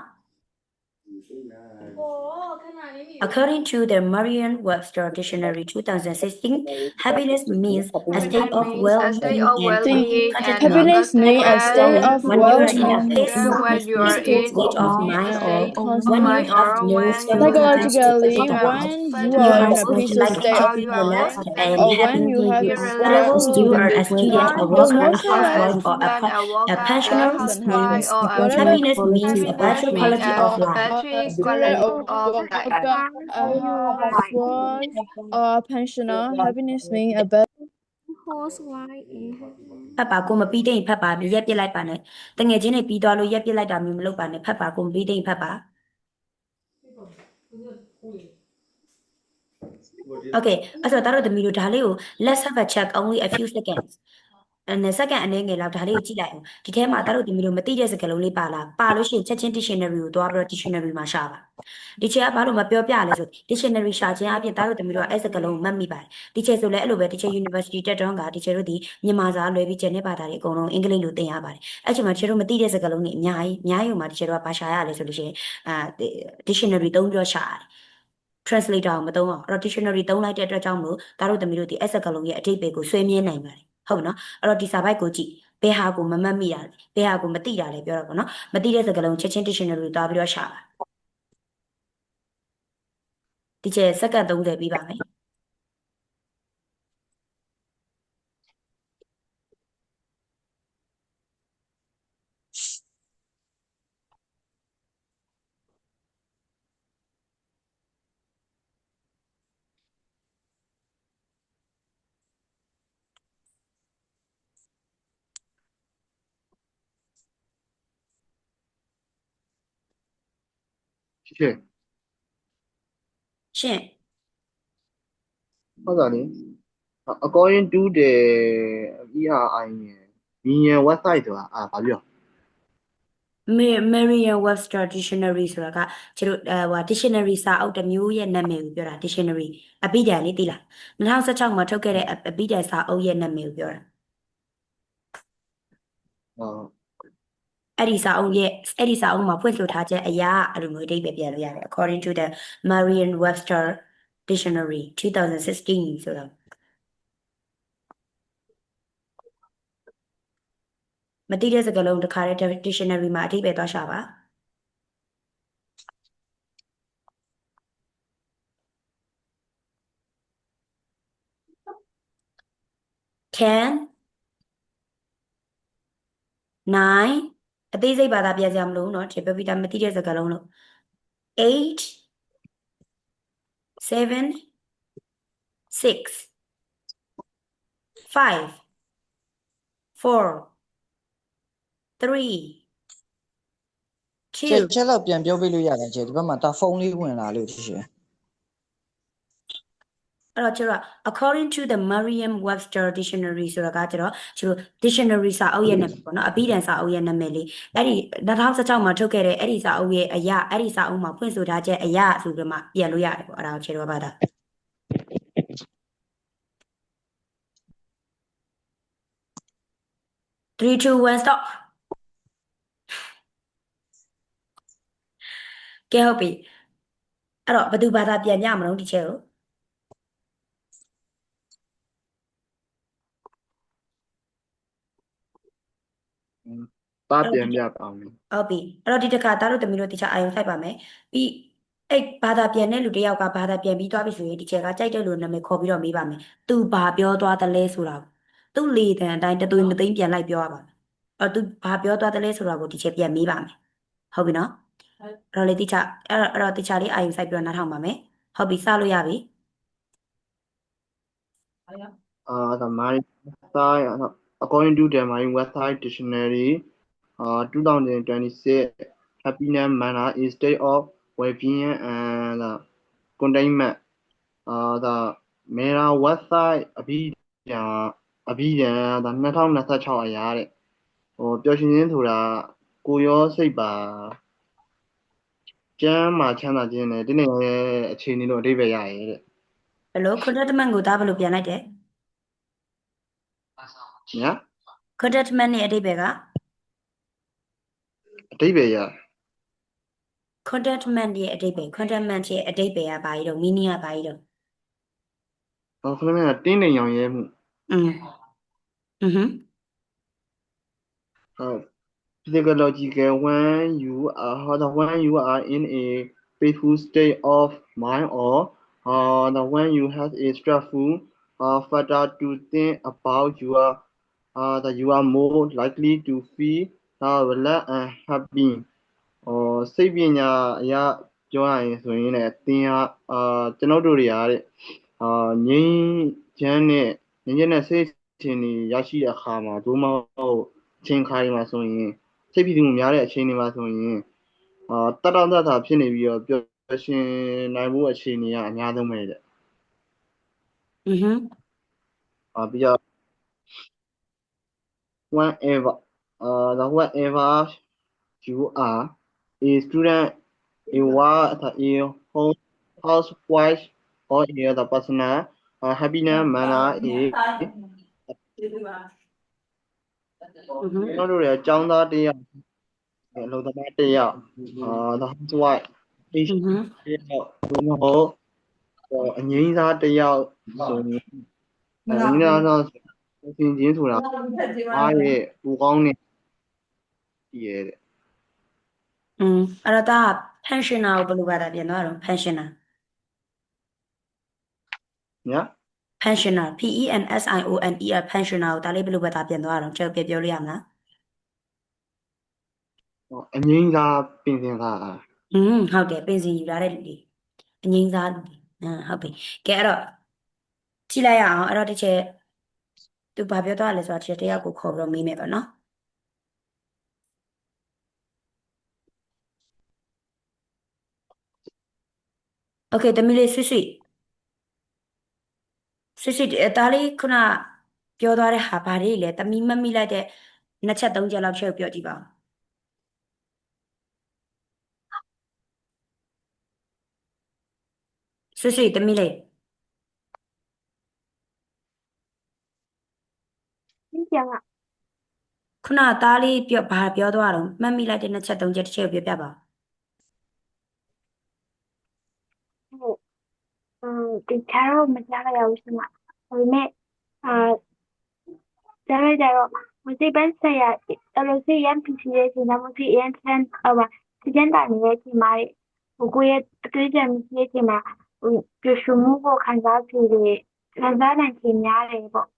According to the Merriam-Webster Dictionary 2016, happiness means a state of A well-being state of and well-being and contentment. Happiness means a state of When you are in a well-being, peaceful, when you are in state of mind, or state of when you mind, have or no when you psychologically, sympathy at all. when you You are are in a supposed to peaceful like state of happy, you are relaxed, well and or happy. when you have feel Whether relaxed, you are a student, a worker, a Emotional housewife, or student, a a worker, a pensioner, housewife, or a happiness means a happiness better means quality a of life. better student, a quality of life. worker, a housewife, or a pensioner, happiness means a better ဖတ်ပါကိုမပြီးတဲ့ရင်ဖတ်ပါရက်ပြစ်လိုက်ပါနဲ့တငယ်ချင်းတွေပြီးသွားလို့ရက်ပြစ်လိုက်တာမျိုးမလုပ်ပါနဲ့ဖတ်ပါကိုမပြီးတဲ့ရင်ဖတ်ပါ Okay အဲ့ဆိုတော့တို့သမီးတို့ဒါလေးကို let's have a check only a few seconds second အနေငယ်လောက်ဒါလေးကိုကြည့်လိုက်အောင်ဒီထဲမှာတို့သမီးတို့မသိတဲ့စကားလုံးလေးပါလားပါလို့ရှိရင်ချက်ချင်း dictionary ကိုသွားပြီးတော့ dictionary မှာရှာပါဒီချက်ဘာလို့မပြောပြလဲဆို dictionary ရှာခြင်းအပြင်တို့သမီးတို့အဲ့စကားလုံးမှတ်မိပါတယ်ဒီချက်ဆိုလဲအဲ့လိုပဲဒီချက် university တက်တော့ကဒီချက်တို့ဒီမြန်မာစာလွယ်ပြီးကျန်တဲ့ဘာသာတွေအကုန်လုံးအင်္ဂလိပ်လိုသင်ရပါတယ်အဲ့ချိန်မှာချက်တို့မသိတဲ့စကားလုံးတွေအများကြီးမှာဒီချက်တို့ကဘာရှာရလဲဆိုလို့ရှိရင်dictionary သုံးပြီးတော့ရှာရတယ် translator ကိုမသုံးအောင်အဲ့တော့ dictionary သုံးလိုက်တဲ့အတွက်ကြောင့်မလို့တို့သမီးတို့ဒီအဲ့စကားလုံးရဲ့အဓိပ္ပာယ်ကိုဆွဲမြဲနိုင်ပါတယ်ဟုတ်နော်အဲ့တော့ဒီစာပိုက်ကိုကြည့်ဘယ်ဟာကိုမမှတ်မိတာလဲဘယ်ဟာကိုမသိတာလဲပြောတော့ပေါ့နော်မသိတဲ့စကားလုံးချက်ချင်း dictionary ကိုသွားပြီးတော့ရှာပါဒီချက်စက္ကန့်30ပြီးပါမယ်ရှင်း ရှင့် ဟုတ်တာလေ according to the ERI မြန် website ဆိုတာဘာပြော Merriam-Webster Dictionary ဆိုတာကကျတို့ဟို dictionary စာအုပ်တစ်မျိုးရဲ့နာမည်ကိုပြောတာ dictionary အပိဓာန်လေးသိလား2016မှာထုတ်ခဲ့တဲ့အပိဓာန်စာအုပ်ရဲ့နာမည်ကိုပြောတာ အဲ့ဒီစာအုပ်မှာဖွင့်ဆိုထားချက်အရာအဲ့လိုမျိုးအဓိပ္ပာယ်ပြန်လို့ရတယ် according to the Merriam-Webster Dictionary 2016ဆိုတော့မသိတဲ့စကားလုံးတစ်ခါတည်း dictionary မှာအဓိပ္ပာယ်သွားရှာပါ can 9အသေးစိတ်ဘာသာပြန်စရာမလိုဘူးเนาะဒီပပီတာမသိတဲ့စကားလုံးလို့8 7 6 5 4 3 ချက်လောက်ပြန်ပြောပြလို့ရတယ်ချက်ဒီဘက်မှာတာဖုန်းလေးဝင်လာလို့ရှင် အဲ့တော့ကျတော့ according to the Merriam-Webster Dictionary ဆိုတာကကျတော့dictionary စာအုပ်ရဲ့နာမည်ပေါ့နော်အပိဓာန်စာအုပ်ရဲ့နာမည်လေးအဲ့ဒီ2016မှာထုတ်ခဲ့တဲ့အဲ့ဒီစာအုပ်ရဲ့အရာအဲ့ဒီစာအုပ်မှာဖွင့်ဆိုထားချက်အရာဆိုပြီးမှပြန်လို့ရတယ်ပေါ့အဲ့ဒါကိုခြေတော်ဘာသာ3 2 1 stop ကဲဟုတ်ပြီအဲ့တော့ဘယ်သူဘာသာပြန်ပြမလို့ဒီချက်ကိုတာပြန်ပြပါမယ်ဟုတ်ပြီအဲ့တော့ဒီတစ်ခါတို့သမီးတို့တခြားအာယုံဆိုင်ပါမယ်ပြီးအဲ့ဘာသာပြန်တဲ့လူတစ်ယောက်ကဘာသာပြန်ပြီးသွားပြီဆိုရင်ဒီချက်ကကြိုက်တဲ့လူနာမည်ခေါ်ပြီးတော့မေးပါမယ်သူဘာပြောသွားသလဲဆိုတာသူလေတန်အတိုင်းတသွေးမသိမ့်ပြန်လိုက်ပြောရပါမယ် သူဘာပြောသွားတယ်လဲဆိုတော့ကိုဒီချက်ပြန်မေးပါမယ်ဟုတ်ပြီနော်အဲ့တော့လေတိချအဲ့တော့တိချလေးအာယူစိုက်ပြီးတော့နားထောင်ပါမယ်ဟုတ်ပြီစလို့ရပြီ The marine website, according to the marine website dictionary, 2026 happiness manner is state of well-being and containment. The Mera website အပြီးပြန်ဒါ2026အရာတဲ့ပျော်ရွှင်ခြင်းဆိုတာကိုယ်ရောစိတ်ပါကျမ်းမာချမ်းသာခြင်းနဲ့ဒီနေ့ရဲ့အခြေအနေတော့အဓိပ္ပာယ်ရရဲ့တဲ့ ဘယ်လို contentment ကိုဒါဘယ်လိုပြန်လိုက်တယ် ညာ contentment နဲ့အဓိပ္ပာယ်က အဓိပ္ပာယ်ရ contentment ရဲ့အဓိပ္ပာယ် contentment ရဲ့အဓိပ္ပာယ်ကဘာကြီးတော့ meaning ကဘာကြီးတော့ ခဏတင်းနေရောင်ရဲမှု physiological when you are in a peaceful state of mind or when you have a stressful factor to think about you are more likely to feel relaxed and happy စိတ်ပညာအရပြောရရင်ဆိုရင်လည်းသင်ဟာကျွန်တော်တို့တွေကတဲ့ငြိမ်းချမ်းတဲ့စိတ်အခြေအနေရရှိတဲ့အခါမှာဒုမဟုတ်အချိန်ခါတွေမှာဆိုရင်စိတ်ဖြစ်မှုများတဲ့အချိန်တွေမှာဆိုရင်တတ်တာဖြစ်နေပြီးတော့ပျော်ရွှင်နိုင်မှုအခြေအနေကအများဆုံးပဲတဲ့ပြီးတော့ whenever you are a student a worker a housewife or a other personal happiness manner is ကျွန်တော်တို့ရဲ့အကြောင်းသားတစ်ယောက်အလုပ်သမားတစ်ယောက် the housewife တယောက်ဘုမဟုတ်အငိမ့်စားတစ်ယောက်ဆိုရင်အငိမ့်စားတော့သင်ချင်းဆိုတာအားရဲ့ပူကောင်းနေရဲ့တဲ့အဲ့တော့ဒါ pensioner ကိုဘယ်လိုဘာသာပြန်တော့ pensioner ညာ pensioner pensioner pensioner ကိုဒါလေးဘယ်လိုဘာသာပြန်သွားတော့ကျွန်တော်ပြောလို့ရမလား အငိမ့်စားပင်စင်စားဟုတ်တယ်ပင်စင်ယူလာတဲ့လူတွေအငိမ့်စားလူတွေဟုတ်ပြီကဲအဲ့တော့ကြည့်လိုက်ရအောင်အဲ့တော့တစ်ချက်သူဘာပြောသွားလဲဆိုတော့တစ်ချက်တယောက်ကိုခေါ်ပြီးတော့မေးမယ်ပေါ့နော်โอเคတမီလေးဆွဆွဒါလေးခုနပြောသွားတဲ့ဟာဘာတွေလဲတမီမမိလိုက်တဲ့နှစ်ချက်သုံးချက်လောက်ချက်ပြောကြည့်ပါဦးဆွတမီလေးခုနသားလေးဘာပြောသွားတော့မှတ်မိလိုက်တဲ့နှစ်ချက်သုံးချက်တစ်ချက်ပြောပြပါဒီချာတော့မကြားရဘူးစမဒါပေမဲ့ကြားရတော့မစိပန်းဆက်ရတော်လို့စီရန်ဖြစ်ရဲ့ဒီနမစီအန်ဆန်ဒီကျန်တာနေတဲ့ဒီမှာကိုရဲ့အတွေ့အကြုံဖြစ်နေမှာပြည့်စုံမှုကိုခံစားနိုင်ခြင်းများတယ်ပေါ့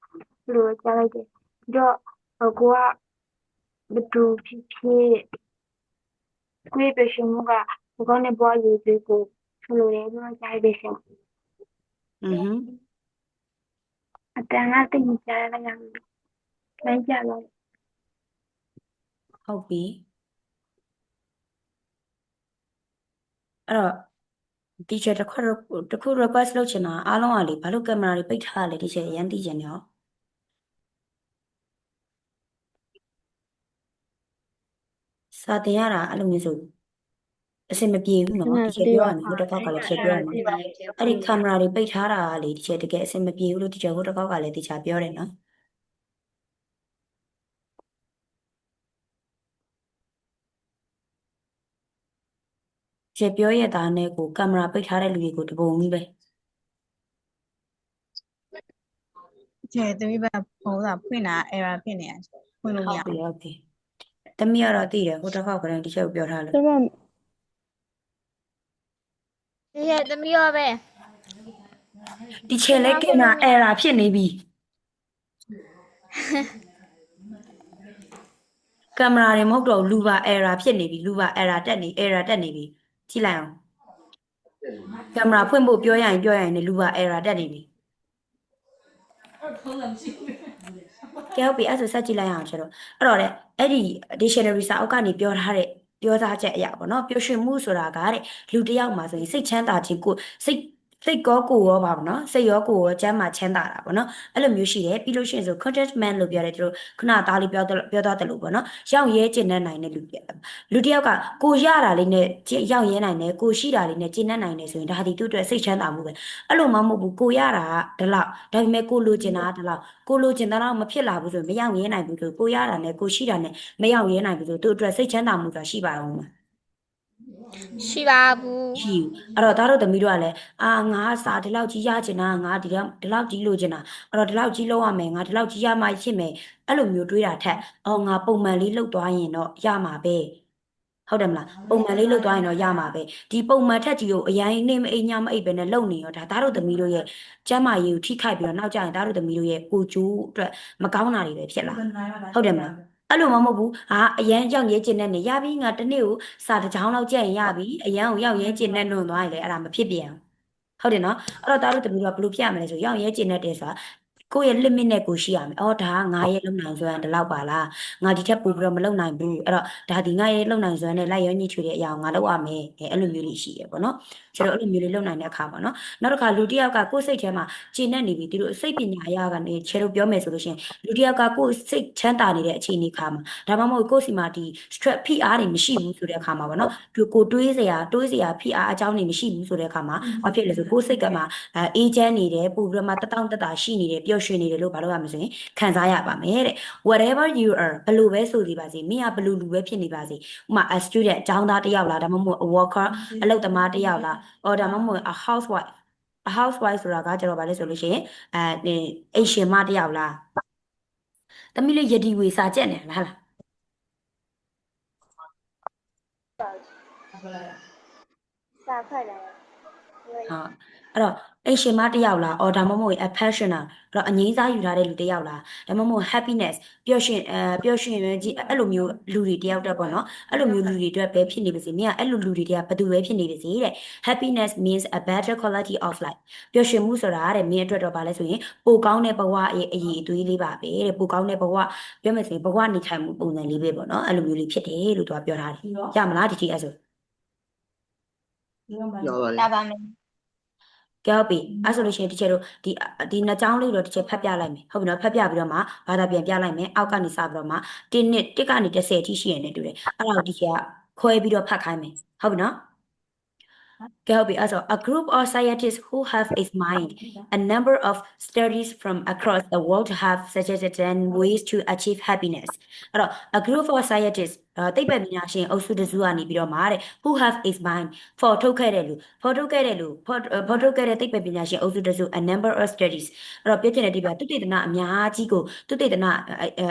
လို့ကြားလိုက်တယ်တော့ကိုကဘယ်သူဖြစ်ကိုရဲ့ပြည့်စုံမှုကကိုနဲ့ပွားရည်တွေကိုဆိုလိုတယ်တော့ကြားရရှင်အတန်ကတိတ်ကြားရလိုက်နိုင်ကြလားဟုတ်ပြီအဲ့တော့ဒီချက်တစ်ခု request လုပ်ချင်တာအားလုံးကလေဘာလို့ကင်မရာတွေပိတ်ထားလဲဒီချက်ရန်သိချင်ရောစာတင်ရတာအဲ့လိုမျိုးဆိုအဆင်မပြေဘူးနော်ဒီချက်ပြောရမယ်ဟိုတစ်ခေါက်ကလည်းချက်ပြောရမယ်အဲ့ဒီကင်မရာတွေပိတ်ထားတာလေဒီချက်တကယ်အဆင်မပြေဘူးလို့ဒီချက်ဟိုတစ်ခေါက်ကလည်းဒီချက်ပြောတယ်နော်ချက်ပြောရတာနဲ့ကိုကင်မရာပိတ်ထားတဲ့လူတွေကိုတပုံကြီးပဲကျဲသမီးဘဟိုဖွင့်တာ error ဖြစ်နေရဖွင့်လို့မရဘူးဟုတ်ပြီသမီးကတော့သိတယ်ဟိုတစ်ခေါက်ကလည်းဒီချက်ကိုပြောထားလို့ဒီရဲ့သမီးရောပဲဒီချက်လေးကင်မရာ error ဖြစ်နေပြီ ကင်မရာတွေမဟုတ်တော့လူပါ error ဖြစ်နေပြီလူပါ error တက်နေပြီကြည့်လိုက်အောင်ကင်မရာဖွင့်ဖို့ပြောရရင်လည်းလူပါ error တက်နေပြီကဲဟုတ်ပြီအဲ့ဆိုဆက်ကြည့်လိုက်အောင်ချက်တော့အဲ့တော့လေအဲ့ဒီ dictionary စာအုပ်ကနေပြောထားတဲ့ပြောသားချက်အရာပေါ့နော်ပျော်ရွှင်မှုဆိုတာကတဲ့လူတစ်ယောက်မှာဆိုရင်စိတ်ချမ်းသာခြင်းကိုစိတ်ကောကိုယ်ရောပါပေါ့နော်စိတ်ရောကိုယ်ရောကျမ်းမှာချမ်းသာတာပေါ့နော်အဲ့လိုမျိုးရှိတယ်ပြီးလို့ရှိရင်ဆို contentment လို့ပြောတယ်သူတို့ခုနသားလေးပြောသွားတယ်လို့ပေါ့နော်ရောက်ရဲကျင့်တဲ့နိုင်တဲ့လူတစ်ယောက်ကကိုရတာလေးနဲ့ရောက်ရဲနိုင်တယ်ကိုရှိတာလေးနဲ့ကျင့်တဲ့နိုင်တယ်ဆိုရင်ဒါဒီသူ့အတွက်စိတ်ချမ်းသာမှုပဲအဲ့လိုမှမဟုတ်ဘူးကိုရတာကဒီလောက်ဒါပေမဲ့ကိုလိုချင်တာကဒီလောက်ကိုလိုချင်တာတော့မဖြစ်လာဘူးဆိုရင်မရောက်ရဲနိုင်ဘူးဆိုကိုရတာနဲ့ကိုရှိတာနဲ့မရောက်ရဲနိုင်ဘူးဆိုသူ့အတွက်စိတ်ချမ်းသာမှုဆိုတာရှိပါတော့မှာရှိပါဘူး ရှိအဲ့တော့သားတို့သမီးတို့ကလည်းငါစာဒီလောက်ကြီးရချင်တာငါဒီလောက်ကြီးလိုချင်တာအဲ့တော့ဒီလောက်ကြီးလောက်ရမယ်ငါဒီလောက်ကြီးရမှဖြစ်မယ်အဲ့လိုမျိုးတွေးတာထက်ငါပုံမှန်လေးလှုပ်သွားရင်တော့ရမှာပဲဟုတ်တယ်မလားပုံမှန်လေးလှုပ်သွားရင်တော့ရမှာပဲဒီပုံမှန်ထက်ကြီးကိုအရင်နေမအိမ်ညမအိပ်ပဲနဲ့လှုပ်နေရောဒါသားတို့သမီးတို့ရဲ့ကျမ်းမာရေးကိုထိခိုက်ပြီးတော့နောက်ကျရင်သားတို့သမီးတို့ရဲ့ကိုကျိုးအတွက်မကောင်းတာတွေပဲဖြစ်လာဟုတ်တယ်မလားအဲ့လိုမှမဟုတ်ဘူးအရန်ရောက်ရဲကျင်တဲ့နေရပြီငါတနေ့ကိုစာတစ်ချောင်းလောက်ကြက်ရင်ရပြီအရန်ကိုရောက်ရဲကျင်တဲ့နှုံသွားရင်လေအဲ့ဒါမဖြစ်ပြန်ဟုတ်တယ်နော်အဲ့တော့သားတို့တမီးတို့ကဘယ်လိုဖြစ်ရမလဲဆိုရောက်ရဲကျင်တဲ့ဆိုတာကိုယ့်ရဲ့ limit နဲ့ကိုရှိရမယ်ဒါကငါရဲ့လုံနိုင်စွမ်းဒီလောက်ပါလားငါဒီထက်ပိုပြီးတော့မလုံနိုင်ဘူးအဲ့တော့ဒါဒီငါရဲ့လုံနိုင်စွမ်းနဲ့လိုက်ရောညှိချွေတဲ့အရာကိုငါလုပ်ရမယ်အဲ့လိုမျိုးလေးရှိရပေါ့နော်ဆိုတော့အဲ့လိုမျိုးလေးလုံနိုင်တဲ့အခါပေါ့နော်နောက်တစ်ခါလူတစ်ယောက်ကကိုယ့်စိတ်ထဲမှာကျင်နေနေပြီဒီလိုစိတ်ပညာအရာကနေခြေလို့ပြောမယ်ဆိုလို့ရှိရင်လူတစ်ယောက်ကကိုယ့်စိတ်ချမ်းသာနေတဲ့အခြေအနေခါမှာဒါမှမဟုတ်ကိုယ့်စီမှာဒီ stress ဖိအားတွေမရှိဘူးဆိုတဲ့အခါမှာပေါ့နော်ကိုတွေးစရာဖိအားအကြောင်းတွေမရှိဘူးဆိုတဲ့အခါမှာဘာဖြစ်လဲဆိုကိုယ့်စိတ်ကမှအေးချမ်းနေတယ်ပို့ပြီးတော့မှတတောင့်တတာရှိနေတယ်ပျော်ရွှင်နေတယ်လို့ဘာလို့ရမလဲဆိုရင်ခံစားရပါမယ်တဲ့ whatever you are ဘယ်လိုပဲဆိုဒီပါစေမင်းကဘယ်လိုလူပဲဖြစ်နေပါစေဥပမာ a student အကျောင်းသားတစ်ယောက်လားဒါမှမဟုတ် a worker အလုပ်သမားတစ်ယောက်လားဒါမှမဟုတ် a housewife ဆိုတာကကျတော့ဗာလဲဆိုလို့ရှိရင်အိမ်ရှင်မတစ်ယောက်လားသမီးလေးယတိဝေစာကြက်နေလားစာဖတ်တယ်အဲ့တော့အိမ်ရှင်မတစ်ယောက်လားဒါမှမဟုတ် a passionate အဲ့တော့အငြိမ်းစားယူထားတဲ့လူတစ်ယောက်လားဒါမှမဟုတ် happiness ပျော်ရွှင်ကြီးအဲ့လိုမျိုးလူတွေတစ်ယောက်တက်ပေါ့နော်အဲ့လိုမျိုးလူတွေအတွက်ပဲဖြစ်နေပါစေမင်းကအဲ့လိုလူတွေတည်းကဘယ်သူပဲဖြစ်နေပါစေတဲ့ happiness means a better quality of life ပျော်ရွှင်မှုဆိုတာတဲ့မင်းအတွက်တော့ဗာလဲဆိုရင်ပိုကောင်းတဲ့ဘဝအရေးအသွေးလေးပါပဲတဲ့ပိုကောင်းတဲ့ဘဝပြောမယ်ဆိုရင်ဘဝနေထိုင်မှုပုံစံလေးပဲပေါ့နော်အဲ့လိုမျိုးလေးဖြစ်တယ်လို့သူကပြောထားတယ်ရမလားဒီအဲ့ဆိုရပါမယ်ကဲဟုတ်ပြီအဲ့ဆိုလို့ရှိရင်တချို့တို့ဒီနှစ်ကြောင်းလေးတော့တချို့ဖတ်ပြလိုက်မယ်ဟုတ်ပြီနော်ဖတ်ပြပြီးတော့မှဘာသာပြန်ပြလိုက်မယ်အောက်ကနေစပြီးတော့မှ1ကနေ10အထိရှိရနေတူတယ်အဲ့ဒါကိုဒီကခွဲပြီးတော့ဖတ်ခိုင်းမယ်ဟုတ်ပြီနော်ကဲဟုတ်ပြီအဲ့ဆို a group of scientists who have in mind a number of studies from across the world have suggested 10 ways to achieve happiness အဲ့တော့ a group of scientists သိပ္ပံပညာရှင်အုပ်စုတစုကနေပြီးတော့မှာတဲ့ who have in mind ဖော်ထုတ်ခဲ့တဲ့သိပ္ပံပညာရှင်အုပ်စုတစု a number of studies အဲ့တော့ပြည့်တင်တဲ့ဒီပြသုတေသနအများကြီးကိုသုတေသန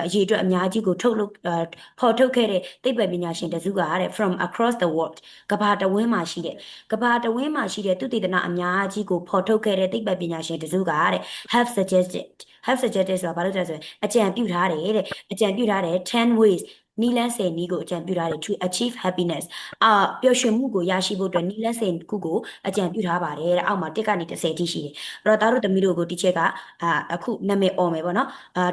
အရေးအတွက်အများကြီးကိုဖော်ထုတ်ခဲ့တဲ့သိပ္ပံပညာရှင်တစုကတဲ့ from across the world ကမ္ဘာတဝန်းမှာရှိတဲ့သုတေသနအများကြီးကိုဖော်ထုတ်ခဲ့တဲ့သိပ္ပံပညာရှင်တစုကတဲ့ have suggested ဆိုတာဘာလို့လဲဆိုရင်အကြံပြုထားတယ်10 ways နီလန်း10နီးကိုအကြံပြုထားတယ် to achieve happiness ပျော်ရွှင်မှုကိုရရှိဖို့အတွက်နီလန်း10ခုကိုအကြံပြုထားပါတယ်တဲ့အောက်မှာ1ကနေ10ထိရှိတယ်အဲ့တော့သားတို့သမီးတို့ကိုဒီချက်ကအခုနာမည်អော်မယ်ပေါ့နော်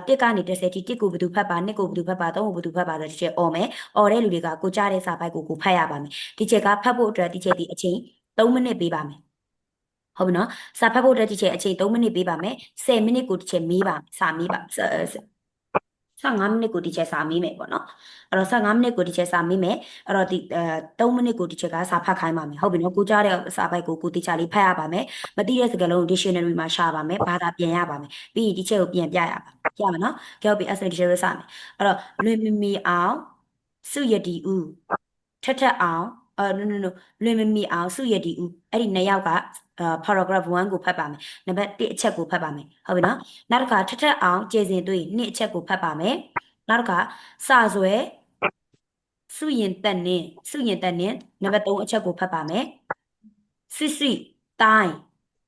1ကနေ10ထိ1ကိုဘယ်သူဖတ်ပါ2ကိုဘယ်သူဖတ်ပါ3ကိုဘယ်သူဖတ်ပါဆိုဒီချက်អော်မယ်អော်တဲ့လူတွေကကိုကြားတဲ့စာပိုက်ကိုဖတ်ရပါမယ်ဒီချက်ကဖတ်ဖို့အတွက်ဒီချက်ဒီအချိန်3မိနစ်ပေးပါမယ်ဟုတ်ပြီနော်စာဖတ်ဖို့အတွက်ဒီချက်အချိန်3မိနစ်ပေးပါမယ်10မိနစ်ကိုဒီချက်မေးပါစာမေးပါ15မိနစ်ကိုဒီချက်စာမေးမယ်ပေါ့နော်အဲ့တော့15မိနစ်ကိုဒီချက်စာမေးမယ်အဲ့တော့ဒီ3မိနစ်ကိုဒီချက်ကစာဖတ်ခိုင်းပါမယ်ဟုတ်ပြီနော်ကိုကြားတဲ့စာပိုက်ကိုတေချာလေးဖတ်ရပါမယ်မသိတဲ့စကားလုံး dictionary မှာရှာပါမယ်ဘာသာပြန်ရပါမယ်ပြီးရင်ဒီချက်ကိုပြန်ပြရပါရမယ်နော်ကြောက်ပြီး essay dictionary စမယ်အဲ့တော့လွင်မီအောင်စုယတီဦးထထအောင်no လွင်မီအောင်စုယတီဦးအဲ့ဒီနှစ်ယောက်က paragraph 1ကိုဖတ်ပါမယ်နံပါတ်1အချက်ကိုဖတ်ပါမယ်ဟုတ်ပြီနော်နောက်တစ်ခါထအောင်ကျေစဉ်သွေး2အချက်ကိုဖတ်ပါမယ်နောက်တစ်ခါစာဆွဲစုရင်တက်နင်းနံပါတ်3အချက်ကိုဖတ်ပါမယ်စစ်တိုင်း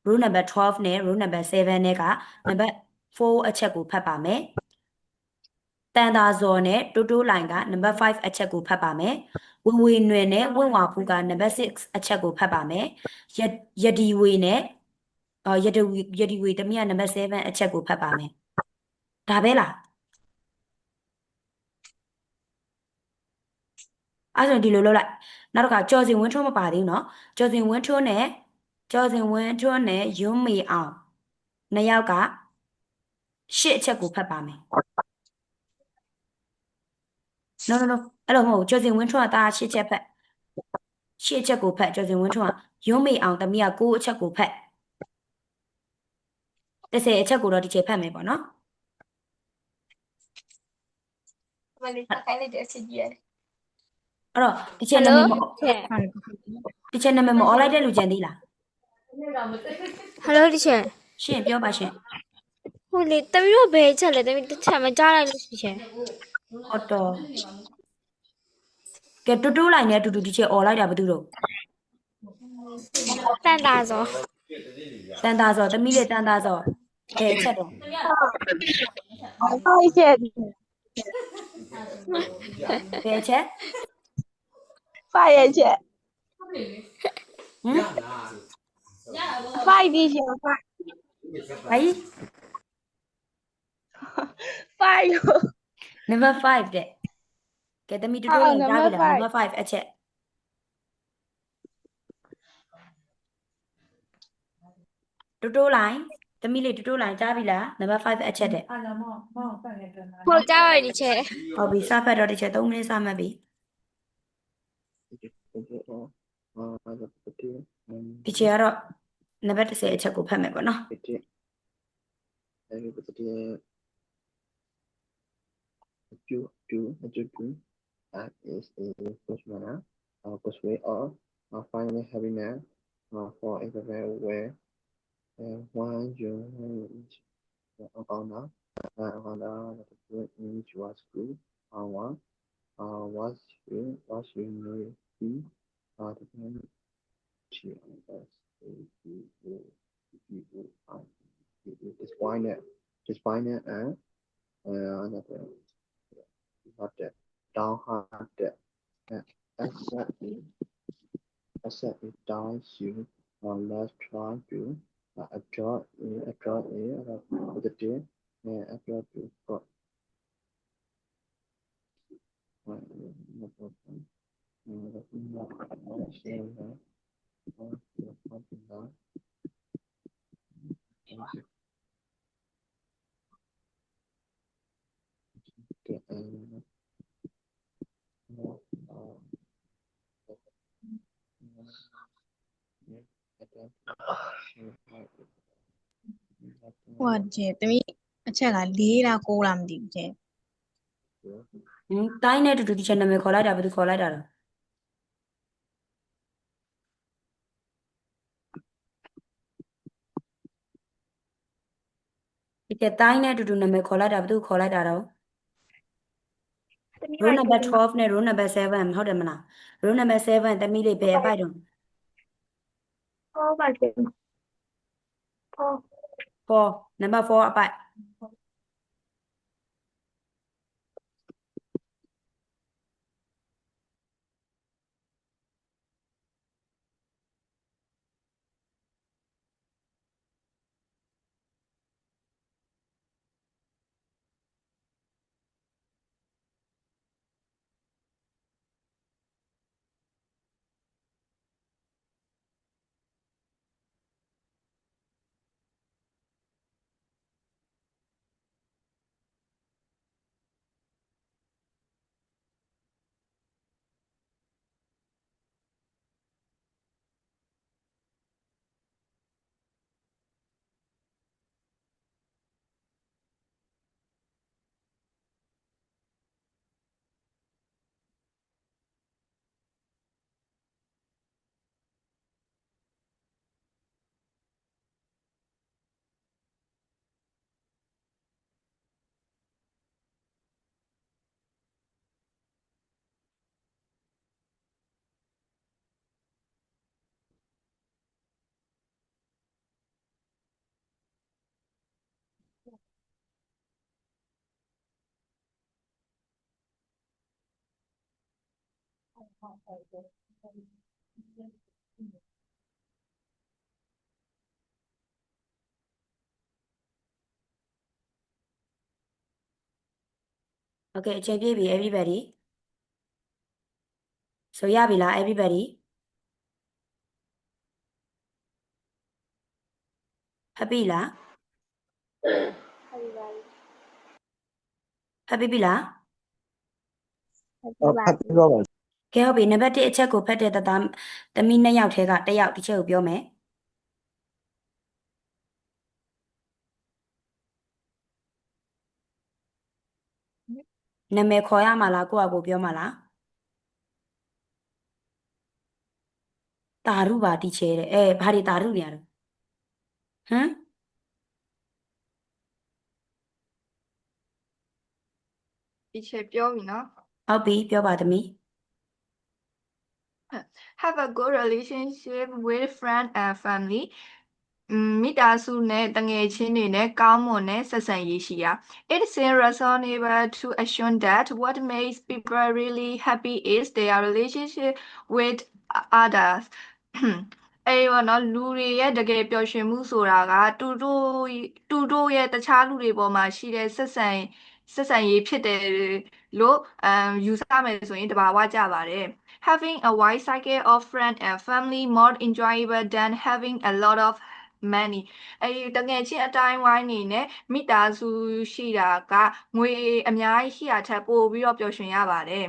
rule number 12နဲ့ rule number 7နဲ့ကနံပါတ်4အချက်ကိုဖတ်ပါမယ် တန်တာဇော်နဲ့တိုးတိုးလိုင်ကနံပါတ်5အချက်ကိုဖတ်ပါမယ်ဝေဝေနွယ်နဲ့ဝင့်ဝါဖူးကနံပါတ်6အချက်ကိုဖတ်ပါမယ်ယဒီဝေနဲ့ယဒီဝေတမီးကနံပါတ်7အချက်ကိုဖတ်ပါမယ်ဒါပဲလားအဲ့ဆိုဒီလိုလုပ်လိုက်နောက်တစ်ခါကျော်စင်ဝင်းထွန်းမပါသေးဘူးเนาะကျော်စင်ဝင်းထွန်းနဲ့ယွန်းမေအောင်နှစ်ယောက်က8အချက်ကိုဖတ်ပါမယ် no အဲ့လိုမဟုတ်ကျော်စင်ဝင်းထွန်းကဒါ8ချက်ဖတ်8ချက်ကိုဖတ်ကျော်စင်ဝင်းထွန်းကယွန်းမေအောင်တမီးက9အချက်ကိုဖတ်10အချက်ကိုတော့ဒီချက်ဖတ်မယ်ပေါ့နော် မလေးခိုင်းလိုက်တဲ့အချက်ကြီးရတယ် အဲ့တော့ဒီချက်နာမည်မဒီချက်နာမည်မအော်လိုက်တဲ့လူကြံသေးလား ဟယ်လိုတီချာ ရှင်ပြောပါရှင် ဟိုလေတမီးတို့ဘယ်ချက်လဲတမီးတစ်ချက်မကြားလိုက်လို့တီချာ ဟုတ်တော့ကဲတူတူလိုက်နဲ့တူတူဒီချက်အော်လိုက်တာဘာတူတော့ တန်တာစော တန်တာစောတမီးလေးတန်တာစောဘယ်ချက်တော့ 5ချက် ဘယ်ချက် 5ရဲ့ချက် ဟမ် 5ဒီချက် ဟိုင်း 5လို့ number 5တဲ့ကဲတမီတူတူလိုက်ကြားပြီလား number 5အချက်တူတူလိုက်တမီလေးတူတူလိုက်ကြားပြီလား number 5အချက်တဲ့ ဟိုကြားပါတီချာ ဟုတ်ပြီစဖတ်တော့ဒီချက်3မိနစ်စမှတ်ပြီဒီချက်ကတော့နံပါတ်10အချက်ကိုဖတ်မယ်ပေါ့နော် that is a first manner first way of finding happiness for everywhere where one you on which was good one was you may be depending despite it and another not that downhearted accept it does you let's try to enjoy it positive and enjoy to God.ဟိုကကျေတမီးအချက်က4လား9လားမသိဘူးကျေ တိုင်းနဲ့တူတူဒီချက်နာမည်ခေါ်လိုက်တာဘာသူခေါ်လိုက်တာတော့ဒီချက်တိုင်းနဲ့တူတူနာမည်ခေါ်လိုက်တာဘာသူခေါ်လိုက်တာတော့ row number 12နဲ့ row number 7ဟုတ်တယ်မလား row number 7တမီးလေးဘယ်အပိုက်တော့ 4ပါချက်4 number 4အပိုက် Okay အချိန်ပြည့်ပြီ everybody ဆိုရပြီလား everybody happy လား happy ပြီလား ဖတ်ပြောပါ ကဲဟုတ်ပြီနံပါတ်1အချက်ကိုဖတ်တဲ့သမီး2ယောက်ထဲက1ယောက်ဒီချက်ကိုပြောမယ်နာမည်ခေါ်ရမှာလားကိုယ့်အကိုပြောမှာလားတာရုပါတီချဲတဲ့ဘာတွေတာရုနေရတော့ဟမ် teacher ပြောပြီနော် ဟုတ်ပြီပြောပါသမီး have a good relationship with friend and family မိသားစုနဲ့တငယ်ချင်းတွေနဲ့ကောင်းမွန်တဲ့ဆက်ဆံရေးရှိရ It is reasonable to assume that what makes people really happy is their relationship with others အဲ့တော့နော်လူတွေရဲ့တကယ်ပျော်ရွှင်မှုဆိုတာကတူတို့ရဲ့တခြားလူတွေပေါ်မှာရှိတဲ့ဆက်ဆံရေးဖြစ်တယ်လို့ယူဆမယ်ဆိုရင်တဘာဝကြပါတယ် Having a wide cycle of friends and family more enjoyable than having a lot of money တကယ်ချင်းအတိုင်းဝိုင်းနေနဲ့မိသားစုရှိတာကငွေအများကြီးရှိတာထက်ပိုပြီးတော့ပျော်ရွှင်ရပါတယ်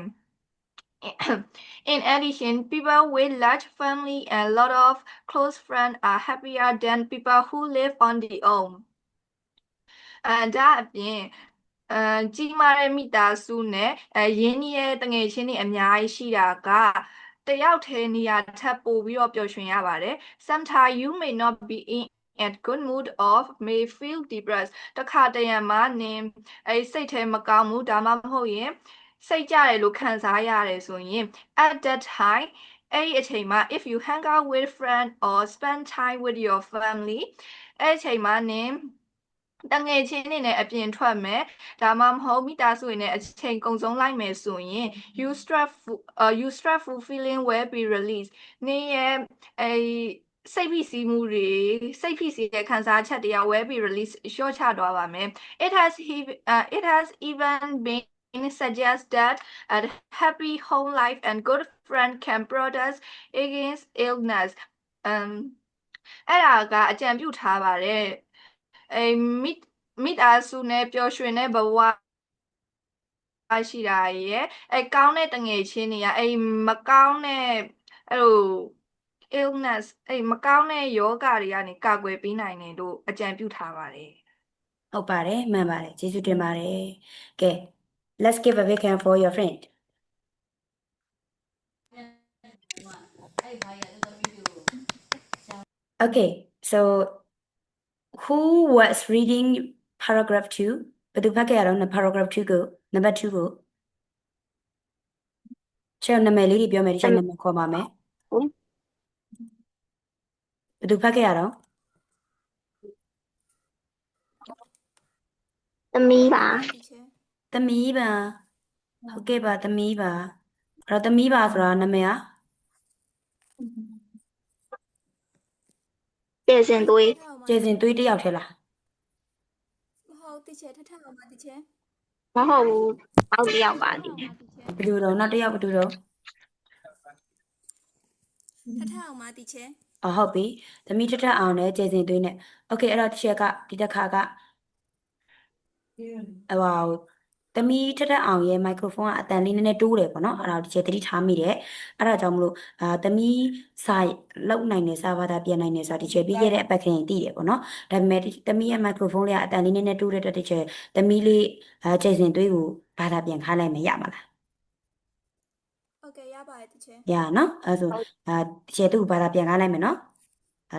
In addition, people with large family and a lot of close friends are happier than people who live on their own. ဒါအပြင်ကြီးမားတဲ့မိသားစုနဲ့ရင်းနှီးတဲ့တငယ်ချင်းတွေအများကြီးရှိတာကတယောက်တည်းနေရာထပ်ပို့ပြီးတော့ပျော်ရွှင်ရပါတယ် Sometimes you may not be in a good mood or may feel depressed တခါတရံမှာနင်စိတ်ထဲမကောင်းဘူးဒါမှမဟုတ်ရင်စိတ်ကြတယ်လို့ခံစားရတယ်ဆိုရင် at that time အဲ့ဒီအချိန်မှာ if you hang out with friends or spend time with your family အဲ့ဒီအချိန်မှာနင်တငယ်ချင်းတွေနဲ့အပြင်ထွက်မယ်ဒါမှမဟုတ်မိသားစုတွေနဲ့အချိန်ကုန်ဆုံးလိုက်မယ်ဆိုရင် you stressful feeling will be released နေရဲ့စိတ်ဖိစီးမှုတွေစိတ်ဖိစီးတဲ့ခံစားချက်တွေက will be released လျှော့ချသွားပါမယ် it has even been suggests that a happy home life and good friend can protect against illness အဲ့ဒါကအကြံပြုထားပါတယ်မိသားစုနဲ့ပျော်ရွှင်တဲ့ဘဝရှိတာရဲ့ကောင်းတဲ့တငယ်ချင်းတွေကမကောင်းတဲ့illness မကောင်းတဲ့ယောဂတွေကနေကာကွယ်ပေးနိုင်တယ်လို့အကြံပြုထားပါတယ်ဟုတ်ပါတယ်မှန်ပါတယ်ကျေးဇူးတင်ပါတယ်ကဲ let's give a big hand for your friend okay so who was reading paragraph 2ဘယ်သူဖတ်ခဲ့ရတော့ paragraph 2ကို number 2ကိုကျန်နာမည်လေးတွေပြောမယ်ဒီချိန်နာမည်ခေါ်ပါမယ်ဘယ်သူဖတ်ခဲ့ရတော့သမီးပါဟုတ်ကဲ့ပါသမီးပါအဲ့တော့သမီးပါဆိုတာနာမည်อ่ะကျေစင်သွေး ကျေစင်သွေးတစ်ယောက်ထဲလားမဟုတ်ဘူးအောက်တစ်ယောက်ပါတည် ဘယ်လိုတော့နောက်တစ်ယောက်ဘယ်လိုတော့ဟုတ်ပြီသမီးထထအောင်နဲ့ကျေစင်သွေးနဲ့โอเคအဲ့တော့တစ်ချက်ကဒီတစ်ခါကသမီးထထအောင်ရဲ့မိုက်ခရိုဖုန်းကအတန်လေးနည်းနည်းတိုးတယ်ပေါ့နော်အဲ့ဒါဒီချက်သတိထားမိတယ်အဲ့ဒါကြောင့်မလို့သမီးစာလောက်နိုင်တယ်စာဘာသာပြန်နိုင်တယ်ဆိုတာဒီချက်ပြီးခဲ့တဲ့အပတ်ခရင်သိတယ်ပေါ့နော်ဒါပေမဲ့သမီးရဲ့မိုက်ခရိုဖုန်းလေးကအတန်လေးနည်းနည်းတိုးတဲ့အတွက်ဒီချက်သမီးလေးကျေစင်သွေးကိုဘာသာပြန်ခိုင်းလိုက်မယ်ရမှာလားဟုတ်ကဲ့ရပါတယ်တချေရနော်အဲ့ဆိုဒီချက်သူ့ကိုဘာသာပြန်ခိုင်းလိုက်မယ်နော်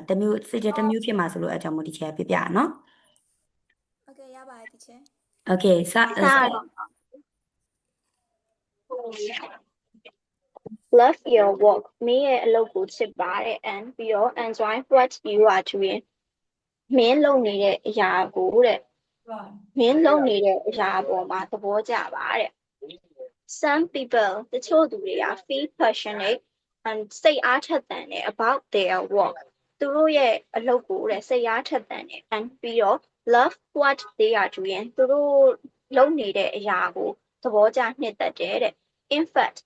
တမျိုးစစ်ချက်တမျိုးဖြစ်မှာဆိုလို့အကြောင်းမို့ဒီချက်ပြပြနော်ဟုတ်ကဲ့ရပါတယ်တချေOkay, love your work မင်းရဲ့အလုပ်ကိုချစ်ပါတယ် and ပြီးတော့ enjoy what you are doing မင်းလုပ်နေတဲ့အရာကိုတဲ့မင်းလုပ်နေတဲ့အရာပေါ်မှာသဘောကျပါတဲ့ Some people, the children, feel passionate and say about their work. သူတို့ရဲ့အလုပ်ကိုစိတ်အားထက်သန်တယ် and ပြီးတော့ love what they are doing သူတို့လုပ်နေတဲ့အရာကိုသဘောကျနှစ်သက်တယ်တဲ့ in fact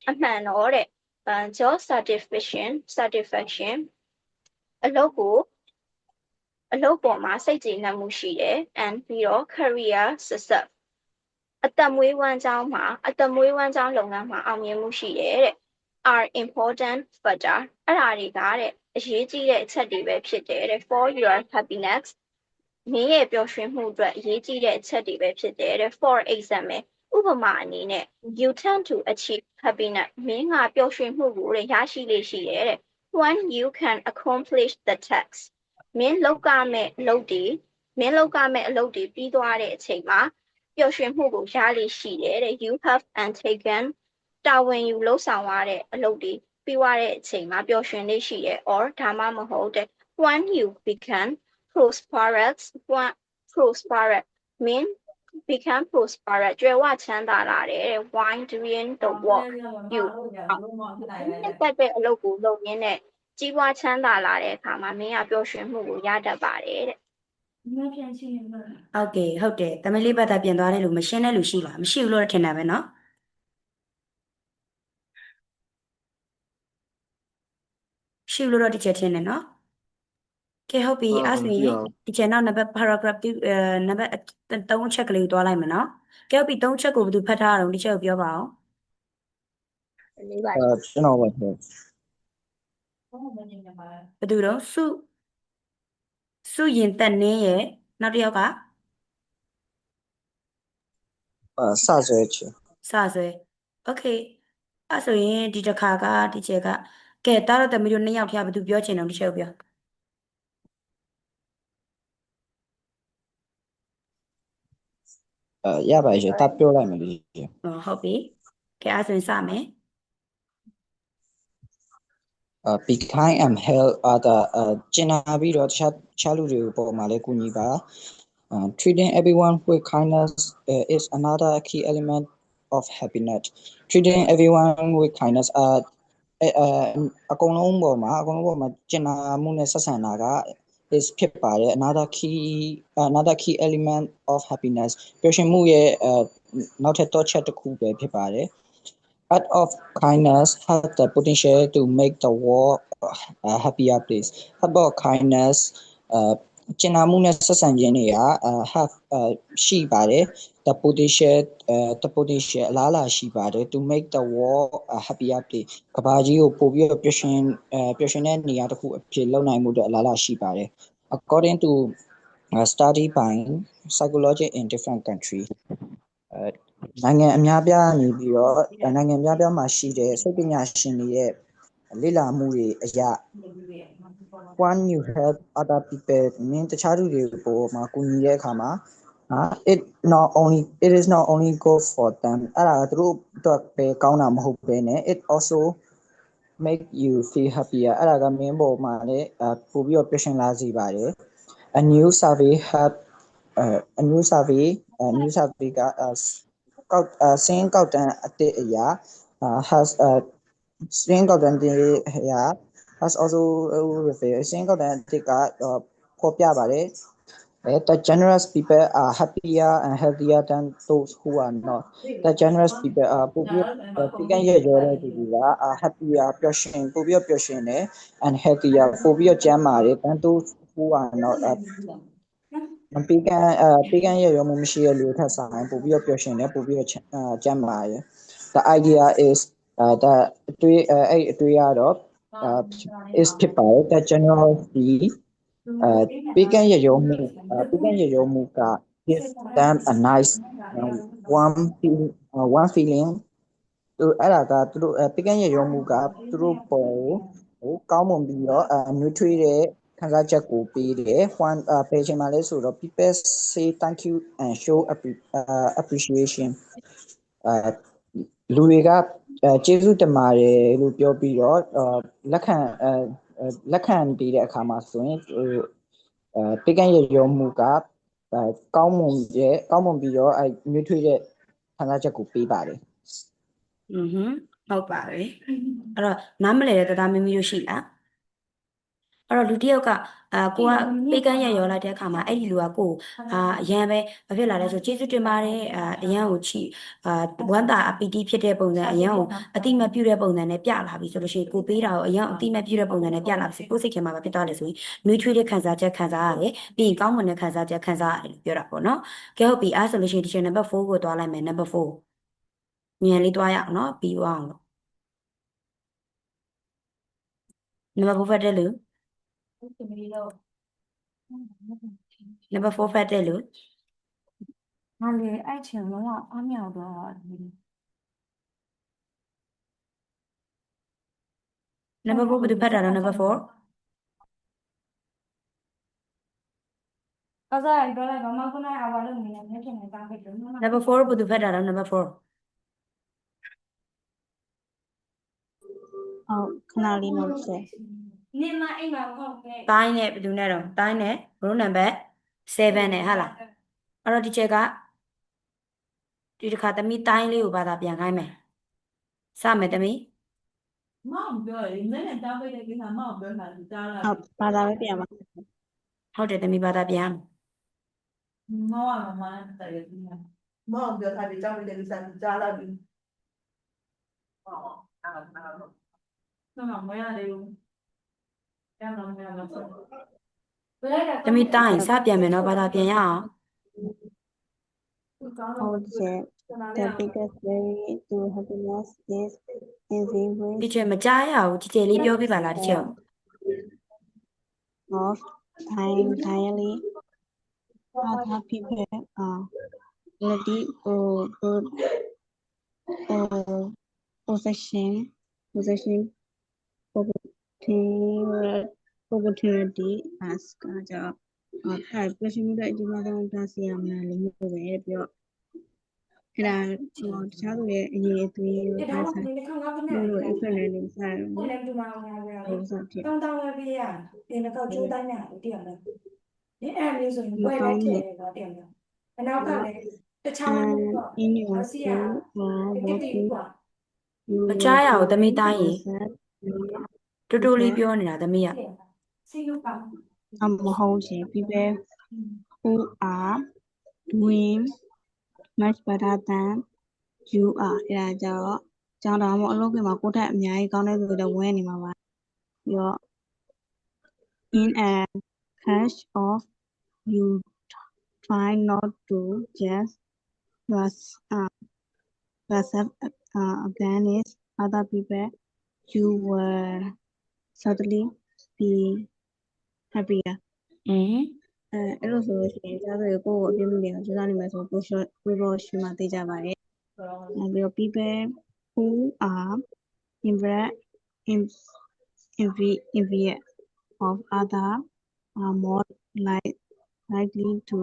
အမှန်တော့တဲ့ job satisfaction အလုပ်ပေါ်မှာစိတ်ကျေနပ်မှုရှိတယ် and ပြီးတော့ career success အသက်မွေးဝမ်းကျောင်းလုပ်ငန်းမှာအောင်မြင်မှုရှိတယ်တဲ့ are important factor အဲ့ဒါတွေကတဲ့အရေးကြီးတဲ့အချက်တွေပဲဖြစ်တယ်တဲ့ for your happiness မင်းရဲ့ပျော်ရွှင်မှုအတွက်အရေးကြီးတဲ့အချက်တွေပဲဖြစ်တယ်တဲ့ for example ဥပမာအနေနဲ့ you tend to achieve happiness မင်းကပျော်ရွှင်မှုကိုရရှိလေရှိတယ်တဲ့ when you can accomplish the task မင်းလုပ်ရမယ့်အလုပ်တွေပြီးသွားတဲ့အချိန်မှာပျော်ရွှင်မှုကိုရလေရှိတယ်တဲ့ you have undertaken တာဝန်ယူလုပ်ဆောင်ရတဲ့အလုပ်တွေပြီးသွားတဲ့အချိန်မှာပျော်ရွှင်လေရှိတယ် or ဒါမှမဟုတ်တဲ့ when you become prosperous မင်း become prosperous ကြွယ်ဝချမ်းသာလာတယ်တဲ့ while doing the work you တက်တဲ့အလုပ်ကိုလုပ်ရင်းနဲ့ကြီးပွားချမ်းသာလာတဲ့အခါမှာမင်းကပျော်ရွှင်မှုကိုရတတ်ပါတယ်တဲ့ ဟုတ်ကဲ့ဟုတ်တယ်တမလေးပတ်တာပြင်သွားတယ်လို့မရှင်းတဲ့လူရှိလားမရှိဘူးလို့ထင်တာပဲเนาะရှိလို့တော့ဒီချက်ထင်းတယ်เนาะကဲဟုတ်ပြီအဲ့ဆိုရင်ဒီချက်နောက်နံပါတ် paragraph နံပါတ်3ချက်ကလေးကိုတွားလိုက်မယ်เนาะကဲဟုတ်ပြီ3ချက်ကိုဘယ်သူဖတ်ထားတာတော့ဒီချက်ကိုပြောပါအောင် ကျွန်တော်ပဲဟုတ် ဘယ်သူတော့စုရင်တက်နင်းရဲ့နောက်တစ်ယောက်က စဆွဲချင် စဆွဲ okay အဲ့ဆိုရင်ဒီတစ်ခါကဒီချက်ကကဲတားတော့တမီးတို့2ယောက်ထဲဘယ်သူပြောချင်တော့ဒီချက်ကိုပြော ရပါရဲ့တပ်ပြောလိုက်မယ်လေ ဟုတ်ပြီကဲအဲ့ဆိုရင်စမယ် be kind and help other ကျင်နာပြီးတော့တခြားလူတွေပေါ်မှာလည်းကူညီပါ treating everyone with kindness is another key element of happiness treating everyone with kindness အကုန်လုံးပေါ်မှာကျင်နာမှုနဲ့ဆက်ဆံတာက is ဖြစ်ပါတယ် another key element of happiness ပျော်ရွှင်မှုရဲ့နောက်ထပ်တော့ချက်တစ်ခုပဲဖြစ်ပါတယ် act of kindness has the potential to make the world a happier place act of kindness ကျင်နာမှုနဲ့ဆက်ဆံခြင်းတွေက have ရှိပါတယ် the potential အလားအလာရှိပါတယ် to make the world a happier place ကမ္ဘာကြီးကိုပို့ပြီးပျော်ရွှင်တဲ့နေရာတစ်ခုအဖြစ်လုပ်နိုင်မှုအတွက်အလားအလာရှိပါတယ် according to study by psychology in different countries နိုင်ငံအများပြားနေပြီးတော့နိုင်ငံများပြားမှာရှိတဲ့စိတ်ပညာရှင်တွေရဲ့လေ့လာမှုတွေအရ when you help other people မင်းတခြားလူတွေပေါ်မှာကူညီတဲ့အခါမှာit is not only good for them အဲ့ဒါသူတို့အတွက်ပဲကောင်းတာမဟုတ်ဘဲနဲ့ it also make you feel happier အဲ့ဒါကမင်းပေါ်မှာလည်းပို့ပြီးတော့ပျော်ရွှင်လာစေပါတယ် a new surveyကစင်းကောက်တန်းအသစ်အရာ has also revealed စင်းကောက်တန်းအသစ်ကဖော်ပြပါတယ် the generous people are happier and healthier than those who are not the generous people are ပိုပြီးကံရရောတဲ့သူတွေက are happier ပျော်ရွှင်တယ် and healthier ပိုပြီးကျန်းမာတယ် than those who are not ပေးကမ်းရရောမှုမရှိတဲ့လူထက်ဆိုင်ပို့ပြီးပျော်ရွှင်တယ်ပို့ပြီးကျန်းမာတယ် the idea is that အတွေ့ကတော့ is ဖြစ်ပါတယ် that generosity ပေးကမ်းရရောမှုက give them a nice one feeling အဲ့ဒါကသူတို့ပေးကမ်းရရောမှုကသူတို့ပေါ်ကိုကောင်းမွန်ပြီးတော့နှွေးထွေးတဲ့ခံစားချက်ကိုပေးတယ် ဘယ်ချိန်မှလဲဆိုတော့ people say thank you and show appreciation လူတွေကကျေးဇူးတင်ပါတယ်လို့ပြောပြီးတော့လက်ခံပေးတဲ့အခါမှာဆိုရင်ပေးကမ်းရရောမှုကကောင်းမွန်ပြီးတော့နှွေးထွေးတဲ့ ခံစားချက်ကိုပေးပါတယ် ဟုတ်ပါပြီအဲ့တော့နားမလဲတဲ့သားသမီးတို့ရှိလားအဲ့တော့လူတစ်ယောက်ကကိုကပေးကမ်းရရောလိုက်တဲ့အခါမှာအဲ့ဒီလူကကိုအရန်ပဲမဖြစ်လာလဲဆိုကျေးဇူးတင်ပါတယ်အရန်ကိုချီဝမ်းသာအပီတိဖြစ်တဲ့ပုံစံအရန်ကိုအတိမတ်ပြုတဲ့ပုံစံနဲ့ပြလာပြီဆိုလို့ရှိရင်ကိုပေးတာကိုအရန်အတိမတ်ပြုတဲ့ပုံစံနဲ့ပြလာပြီဆိုကိုစိတ်ထဲမှာဖြစ်သွားလဲဆိုရင်နှွေးထွေးတဲ့ခံစားချက်ခံစားရတယ်ပြီးရင်ကောင်းမွန်တဲ့ခံစားချက်ခံစားရတယ်လို့ပြောတာပေါ့နော်ကဲဟုတ်ပြီအဲ့ဆိုလို့ရှိရင်ဒီချက်နံပါတ်4ကိုသွားလိုက်မယ်နံပါတ်4မြန်လေးသွားရအောင်နော်ပြီးသွားအောင်လို့နံပါတ်4ဖတ်တဲ့လူနံပါတ်4ဖတ်တဲ့လူဟာလေအဲ့ချင်လုံးဝအမြောက်တော့နံပါတ်4ဘယ်သူဖတ်တာလဲနံပါတ်4အစားရတော့လည်းဘာမှခုနကအဝါလို့နေနေဖြစ်နေတာပဲလို့နံပါတ်4ဘယ်သူဖတ်တာလဲနံပါတ်4ဟုတ်ခဏလေးမဟုတ်စေ နေမအိမ်မှာမဟုတ်ပဲတိုင်းနဲ့ဘယ်သူနဲ့တော့တိုင်းနဲ့ roll number 7နဲ့ဟာလားအဲ့တော့ဒီချက်ကဒီတစ်ခါသမီးတိုင်းလေးကိုဘာသာပြန်ခိုင်းမယ်စမယ်သမီး မောင်ပြောရင်နည်းနည်းတောင်းပေးတဲ့ကိစ္စမောင်ပြောတာကြားလာ ဟုတ်ဘာသာပဲပြန်ပါ ဟုတ်တယ်သမီးဘာသာပြန် မောင်ကမမနဲ့တိုင်ရတယ်မောင်ပြောတာဒီတောင်းပေးတဲ့ကိစ္စကြားလာပြီဟောနော်မရသေးဘူးကျောင်းတော်မရတော့ သမီးတိုင်းစပြန်မယ်နော်ဘာသာပြန်ရအောင် ဟုတ်စေ the biggest way to happiness is easy way ဒီချက်မကြားရဘူးဒီချက်လေးပြောပြပါလားဒီချက် of time daily other people are ready for good possession opportunity as ကကြောင့်အဲ့ပစ္စည်းမျိုးတဲ့အဒီမှာတော့တာစီရမလားလို့ပြောပဲပြောအဲ့ဒါကျွန်တော်တခြားသူရဲ့အရေးအသွေးကိုအားဆိုင်လို့အခွင့်အရေးလေးဆိုင်လို့ဟုတ်စားဖြစ် တောင်းတောင်းလေးရဒီမှာတော့ကျိုးတိုင်းရတယ်တည်ရလားဒီအဲ့မျိုးဆိုရင်ဝယ်လိုက်တယ်တော့တည်ရလားအနောက်ကလည်းတခြားမျိုးပေါ့ in your school or working မကြားရဘူးသမီးတိုင်းရေတူတူလေးပြောနေတာသမီးက မဟုတ်ရှင် people who are doing much better than you are အဲ့ဒါကြောင့်ကျောင်းတော်မှာအလုပ်ကမှာကိုယ့်ထက်အများကြီးကောင်းတဲ့သူတွေဝင်နေမှာပါပြီးတော့ in a case of you try not to just yourself against other people you will certainly be happier အဲ့လိုဆိုလို့ရှိရင်ကြားဆိုကိုယ့်ကိုအပြစ်မှုတွေကိုစဉ်းစားနေမယ်ဆိုပို့ရှိမှသိကြပါတယ်ပြီးတော့ people who are envy of other are more likely to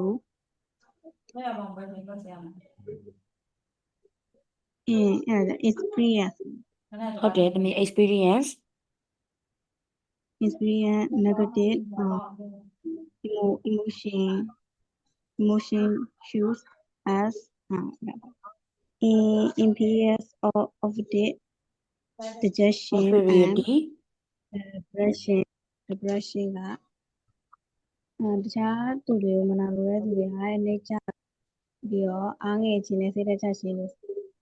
experience ဟုတ်တယ်သမီး experience negative emotion shoes as impairs of the digestion and depression ကတခြားသူတွေကိုမနာလိုတဲ့သူတွေဟာနေကြပြီးတော့အားငယ်ခြင်းနဲ့စိတ်ဓာတ်ချခြင်းလို့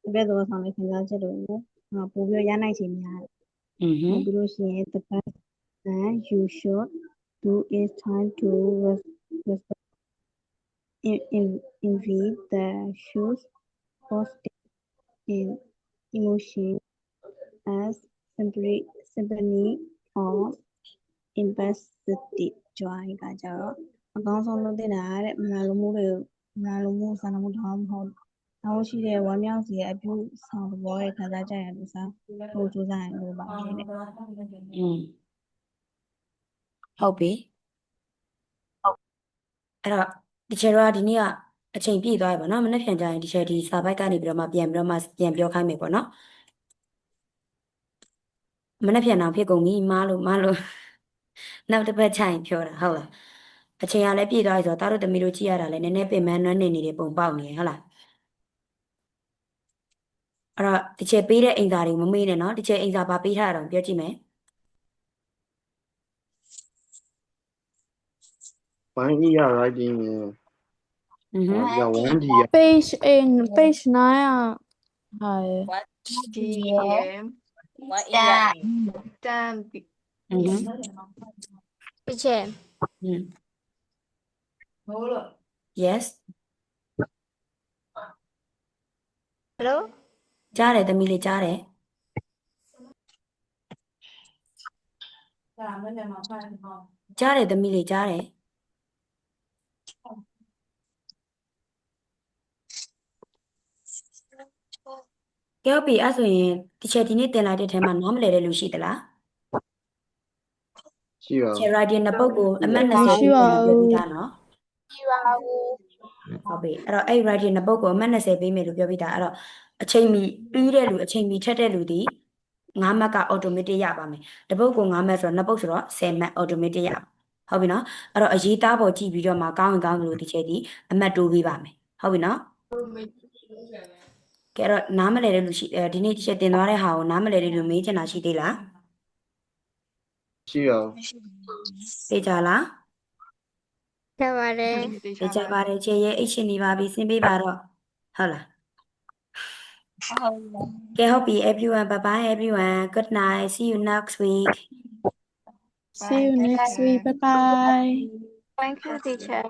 အပြည့်သောဆောင်တဲ့ခံစားချက်တွေကိုပို့ပြီးရနိုင်ခြင်းများတယ်ပြီးလို့ရှိရင် the best that you should do is try to envy the shoes positive in emotion as sympathy or invested joy ကကြတော့အကောင်းဆုံးလုပ်တဲ့တာတဲ့မနာလိုမှုစာနာမှုတောင်းမဟုတ်နောက်ရှိတဲ့ဝမ်းမြောက်စီရဲ့အပြုဆောင်သဘောရဲ့ခံစားချက်ရလို့စားပို့ကြိုးစားရင်လို့ပါခဲ့တဲ့ဟုတ်ပြီအဲ့တော့ဒီချက်တော့ဒီနေ့ကအချိန်ပြည့်သွားပြီပေါ့နော်မနေ့ပြန်ကြရင်ဒီချက်ဒီစာပိုက်ကနေပြီးတော့မှပြန်ပြောခိုင်းမယ်ပေါ့နော်မနေ့ပြန်အောင်ဖြစ်ကုန်ပြီမားလို့နောက်တစ်ပတ်ချိန်ပြောတာဟုတ်လားအချိန်ကလည်းပြည့်သွားပြီဆိုတော့တားတို့သမီးတို့ကြည့်ရတာလည်းနည်းနည်းပင်ပန်းနွမ်းနေနေတဲ့ပုံပေါက်နေရဟုတ်လား အဲ့တော့ဒီချက်ပေးတဲ့အင်္ဂါတွေမမေ့နဲ့နော်ဒီချက်အင်္ဂါဘာပေးထားတာတော့ပြောကြည့်မယ် 1E writing ရ 1D page 9อ่ะဟာ D ရယ်တန် teacher yes hello ကြားတယ်သမီးလေးကြားတယ်ကြားတယ်သမီးလေးကြားတယ်ကဲဟုတ်ပြီအဲ့ဆိုရင်ဒီချက်ဒီနေ့တင်လိုက်တဲ့ထဲမှာနားမလည်တဲ့လူရှိသလား ရှိပါ ချက် writing နှစ်ပုဒ်ကိုအမှတ်20ပြီးပြန်ပြောပြတာနော် ရှိပါဘူး ဟုတ်ပြီအဲ့တော့အဲ့ writing နှစ်ပုဒ်ကိုအမှတ်20ပေးမယ်လို့ပြောပြတာအဲ့တော့အချိန်မီပြီးတဲ့လူအချိန်မီထက်တဲ့လူဒီ9မှတ်က automatic ရပါမယ်တစ်ပုဒ်ကို9မှတ်ဆိုတော့နှစ်ပုဒ်ဆိုတော့10မှတ် automatic ရပါဟုတ်ပြီနော်အဲ့တော့အရေးသားပေါ်ကြည့်ပြီးတော့မှကောင်းရင်ကောင်းလို့ဒီချက်ဒီအမှတ်တိုးပေးပါမယ်ဟုတ်ပြီနော်ကဲတော့နားမလည်တဲ့လူရှိဒီနေ့ဒီချက်တင်သွားတဲ့ဟာကိုနားမလည်တဲ့လူမေးချင်တာရှိသေးလား ရှိရော သိကြလား ကြပါတယ် သိကြပါတယ်ခြေရဲ့အိတ်ရှင်နေပါပြီဆင်းပေးပါတော့ဟုတ်လားကဲဟုတ်ပြီ everyone bye bye everyone good night see you next week see you next week bye bye thank you teacher